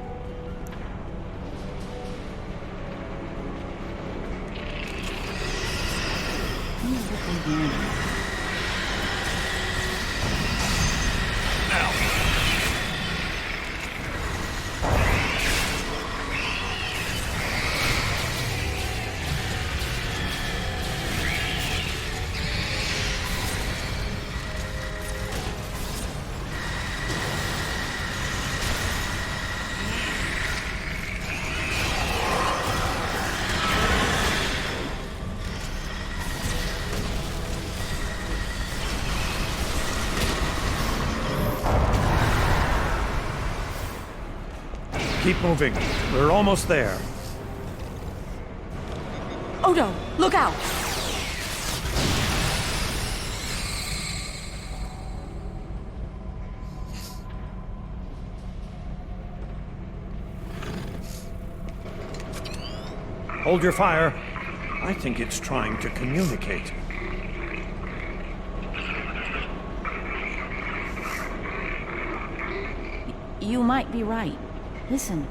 Keep moving. We're almost there. Odo, look out! Hold your fire. I think it's trying to communicate. You might be right. Listen.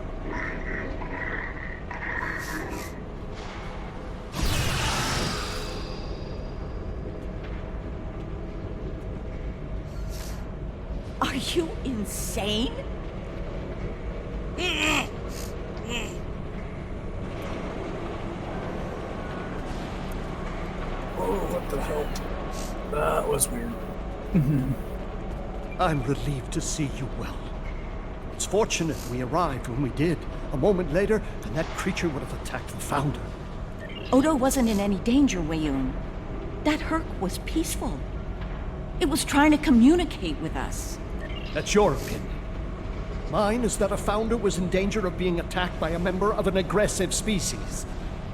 Are you insane? Oh, what the hell? That was weird. I'm relieved to see you well. It's fortunate we arrived when we did. A moment later, and that creature would have attacked the Founder. Odo wasn't in any danger, Wayun. That Herc was peaceful. It was trying to communicate with us. That's your opinion. Mine is that a Founder was in danger of being attacked by a member of an aggressive species.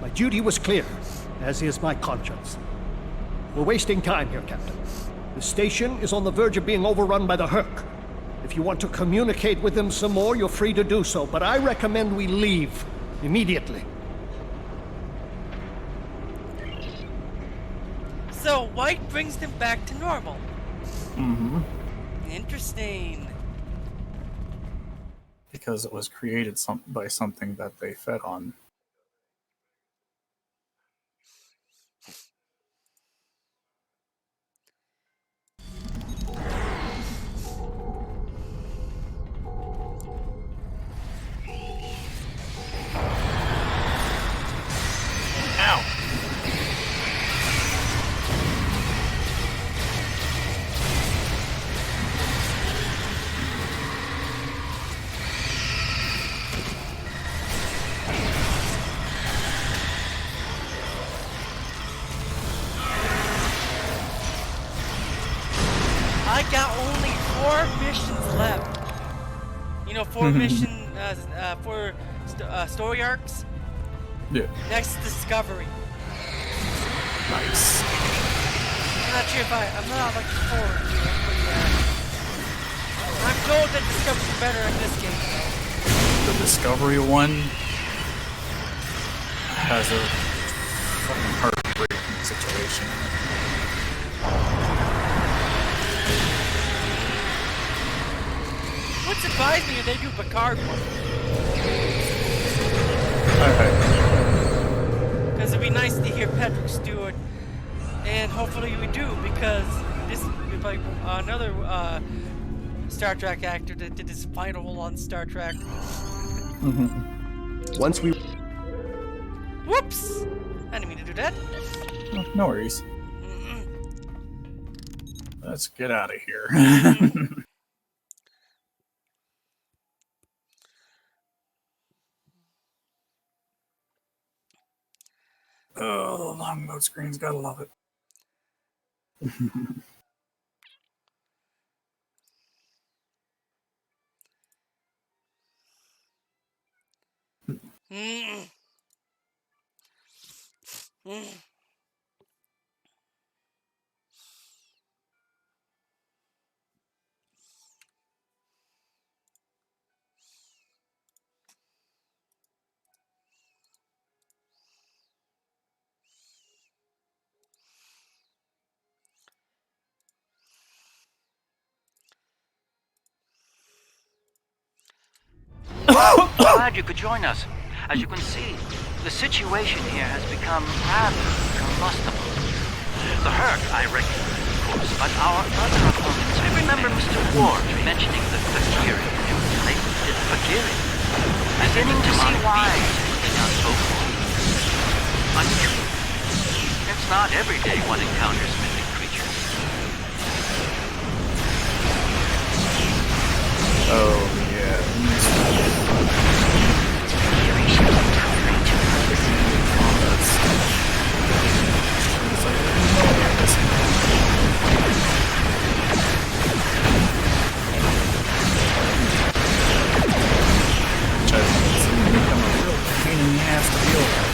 My duty was clear, as is my conscience. We're wasting time here, Captain. The station is on the verge of being overrun by the Herc. If you want to communicate with them some more, you're free to do so, but I recommend we leave immediately. So, White brings them back to normal. Mm-hmm. Interesting. Because it was created by something that they fed on. I got only 4 missions left. You know, 4 story arcs. Yeah. Next discovery. Nice. I'm not sure if I'm not looking forward to it, but I'm told that discovery's better in this game. The discovery one has a fucking heartbreaking situation. What surprised me is they do Picard one. Okay. be nice to hear Patrick Stewart, and hopefully we do, because this will be probably another Star Trek actor that did his final role on Star Trek. Once we... Whoops! I didn't mean to do that. Oh, no worries. Let's get out of here. Oh, the long mode screens, gotta love it. Glad you could join us. As you can see, the situation here has become rather combustible. The Herc, I recognize, of course, but our other opponents... I remember Mr. Ward mentioning the Fakiri. Fakiri? Beginning to see why they got so cool. Unusual. It's not every day one encounters mythic creatures. Oh, yeah. Become a real pain in the ass to deal with.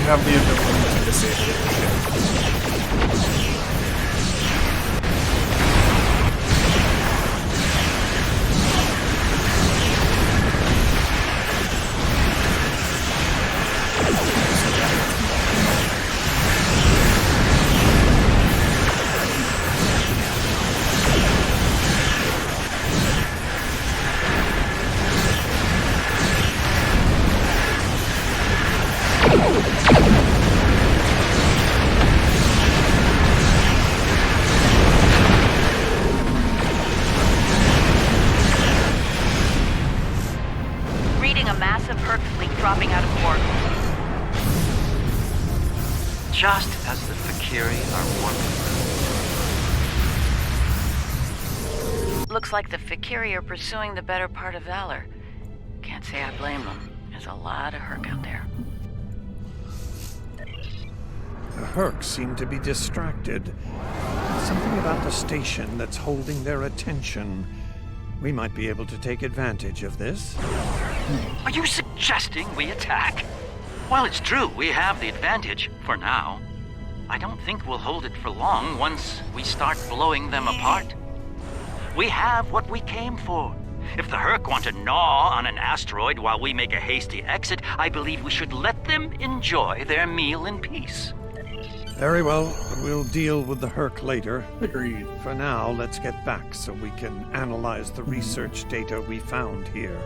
have the ability to disable it. just as the Fakiri are warping. Looks like the Fakiri are pursuing the better part of Valor. Can't say I blame them. There's a lot of Herc out there. The Herc seem to be distracted. Something about the station that's holding their attention. We might be able to take advantage of this. Are you suggesting we attack? While it's true we have the advantage, for now, I don't think we'll hold it for long once we start blowing them apart. We have what we came for. If the Herc want to gnaw on an asteroid while we make a hasty exit, I believe we should let them enjoy their meal in peace. Very well, we'll deal with the Herc later. Agreed. For now, let's get back so we can analyze the research data we found here.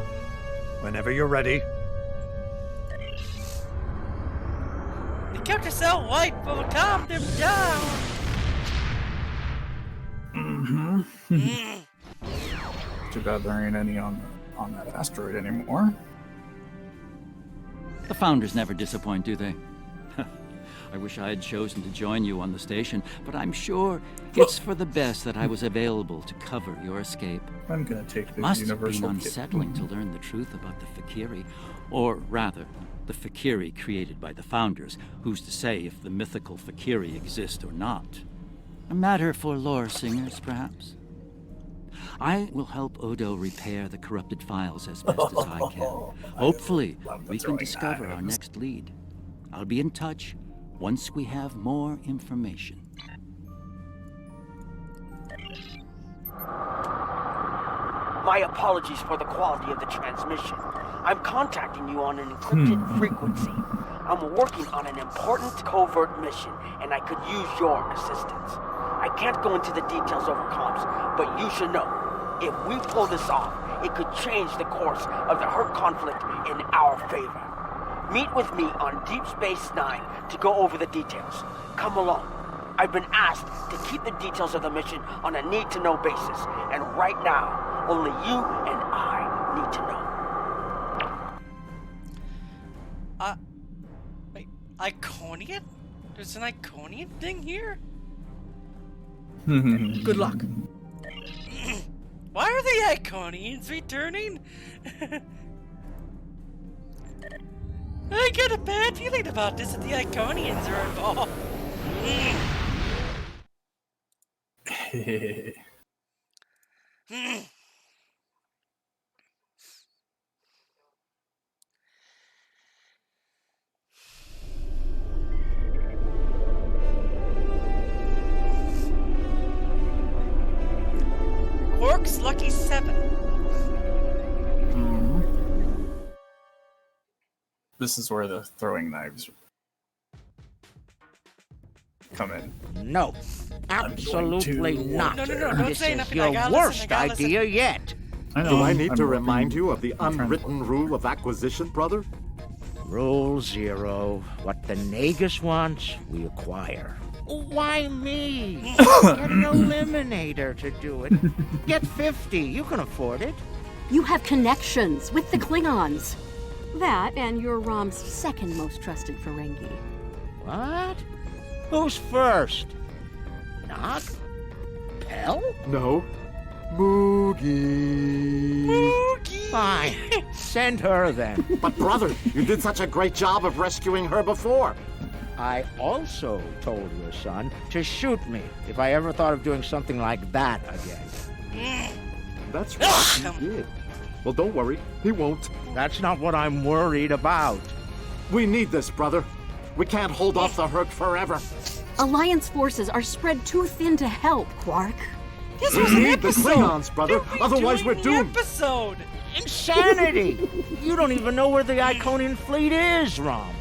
Whenever you're ready. They kept us out white, but we'll calm them down. Too bad there ain't any on that asteroid anymore. The Founders never disappoint, do they? I wish I had chosen to join you on the station, but I'm sure it's for the best that I was available to cover your escape. I'm gonna take the Must have universal been unsettling to learn the truth about the Fakiri, or rather, the Fakiri created by the Founders. Who's to say if the mythical Fakiri exist or not? A matter for lore singers, perhaps? I will help Odo repair the corrupted files as best as I can. Hopefully, we can discover our next lead. I'll be in touch once we have more information. My apologies for the quality of the transmission. I'm contacting you on an encrypted frequency. I'm working on an important covert mission, and I could use your assistance. I can't go into the details over comms, but you should know, if we pull this off, it could change the course of the Herc conflict in our favor. Meet with me on Deep Space Nine to go over the details. Come along. I've been asked to keep the details of the mission on a need-to-know basis, and right now, only you and I need to know. Wait, Iconian? There's an Iconian thing here? Good luck. Why are the Iconians returning? I get a bad feeling about this if the Iconians are involved. Quark's Lucky 7. This is where the throwing knives come in. No, absolutely not. No, don't This say is nothing. your worst idea yet. Do I need to remind you of the unwritten rule of acquisition, brother? Rule 0. What the Nagus wants, we acquire. Why me? Get an eliminator to do it. Get 50. You can afford it. You have connections with the Klingons. That and you're Rom's second most trusted Ferengi. What? Who's first? Not? Pell? No. Moogie. Fine. Send her then. But brother, you did such a great job of rescuing her before. I also told your son to shoot me if I ever thought of doing something like that again. That's right, he did. Well, don't worry, he won't. That's not what I'm worried about. We need this, brother. We can't hold off the Herc forever. Alliance forces are spread too thin to help, Quark. This We was an need episode. the Klingons, brother. Otherwise, we're doomed. Episode. Insanity! You don't even know where the Iconian fleet is, Rom.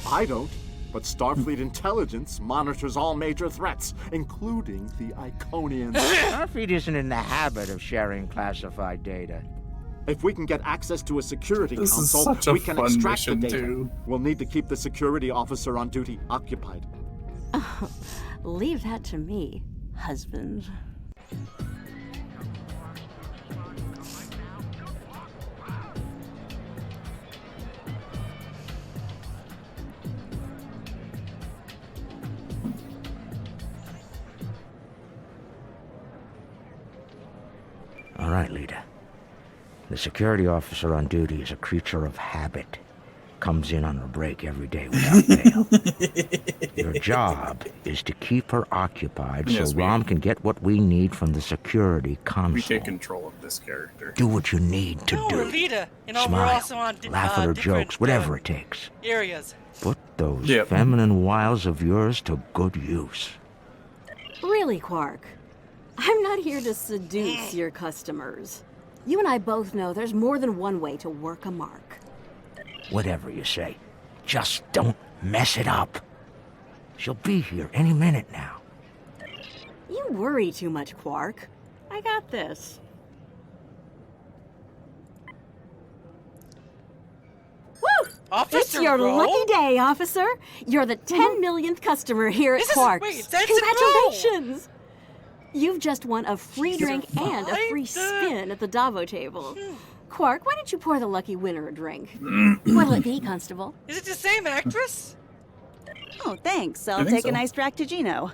I don't. But Starfleet intelligence monitors all major threats, including the Iconians. Starfleet isn't in the habit of sharing classified data. If we can get access to a security This is console, such a we can fun extract the mission, data. too. We'll need to keep the security officer on duty occupied. Oh, leave that to me, husband. The security officer on duty is a creature of habit. Comes in on her break every day without fail. Your job is to keep her occupied so Rom can get what we need from the security console. We take control of this character. Do what you need to do. Rita, you know, we're Smile, also on laugh at her jokes, whatever it takes. areas. Put those feminine wiles of yours to good use. Really, Quark? I'm not here to seduce your customers. You and I both know there's more than one way to work a mark. Whatever you say, just don't mess it up. She'll be here any minute now. You worry too much, Quark. I got this. Woo! Officer It's your Rowe? lucky day, officer. You're the 10 millionth customer here at Quark's. Wait, that's Congratulations! You've just won a free drink and a Survived? free spin at the Davo table. Quark, why don't you pour the lucky winner a drink? What'll it be, Constable? Is it the same actress? Oh, thanks. I I'll think take so. a nice Dractigino.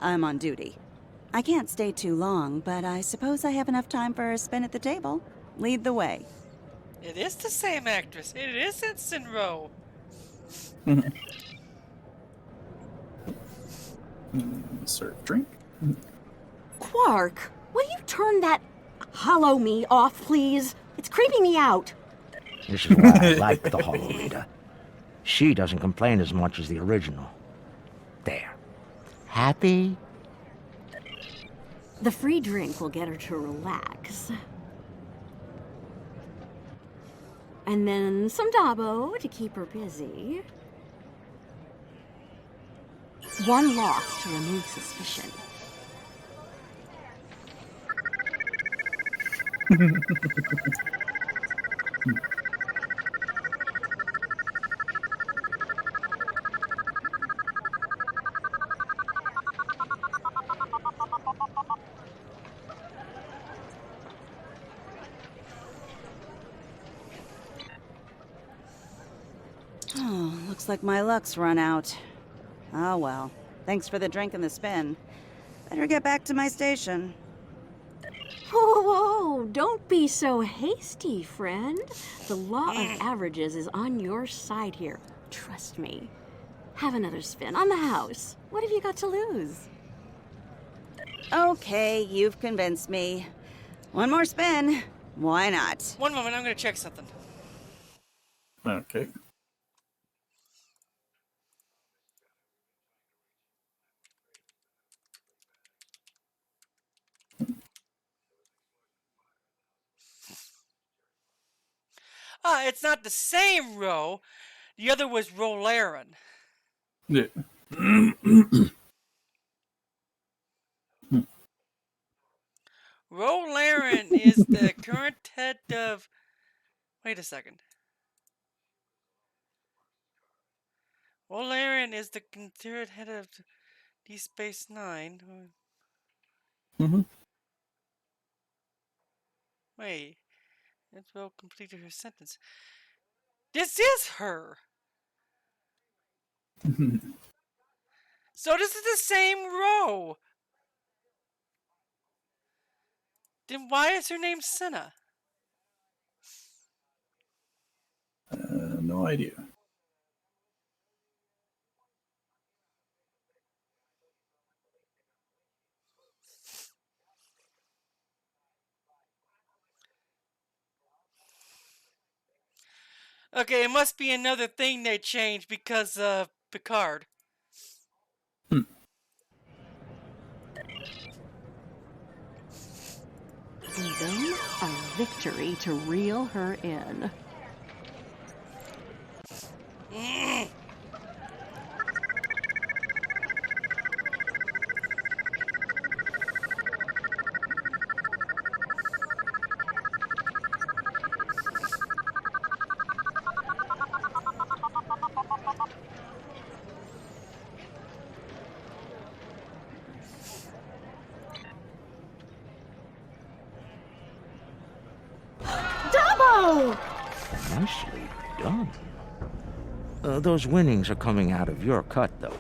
I'm on duty. I can't stay too long, but I suppose I have enough time for a spin at the table. Lead the way. It is the same actress. It is Ensign Rowe. Serve drink. Quark, will you turn that hollow me off, please? It's creeping me out. This is why I like the Holorita. She doesn't complain as much as the original. There. Happy? The free drink will get her to relax. And then some Dabo to keep her busy. One loss to remove suspicion. Oh, looks like my luck's run out. Oh well. Thanks for the drink and the spin. Better get back to my station. Whoa, don't be so hasty, friend. The law of averages is on your side here. Trust me. Have another spin on the house. What have you got to lose? Okay, you've convinced me. One more spin. Why not? One moment, I'm gonna check something. Okay. It's not the same Rowe. The other was Rolaren. Yeah. Rolaren is the current head of... Wait a second. Rolaren is the current head of Deep Space Nine. Wait. That's well completed her sentence. This is her! So this is the same Rowe! Then why is her name Senna? No idea. Okay, it must be another thing they changed because of Picard. And then a victory to reel her in. Dabo! Nicely done. Those winnings are coming out of your cut, though.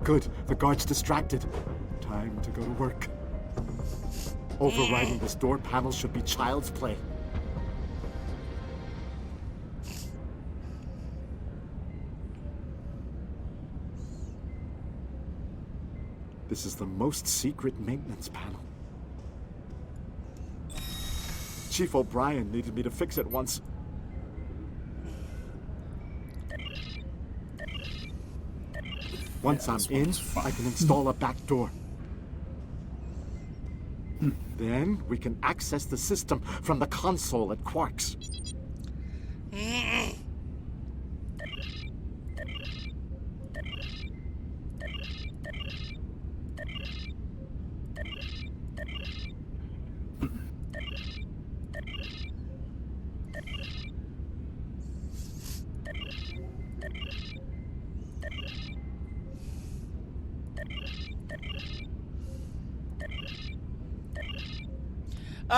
Good. The guard's distracted. Time to go to work. Overriding this door panel should be child's play. This is the most secret maintenance panel. Chief O'Brien needed me to fix it once. Once I'm in, I can install a back door. Then we can access the system from the console at Quark's.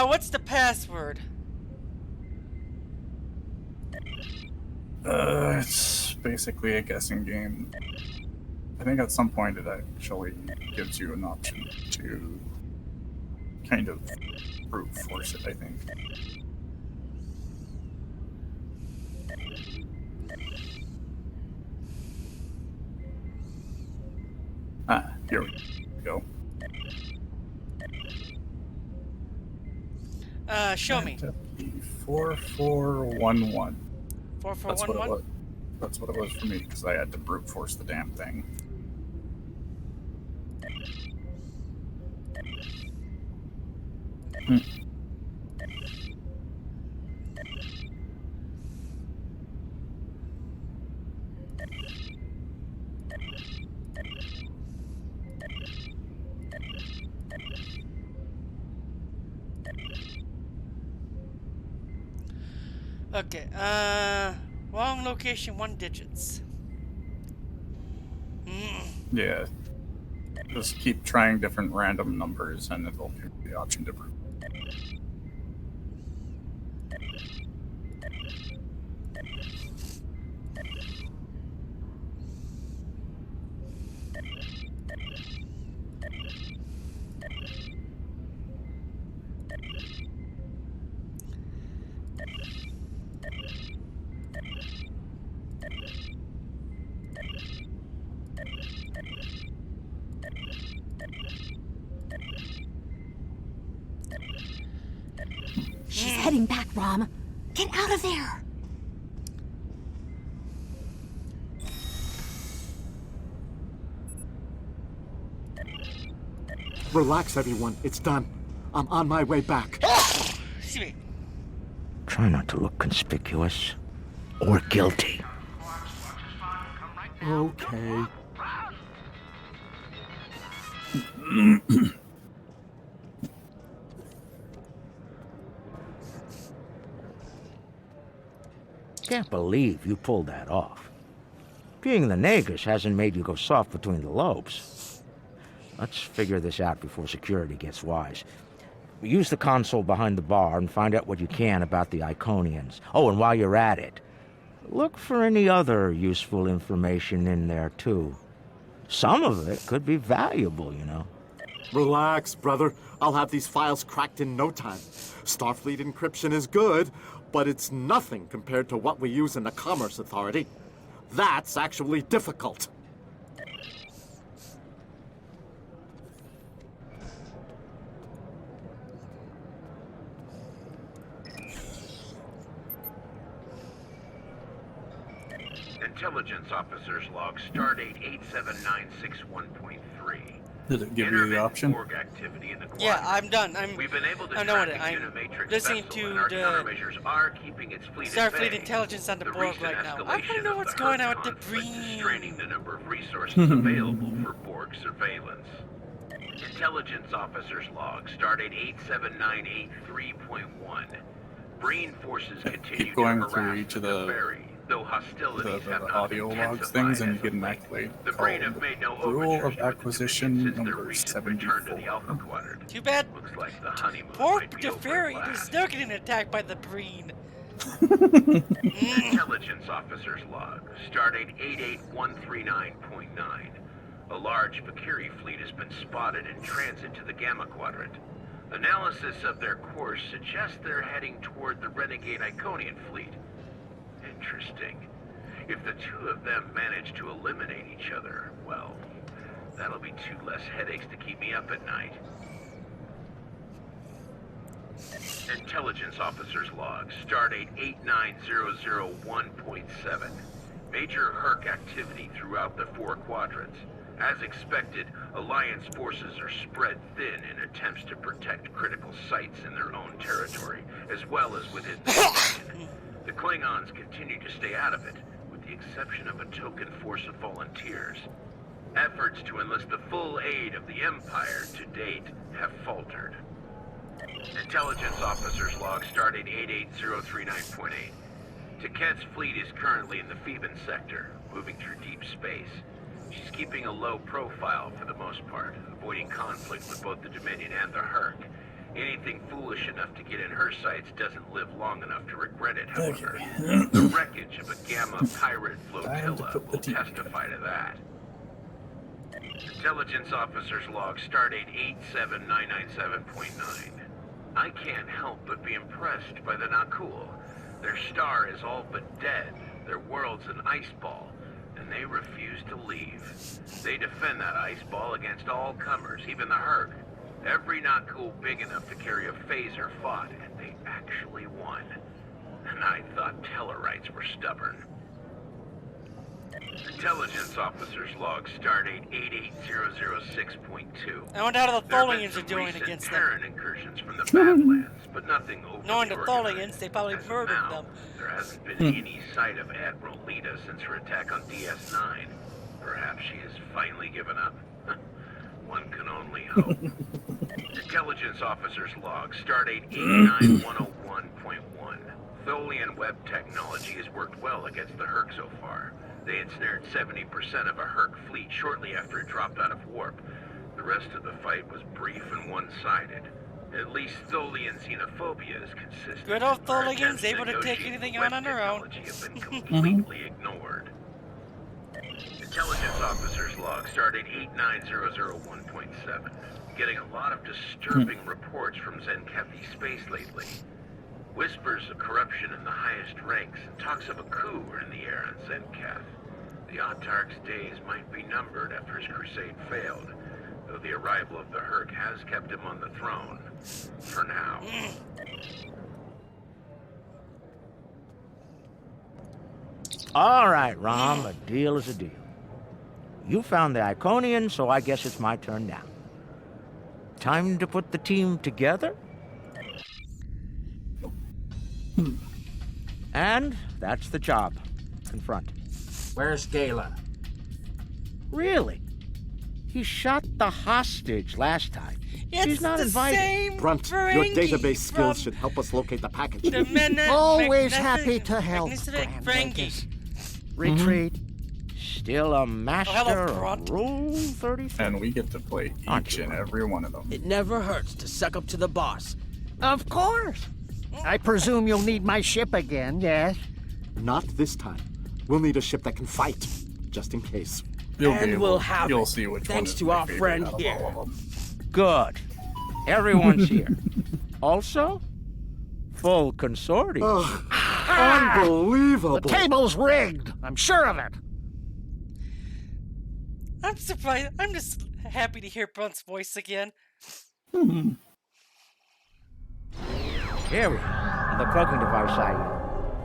What's the password? It's basically a guessing game. I think at some point it actually gives you an option to kind of brute force it, I think. Here we go. Show me. 4411. 4411? That's what it was for me, because I had to brute force the damn thing. Okay, wrong location, 1 digits. Yeah. Just keep trying different random numbers and it'll give you the option to brute. She's heading back, Rom. Get out of there! Relax, everyone. It's done. I'm on my way back. Try not to look conspicuous or guilty. Okay. Can't believe you pulled that off. Being the Nagus hasn't made you go soft between the lobes. Let's figure this out before security gets wise. Use the console behind the bar and find out what you can about the Iconians. Oh, and while you're at it, look for any other useful information in there, too. Some of it could be valuable, you know. Relax, brother. I'll have these files cracked in no time. Starfleet encryption is good, but it's nothing compared to what we use in the Commerce Authority. That's actually difficult. Intelligence Officer's Log, Stardate 87961.3. Did it give you the option? Activity in the Yeah, I'm done. We've been able to I'm done with it. track I'm a Unimatrix listening vessel, to and our the countermeasures are keeping its fleet at Starfleet bay. intelligence on the board recent right now. I want to escalation know of what's the going on Herd with the conflict is Breen. straining the number of resources available for Borg surveillance. Intelligence Officer's Log, Stardate 87983.1. Breen forces continue Keep going to through harass each of the the ferry, though hostilities have not audio logs things, and you get an accolade called Rule of Acquisition number 74. Too bad. Looks like the honeymoon Borg might be the over ferry at is last. still getting attacked by the Breen. Intelligence Officer's Log, Stardate 88139.9. A large Fakiri fleet has been spotted in transit to the Gamma Quadrant. Analysis of their course suggests they're heading toward the renegade Iconian fleet. Interesting. If the two of them manage to eliminate each other, well, that'll be 2 less headaches to keep me up at night. Intelligence Officer's Log, Stardate 89001.7. Major Herc activity throughout the 4 quadrants. As expected, Alliance forces are spread thin in attempts to protect critical sites in their own territory, as well as within the Dominion. The Klingons continue to stay out of it, with the exception of a token force of volunteers. Efforts to enlist the full aid of the Empire to date have faltered. Intelligence Officer's Log, Stardate 88039.8. Taket's fleet is currently in the Phoeban sector, moving through deep space. She's keeping a low profile for the most part, avoiding conflict with both the Dominion and the Herc. Anything foolish enough to get in her sights doesn't live long enough to regret it, however. The wreckage of a Gamma pirate flotilla will testify to that. Intelligence Officer's Log, Stardate 87997.9. I can't help but be impressed by the Nakul. Their star is all but dead, their world's an ice ball, and they refuse to leave. They defend that ice ball against all comers, even the Herc. Every Nakul big enough to carry a phaser fought, and they actually won. And I thought Tellarites were stubborn. Intelligence Officer's Log, Stardate 88006.2. I wonder how the Tholians are doing against them. Terran incursions from the Badlands, but nothing overly Knowing the organized. Tholians, they probably murdered them. There hasn't been any sight of Admiral Lita since her attack on DS9. Perhaps she has finally given up. One can only hope. Intelligence Officer's Log, Stardate 89101.1. Tholian web technology has worked well against the Herc so far. They ensnared 70% of a Herc fleet shortly after it dropped out of warp. The rest of the fight was brief and one-sided. At least Tholian xenophobia is consistent. Good old Our Tholians, attempts to able to take negotiate anything web on their own. technology have been completely ignored. Intelligence Officer's Log, Stardate 89001.7. Getting a lot of disturbing reports from Zenkethi space lately. Whispers of corruption in the highest ranks and talks of a coup are in the air on Zenketh. The Autarch's days might be numbered after his crusade failed, though the arrival of the Herc has kept him on the throne. For now. All right, Rom, a deal is a deal. You found the Iconian, so I guess it's my turn now. Time to put the team together? And that's the job. Confront. Where's Gala? Really? He shot the hostage last time. He's not the invited. same Brunt, your Ferengi database skills from should help us locate the package. the Always happy to help. Ferengi. Retreat. Still a master hello, of Brunt. Rule 34. And we get to play each and every one of them. It never hurts to suck up to the boss. Of course. I presume you'll need my ship again, yes? Not this time. We'll need a ship that can fight, just in case. You'll see which thanks one is to my our favorite friend out of here. all of them. Good. Everyone's here. Also, full consortium. Unbelievable. The table's rigged. I'm sure of it. I'm surprised. I'm just happy to hear Brunt's voice again. Here we are. The cloaking device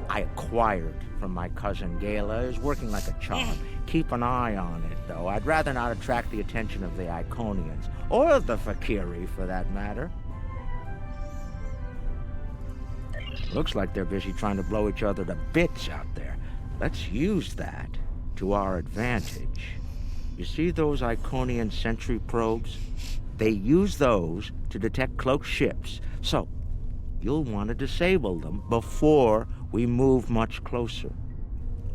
I acquired from my cousin Gala is working like a charm. Keep an eye on it, though. I'd rather not attract the attention of the Iconians, or the Fakiri, for that matter. Looks like they're busy trying to blow each other to bits out there. Let's use that to our advantage. You see those Iconian sentry probes? They use those to detect cloaked ships, so you'll want to disable them before we move much closer.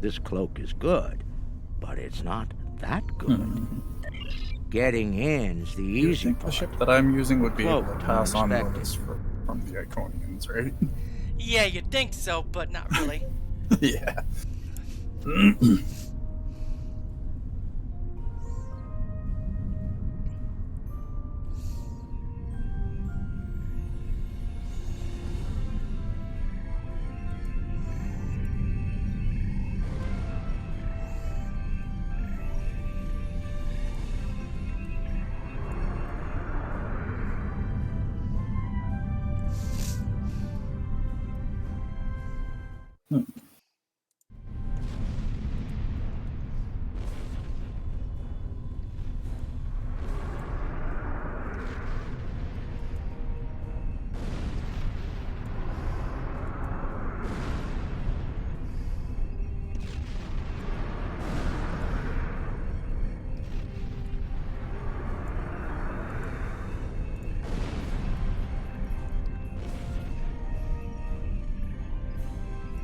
This cloak is good, but it's not that good. Getting in's the easy part. The ship that I'm using would be able to Cloaked pass on unexpected. notice from the Iconians, right? Yeah, you'd think so, but not really. Yeah.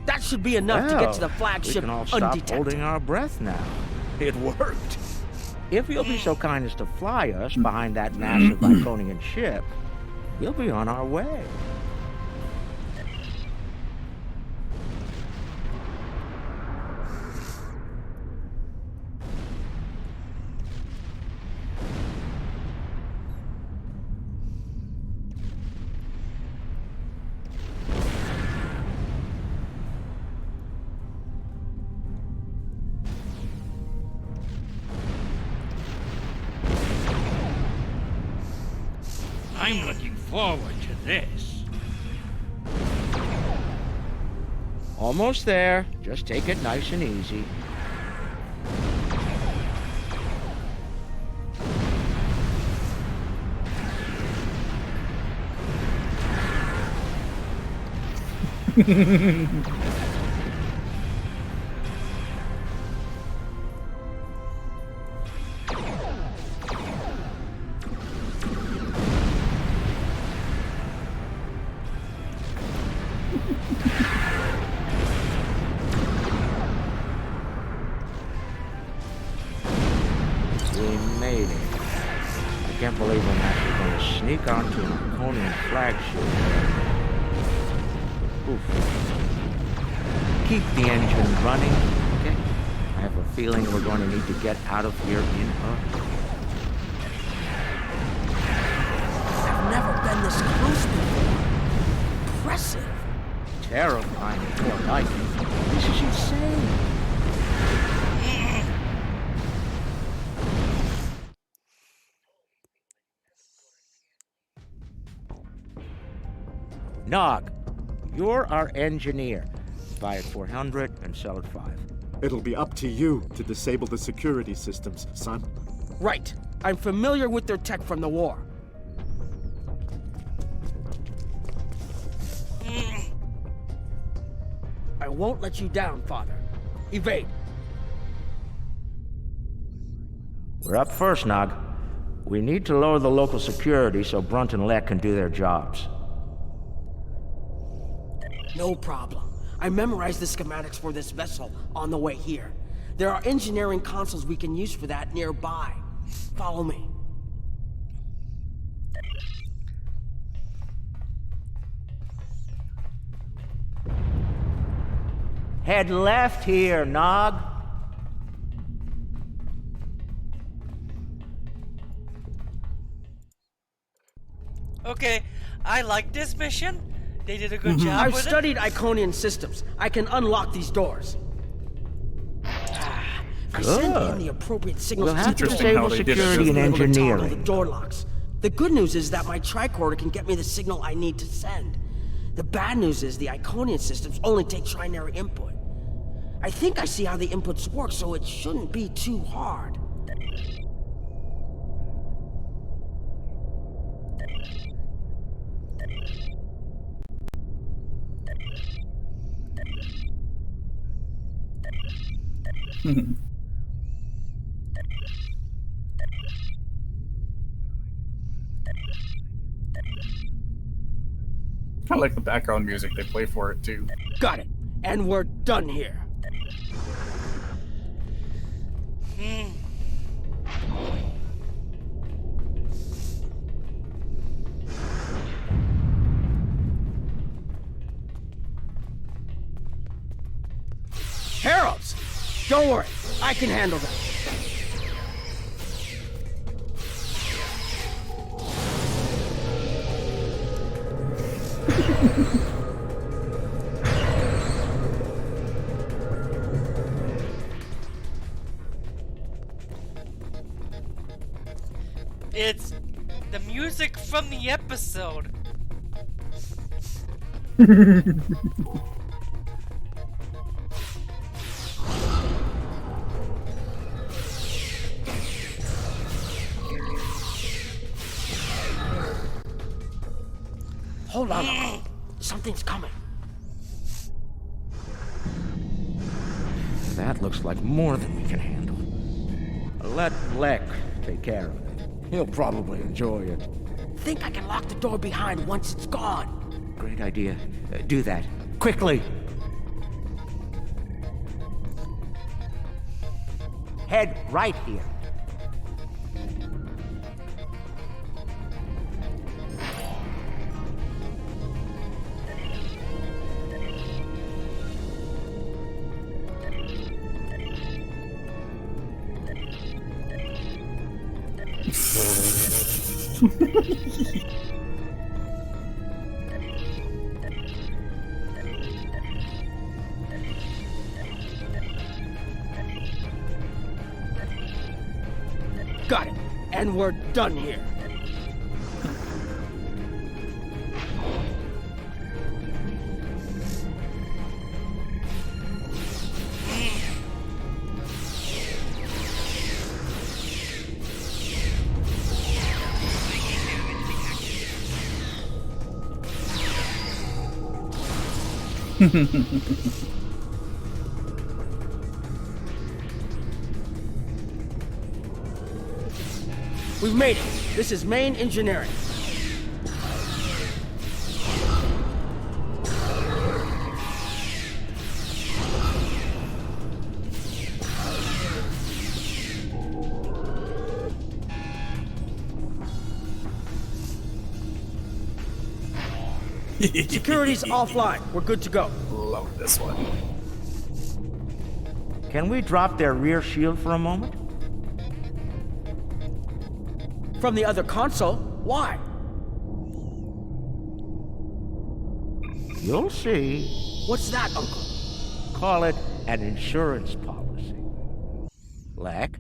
That should be enough to get to the flagship we can all stop undetected. holding our breath now. It worked. If you'll be so kind as to fly us behind that massive Iconian ship, we'll be on our way. I'm looking forward to this. Almost there. Just take it nice and easy. I can't believe I'm actually going to sneak onto an Iconian flagship. Oof. Keep the engine running, okay? I have a feeling we're going to need to get out of here in a hurry. I've never been this close before. Impressive. Terrifying for life. This is insane. Nog, you're our engineer. Buy it 400 and sell it 5. It'll be up to you to disable the security systems, son. Right. I'm familiar with their tech from the war. I won't let you down, Father. Evade. We're up first, Nog. We need to lower the local security so Brunt and Lek can do their jobs. No problem. I memorized the schematics for this vessel on the way here. There are engineering consoles we can use for that nearby. Follow me. Head left here, Nog. Okay, I like this mission. They did a good job I've with studied Iconian systems. I can unlock these doors. I send in the appropriate signals. We'll have to disable security and engineering. The door locks. The good news is that my tricorder can get me the signal I need to send. The bad news is the Iconian systems only take trinary input. I think I see how the inputs work, so it shouldn't be too hard. I like the background music they play for it too. Got it. And we're done here. Heralds! Don't worry, I can handle that. It's the music from the episode. on. Something's coming. That looks like more than we can handle. Let Lek take care of it. He'll probably enjoy it. Think I can lock the door behind once it's gone. Great idea. Do that. Quickly! Head right here. Got it. And we're done here. We've made it. This is main engineering. Security's offline. We're good to go. Love this one. Can we drop their rear shield for a moment? From the other console? Why? You'll see. What's that, Uncle? Call it an insurance policy. Lek,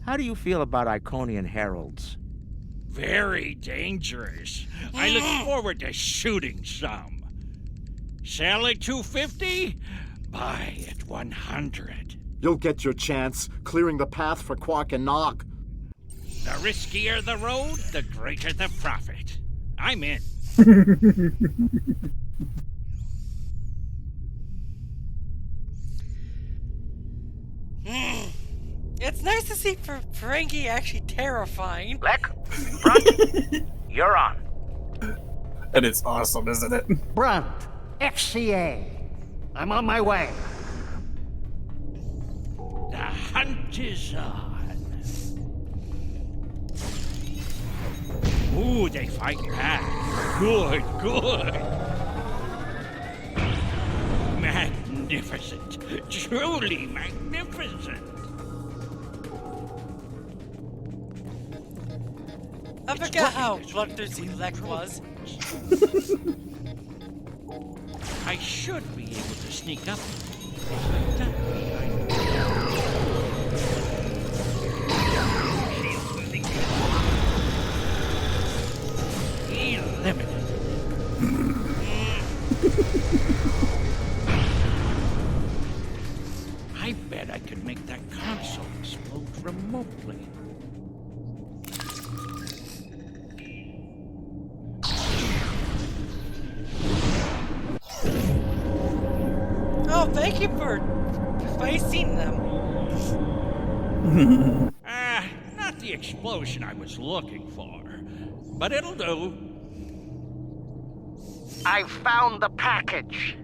how do you feel about Iconian heralds? Very dangerous. I look forward to shooting some. Sell at 250? Buy at 100. You'll get your chance, clearing the path for Quark and Nog. The riskier the road, the greater the profit. I'm in. It's nice to see Ferengi actually terrifying. Lek, Brunt, you're on. And it's awesome, isn't it? Brunt, FCA. I'm on my way. The hunt is on. Ooh, they fight back. Good, good. Magnificent. Truly magnificent. I forgot how bloodthirsty Lek was. I should be able to sneak up. Eliminated. I bet I could make that console explode remotely. Oh, thank you for facing them. Not the explosion I was looking for, but it'll do. I found the package.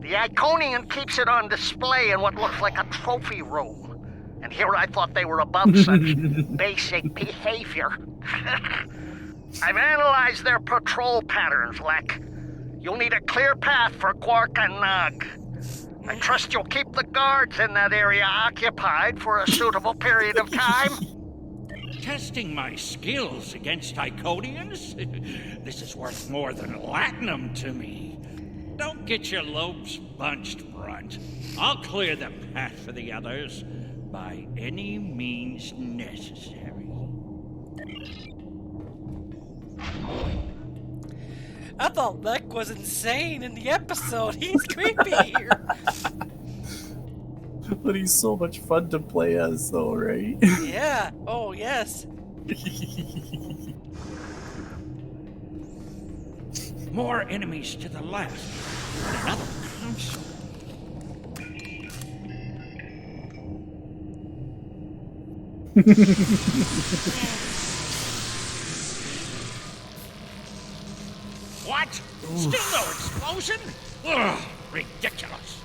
The Iconian keeps it on display in what looks like a trophy room. And here I thought they were above such basic behavior. I've analyzed their patrol patterns, Lek. You'll need a clear path for Quark and Nog. I trust you'll keep the guards in that area occupied for a suitable period of time. Testing my skills against Iconians? This is worth more than latinum to me. Don't get your lobes bunched, Brunt. I'll clear the path for the others by any means necessary. I thought Lek was insane in the episode. He's creepy here. But he's so much fun to play as, though, right? Yeah. Oh, yes. More enemies to the left. Another console. What? Still no explosion? Ugh, ridiculous.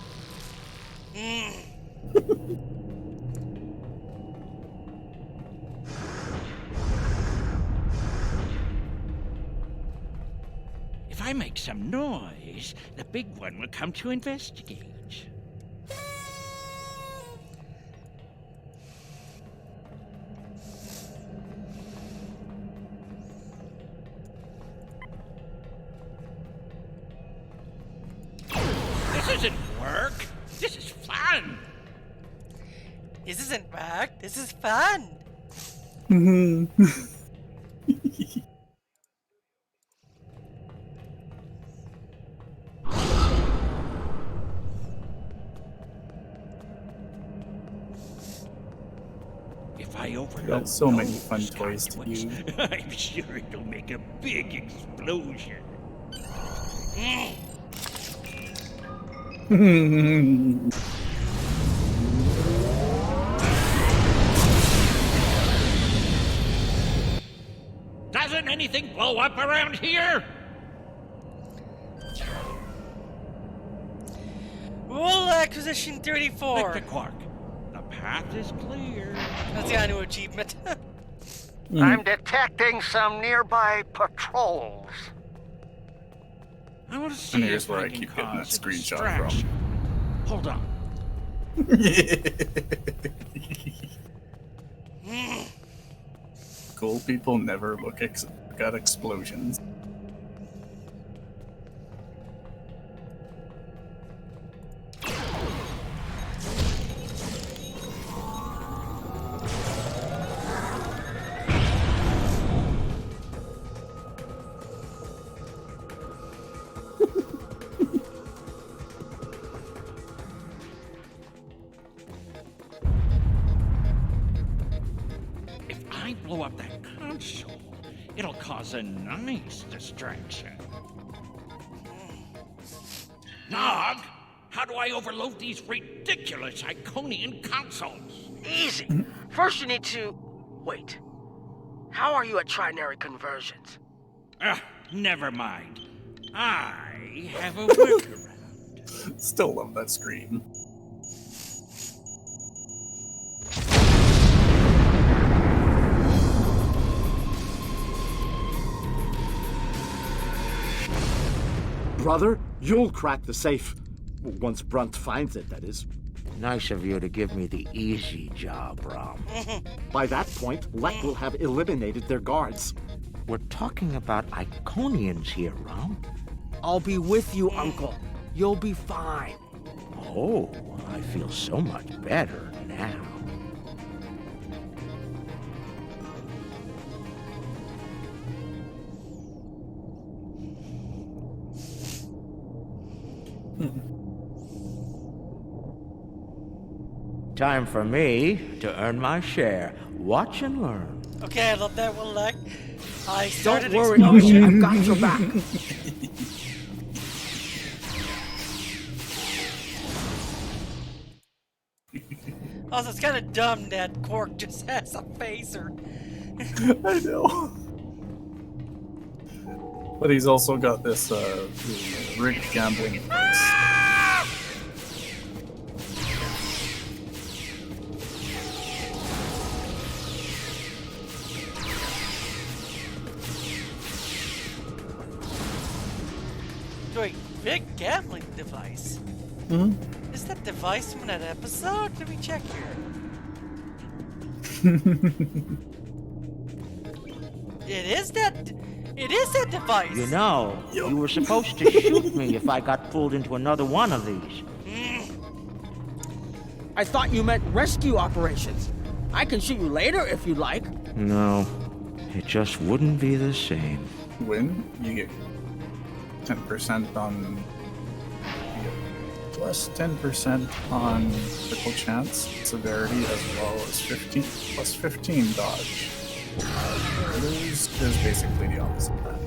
If I make some noise, the big one will come to investigate. This isn't work. This is fun. This isn't work. This is fun. If I overload Got so many those fun toys to conduits, use. I'm sure it'll make a big explosion. Doesn't anything blow up around here? Rule Acquisition 34. Like the Quark. The path is clear. That's the new achievement. I'm detecting some nearby patrols. I want to see And here's if where I can keep getting that cause a screenshot distraction. from. Hold on. Cool people never look at explosions. If I blow up that console, it'll cause a nice distraction. Nog, how do I overload these ridiculous Iconian consoles? Easy. First you need to... Wait. How are you at trinary conversions? Never mind. I have a workaround. Still love that screen. Brother, you'll crack the safe. Once Brunt finds it, that is. Nice of you to give me the easy job, Rom. By that point, Lek will have eliminated their guards. We're talking about Iconians here, Rom. I'll be with you, Uncle. You'll be fine. Oh, I feel so much better now. Time for me to earn my share. Watch and learn. Okay, I love that one, Lek. I started Don't worry, explosion. I've got your back. Also, it's kind of dumb that Quark just has a phaser. I know. But he's also got this rigged gambling device. Wait, big gambling device? Hmm? Is that device from that episode? Let me check here. It is that device. You know, you were supposed to shoot me if I got pulled into another one of these. I thought you meant rescue operations. I can shoot you later if you'd like. No, it just wouldn't be the same. Win, you get 10% on... You get plus 10% on critical chance, severity, as well as 15 dodge. Lose is basically the opposite of that.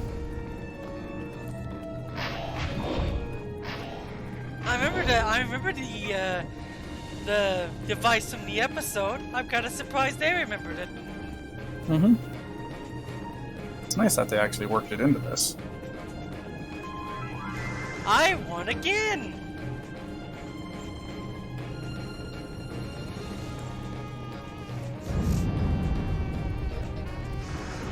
I remember the device from the episode. I'm kind of surprised they remembered it. Mm-hmm. It's nice that they actually worked it into this. I won again!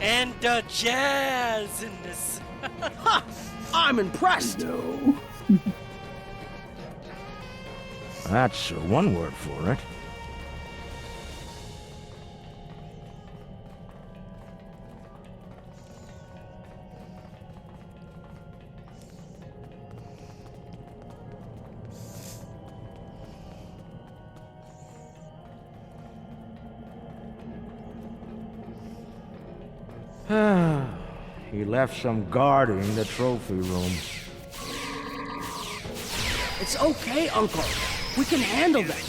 And jazz in this. Ha! I'm impressed! No. That's one word for it. He left some guarding the trophy room. It's okay, Uncle. We can handle that.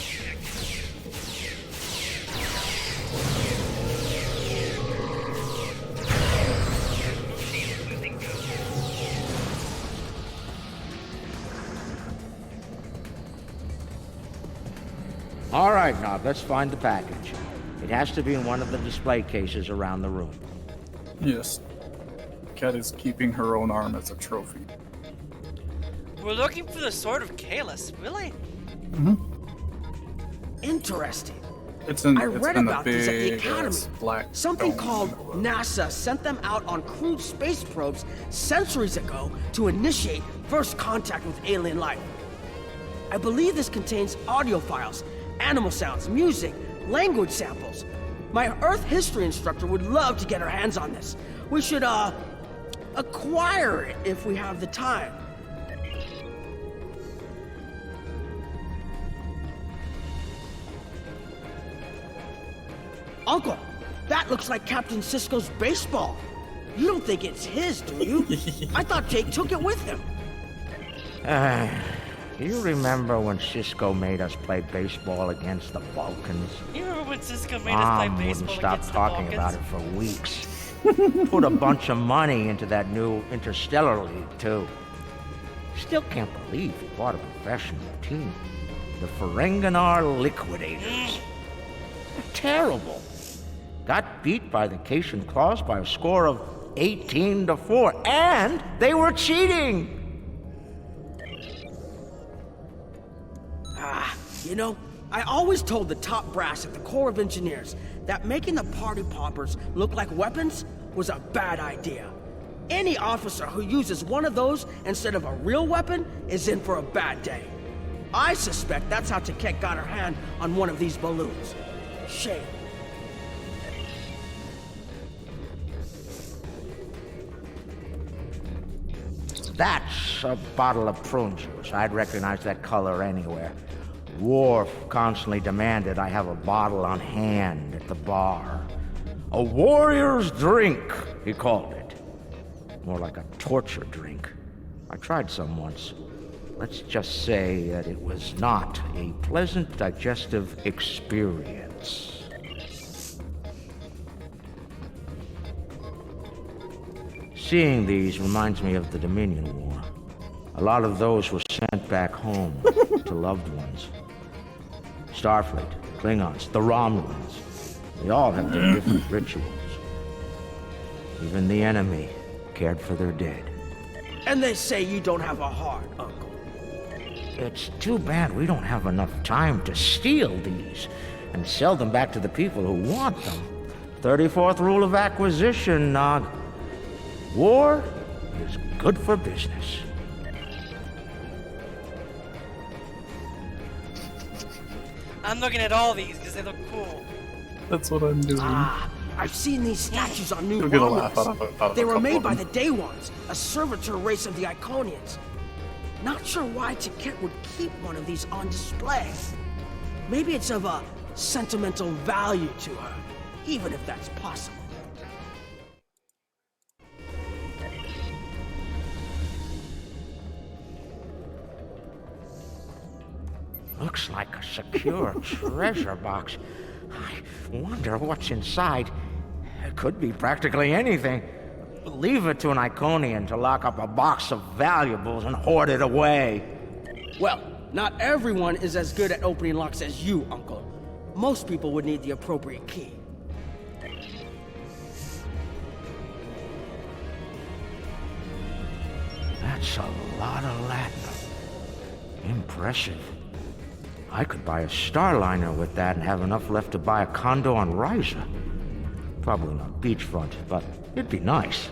All right, Nog, let's find the package. It has to be in one of the display cases around the room. Yes. Cat is keeping her own arm as a trophy. We're looking for the Sword of Kalis, really? Mm-hmm. Interesting. I read about these at the Academy. Black Something dome called in the world. NASA sent them out on crewed space probes centuries ago to initiate first contact with alien life. I believe this contains audio files, animal sounds, music, language samples. My Earth history instructor would love to get her hands on this. We should, acquire it if we have the time. Uncle, that looks like Captain Sisko's baseball. You don't think it's his, do you? I thought Jake took it with him. You remember when Cisco made us play baseball against the Vulcans? You remember when Cisco made us play Mom baseball wouldn't stop against talking the about Vulcans? it for weeks. Put a bunch of money into that new Interstellar League, too. Still can't believe he bought a professional team. The Ferenginar Liquidators. They're terrible. Got beat by the Cation Claws by a score of 18-4, and they were cheating! You know, I always told the top brass at the Corps of Engineers that making the party poppers look like weapons was a bad idea. Any officer who uses one of those instead of a real weapon is in for a bad day. I suspect that's how Taket got her hand on one of these balloons. Shame. That's a bottle of prune juice. I'd recognize that color anywhere. Worf constantly demanded I have a bottle on hand at the bar. A warrior's drink, he called it. More like a torture drink. I tried some once. Let's just say that it was not a pleasant digestive experience. Seeing these reminds me of the Dominion War. A lot of those were sent back home to loved ones. Starfleet, Klingons, the Romulans. They all have their different rituals. Even the enemy cared for their dead. And they say you don't have a heart, Uncle. It's too bad we don't have enough time to steal these and sell them back to the people who want them. 34th rule of acquisition, Nog. War is good for business. I'm looking at all these because they look cool. That's what I'm doing. I've seen these statues on New You'll get a laugh Romulus. out of They a were couple made of by them. the Day Ones, a servitor race of the Iconians. Not sure why Taket would keep one of these on display. Maybe it's of a sentimental value to her, even if that's possible. Looks like a secure treasure box. I wonder what's inside. It could be practically anything. Leave it to an Iconian to lock up a box of valuables and hoard it away. Well, Not everyone is as good at opening locks as you, Uncle. Most people would need the appropriate key. That's a lot of Latin. Impressive. I could buy a Starliner with that and have enough left to buy a condo on Ryza. Probably not beachfront, but it'd be nice.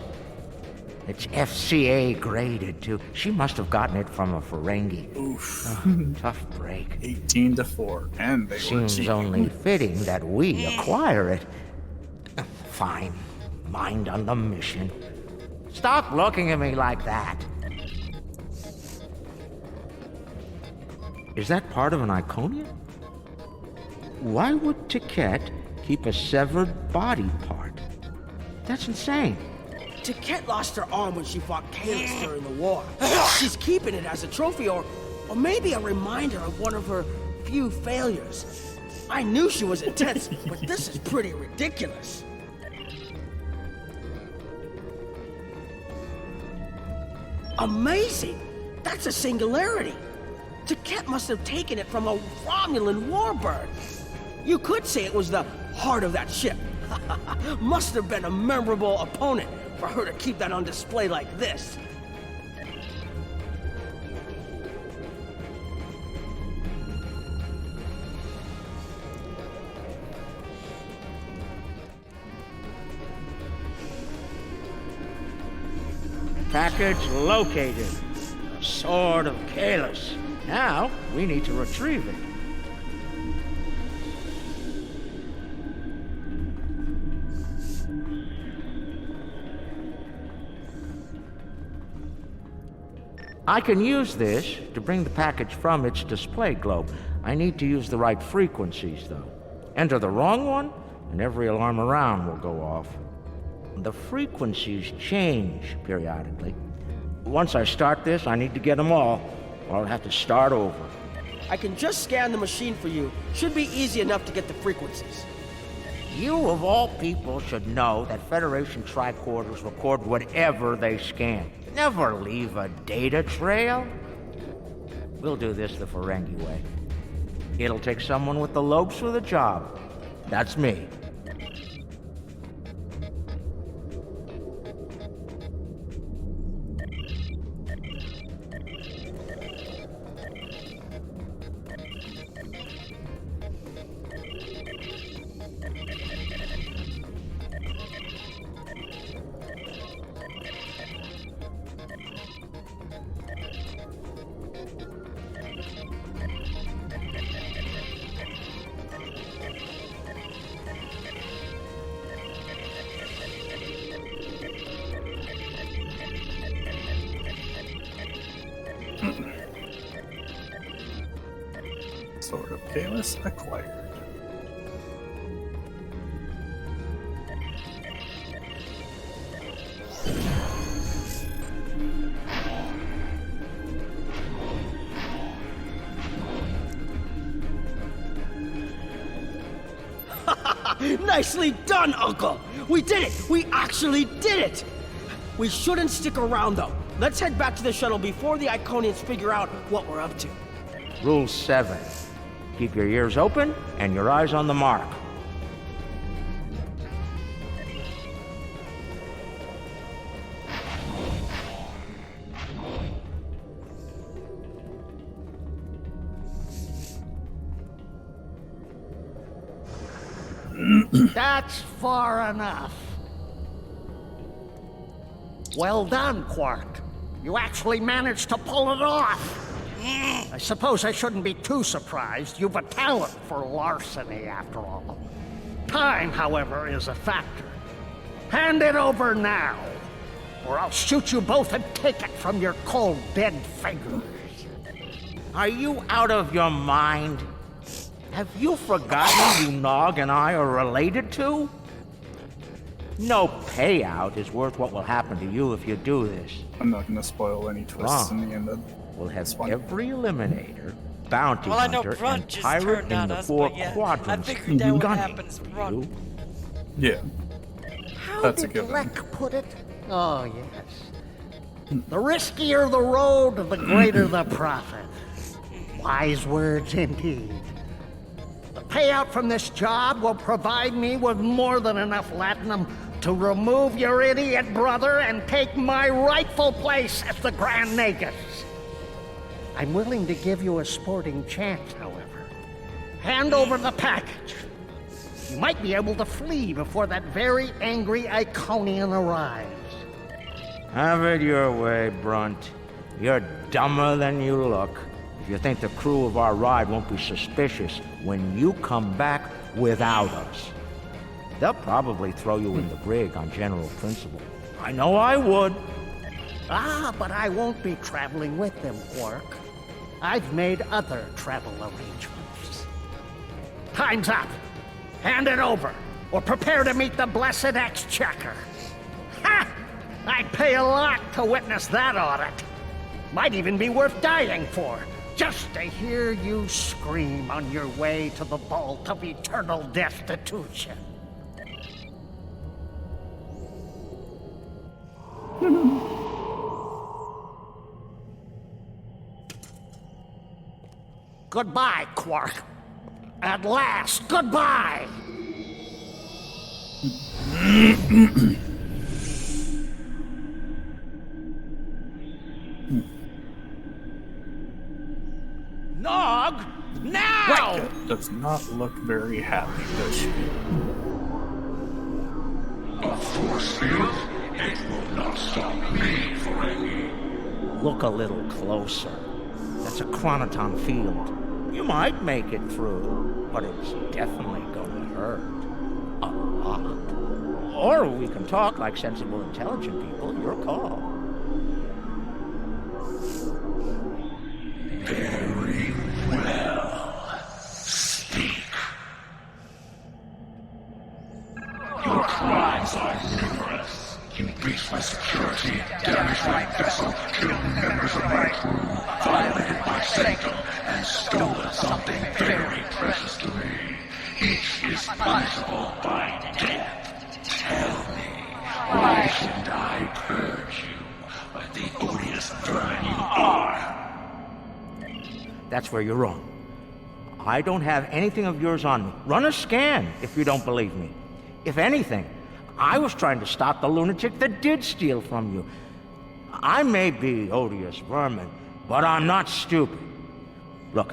It's FCA graded, too. She must have gotten it from a Ferengi. Oof. Tough break. 18-4, and they were Seems cheap. only fitting that we acquire it. Fine. Mind on the mission. Stop looking at me like that. Is that part of an Iconian? Why would Tiket keep a severed body part? That's insane. Tiket lost her arm when she fought Kalis during the war. She's keeping it as a trophy or maybe a reminder of one of her few failures. I knew she was intense, but this is pretty ridiculous. Amazing! That's a singularity. Tiket must have taken it from a Romulan warbird. You could say it was the heart of that ship. Must have been a memorable opponent for her to keep that on display like this. Package located. The Sword of Kalis. Now, we need to retrieve it. I can use this to bring the package from its display globe. I need to use the right frequencies, though. Enter the wrong one, and every alarm around will go off. The frequencies change periodically. Once I start this, I need to get them all, or I'll have to start over. I can just scan the machine for you. Should be easy enough to get the frequencies. You, of all people, should know that Federation tricorders record whatever they scan. Never leave a data trail. We'll do this the Ferengi way. It'll take someone with the lobes for the job. That's me. Sword of Kalis acquired. Nicely done, Uncle! We did it! We actually did it! We shouldn't stick around, though. Let's head back to the shuttle before the Iconians figure out what we're up to. Rule 7. Keep your ears open and your eyes on the mark. That's far enough. Well done, Quark. You actually managed to pull it off. I suppose I shouldn't be too surprised. You've a talent for larceny, after all. Time, however, is a factor. Hand it over now, or I'll shoot you both and take it from your cold, dead fingers. Are you out of your mind? Have you forgotten who Nog and I are related to? No payout is worth what will happen to you if you do this. I'm not going to spoil any twists in the end of We'll have every Eliminator, Bounty Hunter, and just Pirate turned in on the us, 4 but yeah, quadrants I figured that would gunning happen to Brun. Yeah. How That's a did given. Lek put it? Oh, yes. The riskier the road, the greater the profit. Wise words indeed. The payout from this job will provide me with more than enough latinum to remove your idiot brother and take my rightful place as the Grand Nagus. I'm willing to give you a sporting chance, however. Hand over the package. You might be able to flee before that very angry Iconian arrives. Have it your way, Brunt. You're dumber than you look. If you think the crew of our ride won't be suspicious when you come back without us. They'll probably throw you in the brig on general principle. I know I would. Ah, but I won't be traveling with them, Quark. I've made other travel arrangements. Time's up. Hand it over, or prepare to meet the blessed exchequer. Ha! I'd pay a lot to witness that audit. Might even be worth dying for, just to hear you scream on your way to the vault of eternal destitution. Goodbye, Quark. At last, goodbye! Nog! Now! That does not look very happy, does she? A force field? It will not stop me for any. Look a little closer. That's a chronoton field. You might make it through, but it's definitely going to hurt. A lot. Or we can talk like sensible, intelligent people. Your call. Very well. Speak. Your crimes are numerous. You breached my security, damaged my vessel, killed members of my crew, violated my sanctum, and stolen something very precious to me. Each is punishable by death. Tell me, why shouldn't I purge you like the odious vermin you are? That's where you're wrong. I don't have anything of yours on me. Run a scan if you don't believe me. If anything, I was trying to stop the lunatic that did steal from you. I may be odious vermin, but I'm not stupid. Look,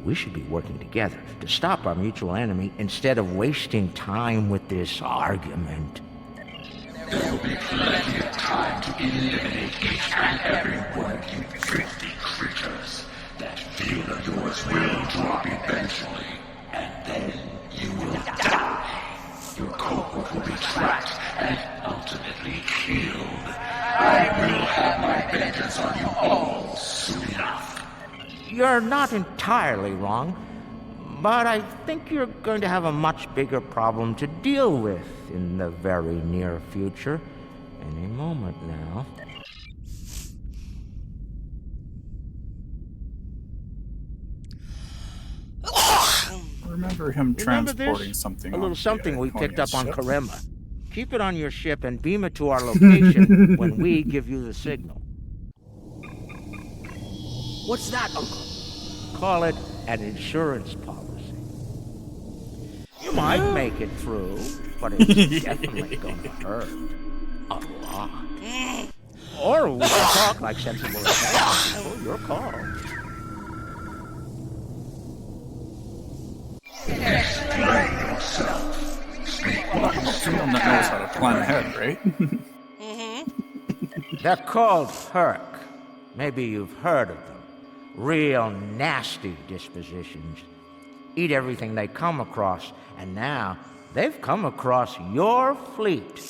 we should be working together to stop our mutual enemy instead of wasting time with this argument. There will be plenty of time to eliminate each and every one of you thrifty creatures. That field of yours will drop eventually, and then you will die. Your cohort will be tracked and ultimately killed. I will have my vengeance on you all soon enough. You're not entirely wrong, but I think you're going to have a much bigger problem to deal with in the very near future. Any moment now. Remember him transporting something. A little something we picked up on Karema. Keep it on your ship and beam it to our location when we give you the signal. What's that, Uncle? Call it an insurance policy. You might make it through, but it's definitely gonna hurt. A lot. Or we can talk like sensible adults. Your call. Explain yourself. Speak what you say. Someone that knows how to plan ahead, right? They're called Herc. Maybe you've heard of them. Real nasty dispositions. Eat everything they come across, and now they've come across your fleet.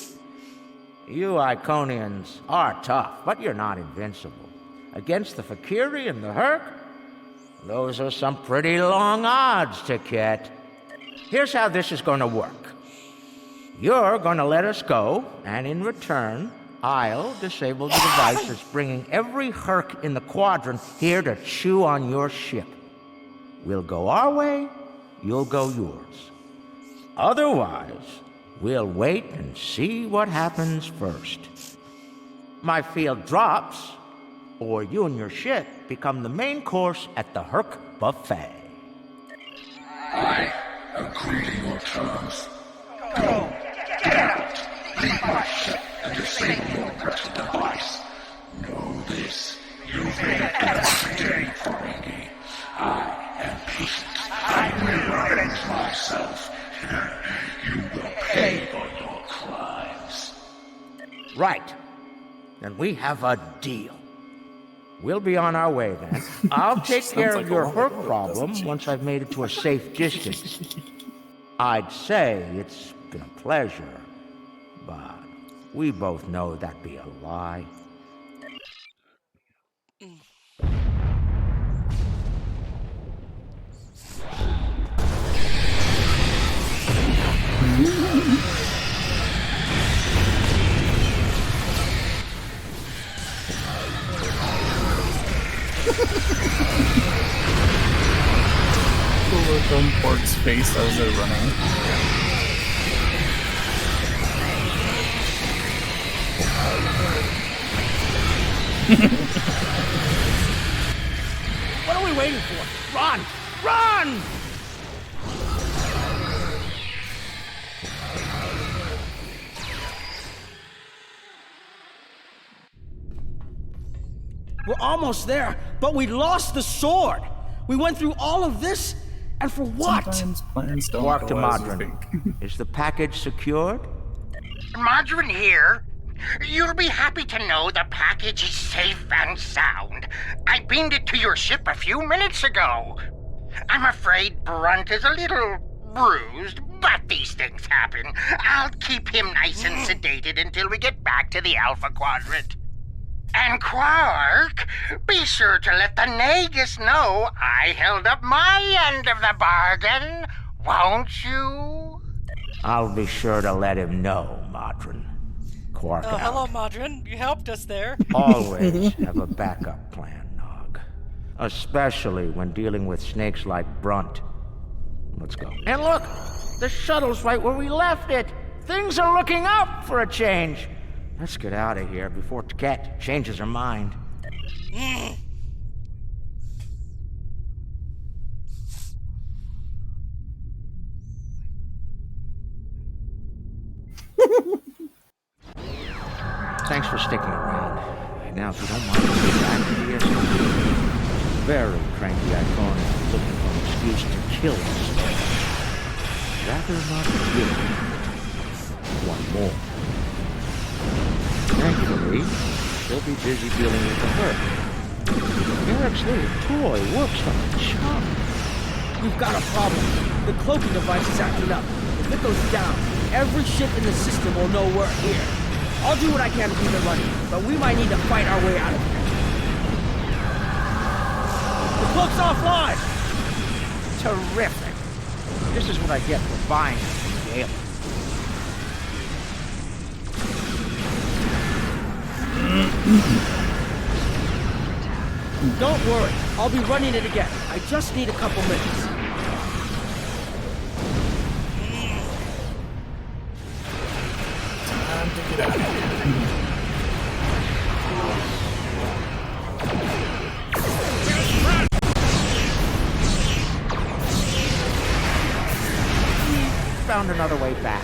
You Iconians are tough, but you're not invincible. Against the Fakiri and the Herc, those are some pretty long odds, Ticket. Here's how this is going to work. You're going to let us go, and in return, I'll disable the device that's bringing every Herc in the Quadrant here to chew on your ship. We'll go our way, you'll go yours. Otherwise, we'll wait and see what happens first. My field drops, or you and your ship become the main course at the Herc Buffet. I agree to your terms. Go! Get out! Leave my ship and disable your wretched device. Know this. You've made every day for me. I am patient. I will avenge myself. You will pay for your crimes. Right. Then we have a deal. We'll be on our way then. I'll take care of your hurt problem once I've made it to a safe distance. I'd say it's been a pleasure, but we both know that'd be a lie. The look on Pork's face as they're running. What are we waiting for? Run! Run! We're almost there, but we lost the sword. We went through all of this, and for what? Sometimes plans don't Walk to go as you Quadrant. think. Is the package secured? Margarine here. You'll be happy to know the package is safe and sound. I beamed it to your ship a few minutes ago. I'm afraid Brunt is a little bruised, but these things happen. I'll keep him nice and sedated until we get back to the Alpha Quadrant. And Quark, be sure to let the Nagus know I held up my end of the bargain, won't you? I'll be sure to let him know, Modron. Quark out. Hello, Modron. You helped us there. Always have a backup plan, Nog. Especially when dealing with snakes like Brunt. Let's go. And look! The shuttle's right where we left it! Things are looking up for a change! Let's get out of here before Tket changes her mind. Thanks for sticking around. Now, if you don't mind, we'll get back to the SMG. Very cranky Iconian looking for an excuse to kill us. Rather not kill. One more. Thankfully, she'll be busy dealing with the hurt. Eric's little toy works like a charm. We've got a problem. The cloaking device is acting up. If it goes down, every ship in the system will know we're here. I'll do what I can to keep it running, but we might need to fight our way out of here. The cloak's offline! Terrific. This is what I get for buying the alien. Don't worry, I'll be running it again. I just need a couple minutes. Time to get out of here. Found another way back.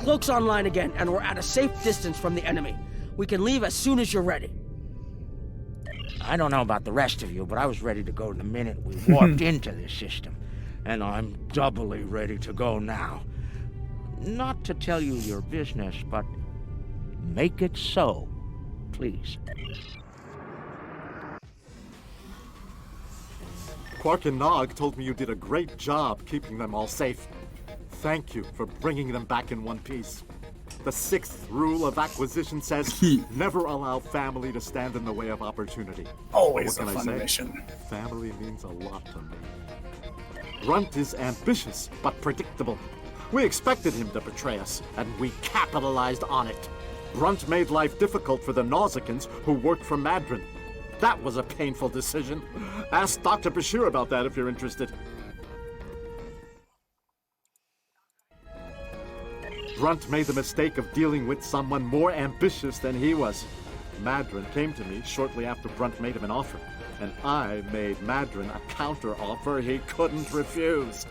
cloak's online again, and we're at a safe distance from the enemy. We can leave as soon as you're ready. I don't know about the rest of you, but I was ready to go the minute we warped into this system. And I'm doubly ready to go now. Not to tell you your business, but make it so, please. Quark and Nog told me you did a great job keeping them all safe. Thank you for bringing them back in one piece. The 6th rule of acquisition says, never allow family to stand in the way of opportunity. Always What a can I fun say? mission. Family means a lot to me. Grunt is ambitious, but predictable. We expected him to betray us, and we capitalized on it. Grunt made life difficult for the Nausicans who worked for Madron. That was a painful decision. Ask Dr. Bashir about that if you're interested. Grunt made the mistake of dealing with someone more ambitious than he was. Madron came to me shortly after Grunt made him an offer, and I made Madron a counter-offer he couldn't refuse.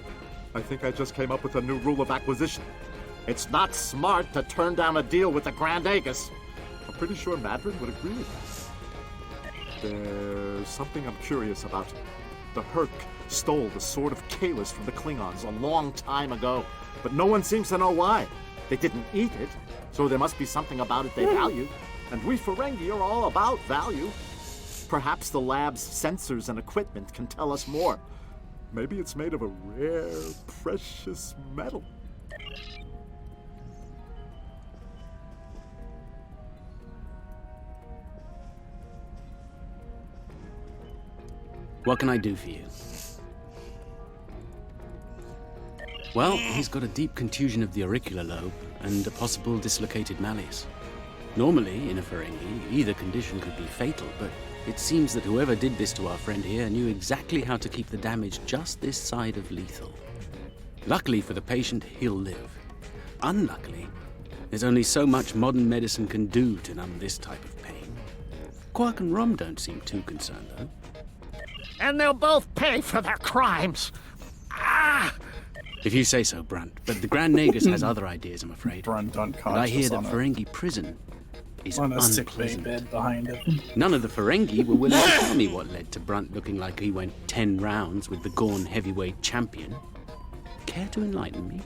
I think I just came up with a new rule of acquisition. It's not smart to turn down a deal with the Grand Aegis. I'm pretty sure Madron would agree with that. There's something I'm curious about. The Herc stole the Sword of Kalis from the Klingons a long time ago, but no one seems to know why. They didn't eat it, so there must be something about it they value. And we Ferengi are all about value. Perhaps the lab's sensors and equipment can tell us more. Maybe it's made of a rare, precious metal. What can I do for you? Well, he's got a deep contusion of the auricular lobe and a possible dislocated malleus. Normally, in a Ferengi, either condition could be fatal, but it seems that whoever did this to our friend here knew exactly how to keep the damage just this side of lethal. Luckily for the patient, he'll live. Unluckily, there's only so much modern medicine can do to numb this type of pain. Quark and Rom don't seem too concerned, though. And they'll both pay for their crimes. Ah! If you say so, Brunt. But the Grand Nagus has other ideas, I'm afraid. Brunt unconscious And I hear that on a- Ferengi prison is on a sick bay unpleasant. bed behind him. None of the Ferengi were willing to tell me what led to Brunt looking like he went 10 rounds with the Gorn heavyweight champion. Care to enlighten me?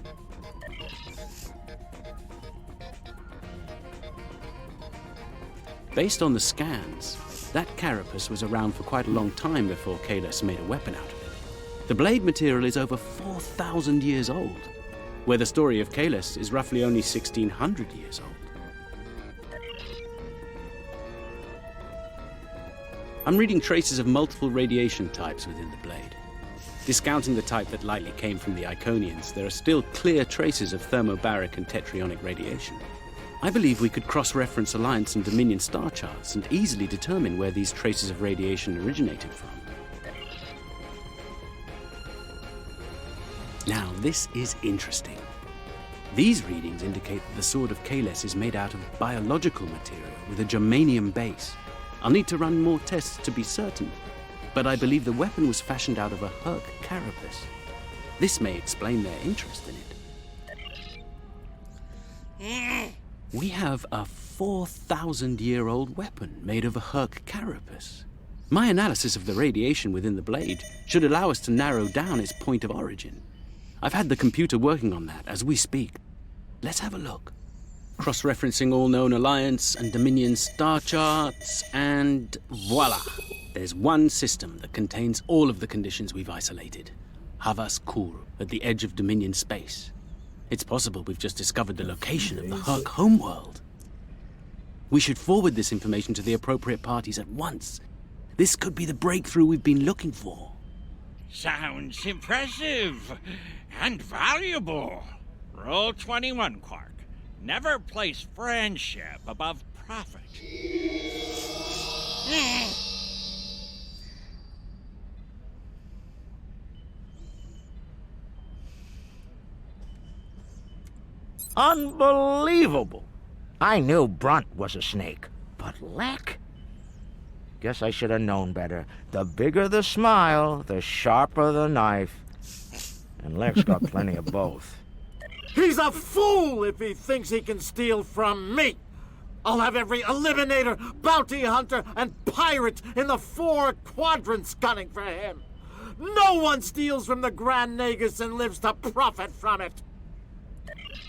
Based on the scans, that carapace was around for quite a long time before Kalis made a weapon out of it. The blade material is over 4,000 years old, where the story of Kalis is roughly only 1,600 years old. I'm reading traces of multiple radiation types within the blade. Discounting the type that likely came from the Iconians, there are still clear traces of thermobaric and tetrionic radiation. I believe we could cross-reference Alliance and Dominion star charts and easily determine where these traces of radiation originated from. Now, this is interesting. These readings indicate that the Sword of Kalis is made out of biological material with a germanium base. I'll need to run more tests to be certain, but I believe the weapon was fashioned out of a Herc carapace. This may explain their interest in it. We have a 4,000-year-old weapon made of a Herc carapace. My analysis of the radiation within the blade should allow us to narrow down its point of origin. I've had the computer working on that as we speak. Let's have a look. Cross-referencing all known Alliance and Dominion star charts, and voila! There's one system that contains all of the conditions we've isolated. Havas Kur, at the edge of Dominion space. It's possible we've just discovered the location of the Herc homeworld. We should forward this information to the appropriate parties at once. This could be the breakthrough we've been looking for. Sounds impressive and valuable. Rule 21, Quark. Never place friendship above profit. Unbelievable! I knew Brunt was a snake, but Lek? Guess I should have known better. The bigger the smile, the sharper the knife. And Lek's got plenty of both. He's a fool if he thinks he can steal from me! I'll have every eliminator, bounty hunter, and pirate in the 4 quadrants gunning for him! No one steals from the Grand Nagus and lives to profit from it!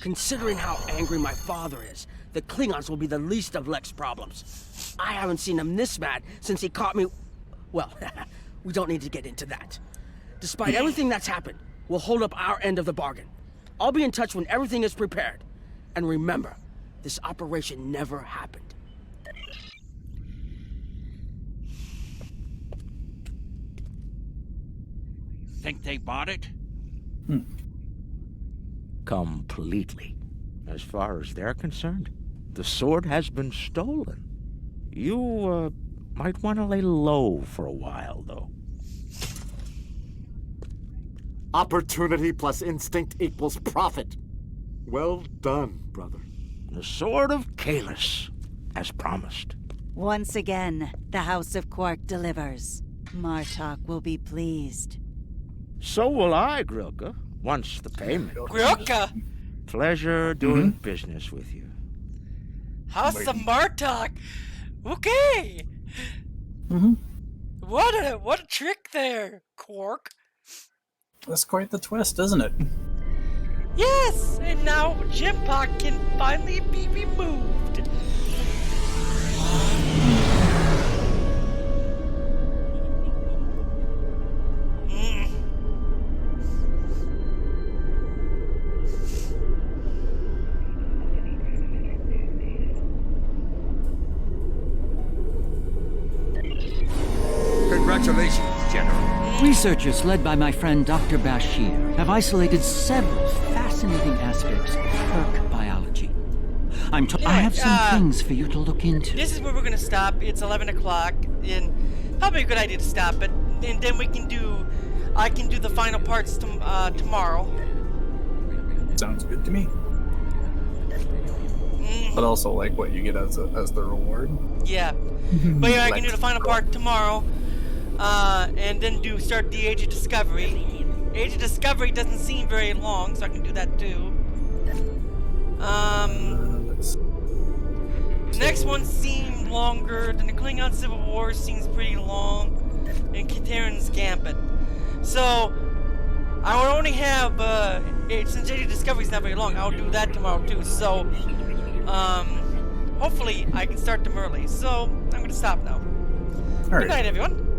Considering how angry my father is, the Klingons will be the least of Lek's problems. I haven't seen him this mad since he caught me... Well, we don't need to get into that. Despite everything that's happened, we'll hold up our end of the bargain. I'll be in touch when everything is prepared. And remember, this operation never happened. Think they bought it? Completely. As far as they're concerned, the sword has been stolen. You, might want to lay low for a while, though. Opportunity plus instinct equals profit. Well done, brother. The Sword of Kalis, as promised. Once again, the House of Quark delivers. Martok will be pleased. So will I, Grilka, once the payment. Grilka? Pleasure doing business with you. House of Martok? Okay! What a trick there, Quark. That's quite the twist, isn't it? Yes! And now Jempok can finally be removed. Congratulations, General. Researchers led by my friend Dr. Bashir have isolated several fascinating aspects of Herc biology. I have some things for you to look into. This is where we're gonna stop. It's 11 o'clock, and probably a good idea to stop it. And then I can do the final parts tomorrow. Sounds good to me. But also like what you get as the reward. Yeah. But yeah, I can do the final part tomorrow. And then start the Age of Discovery. Age of Discovery doesn't seem very long, so I can do that too. The next one seemed longer, then the Klingon Civil War seems pretty long, and Katerin's Gambit. So, I will only have, since Age of Discovery's not very long, I'll do that tomorrow too, so, hopefully I can start them early. So, I'm gonna stop now. Good night, everyone.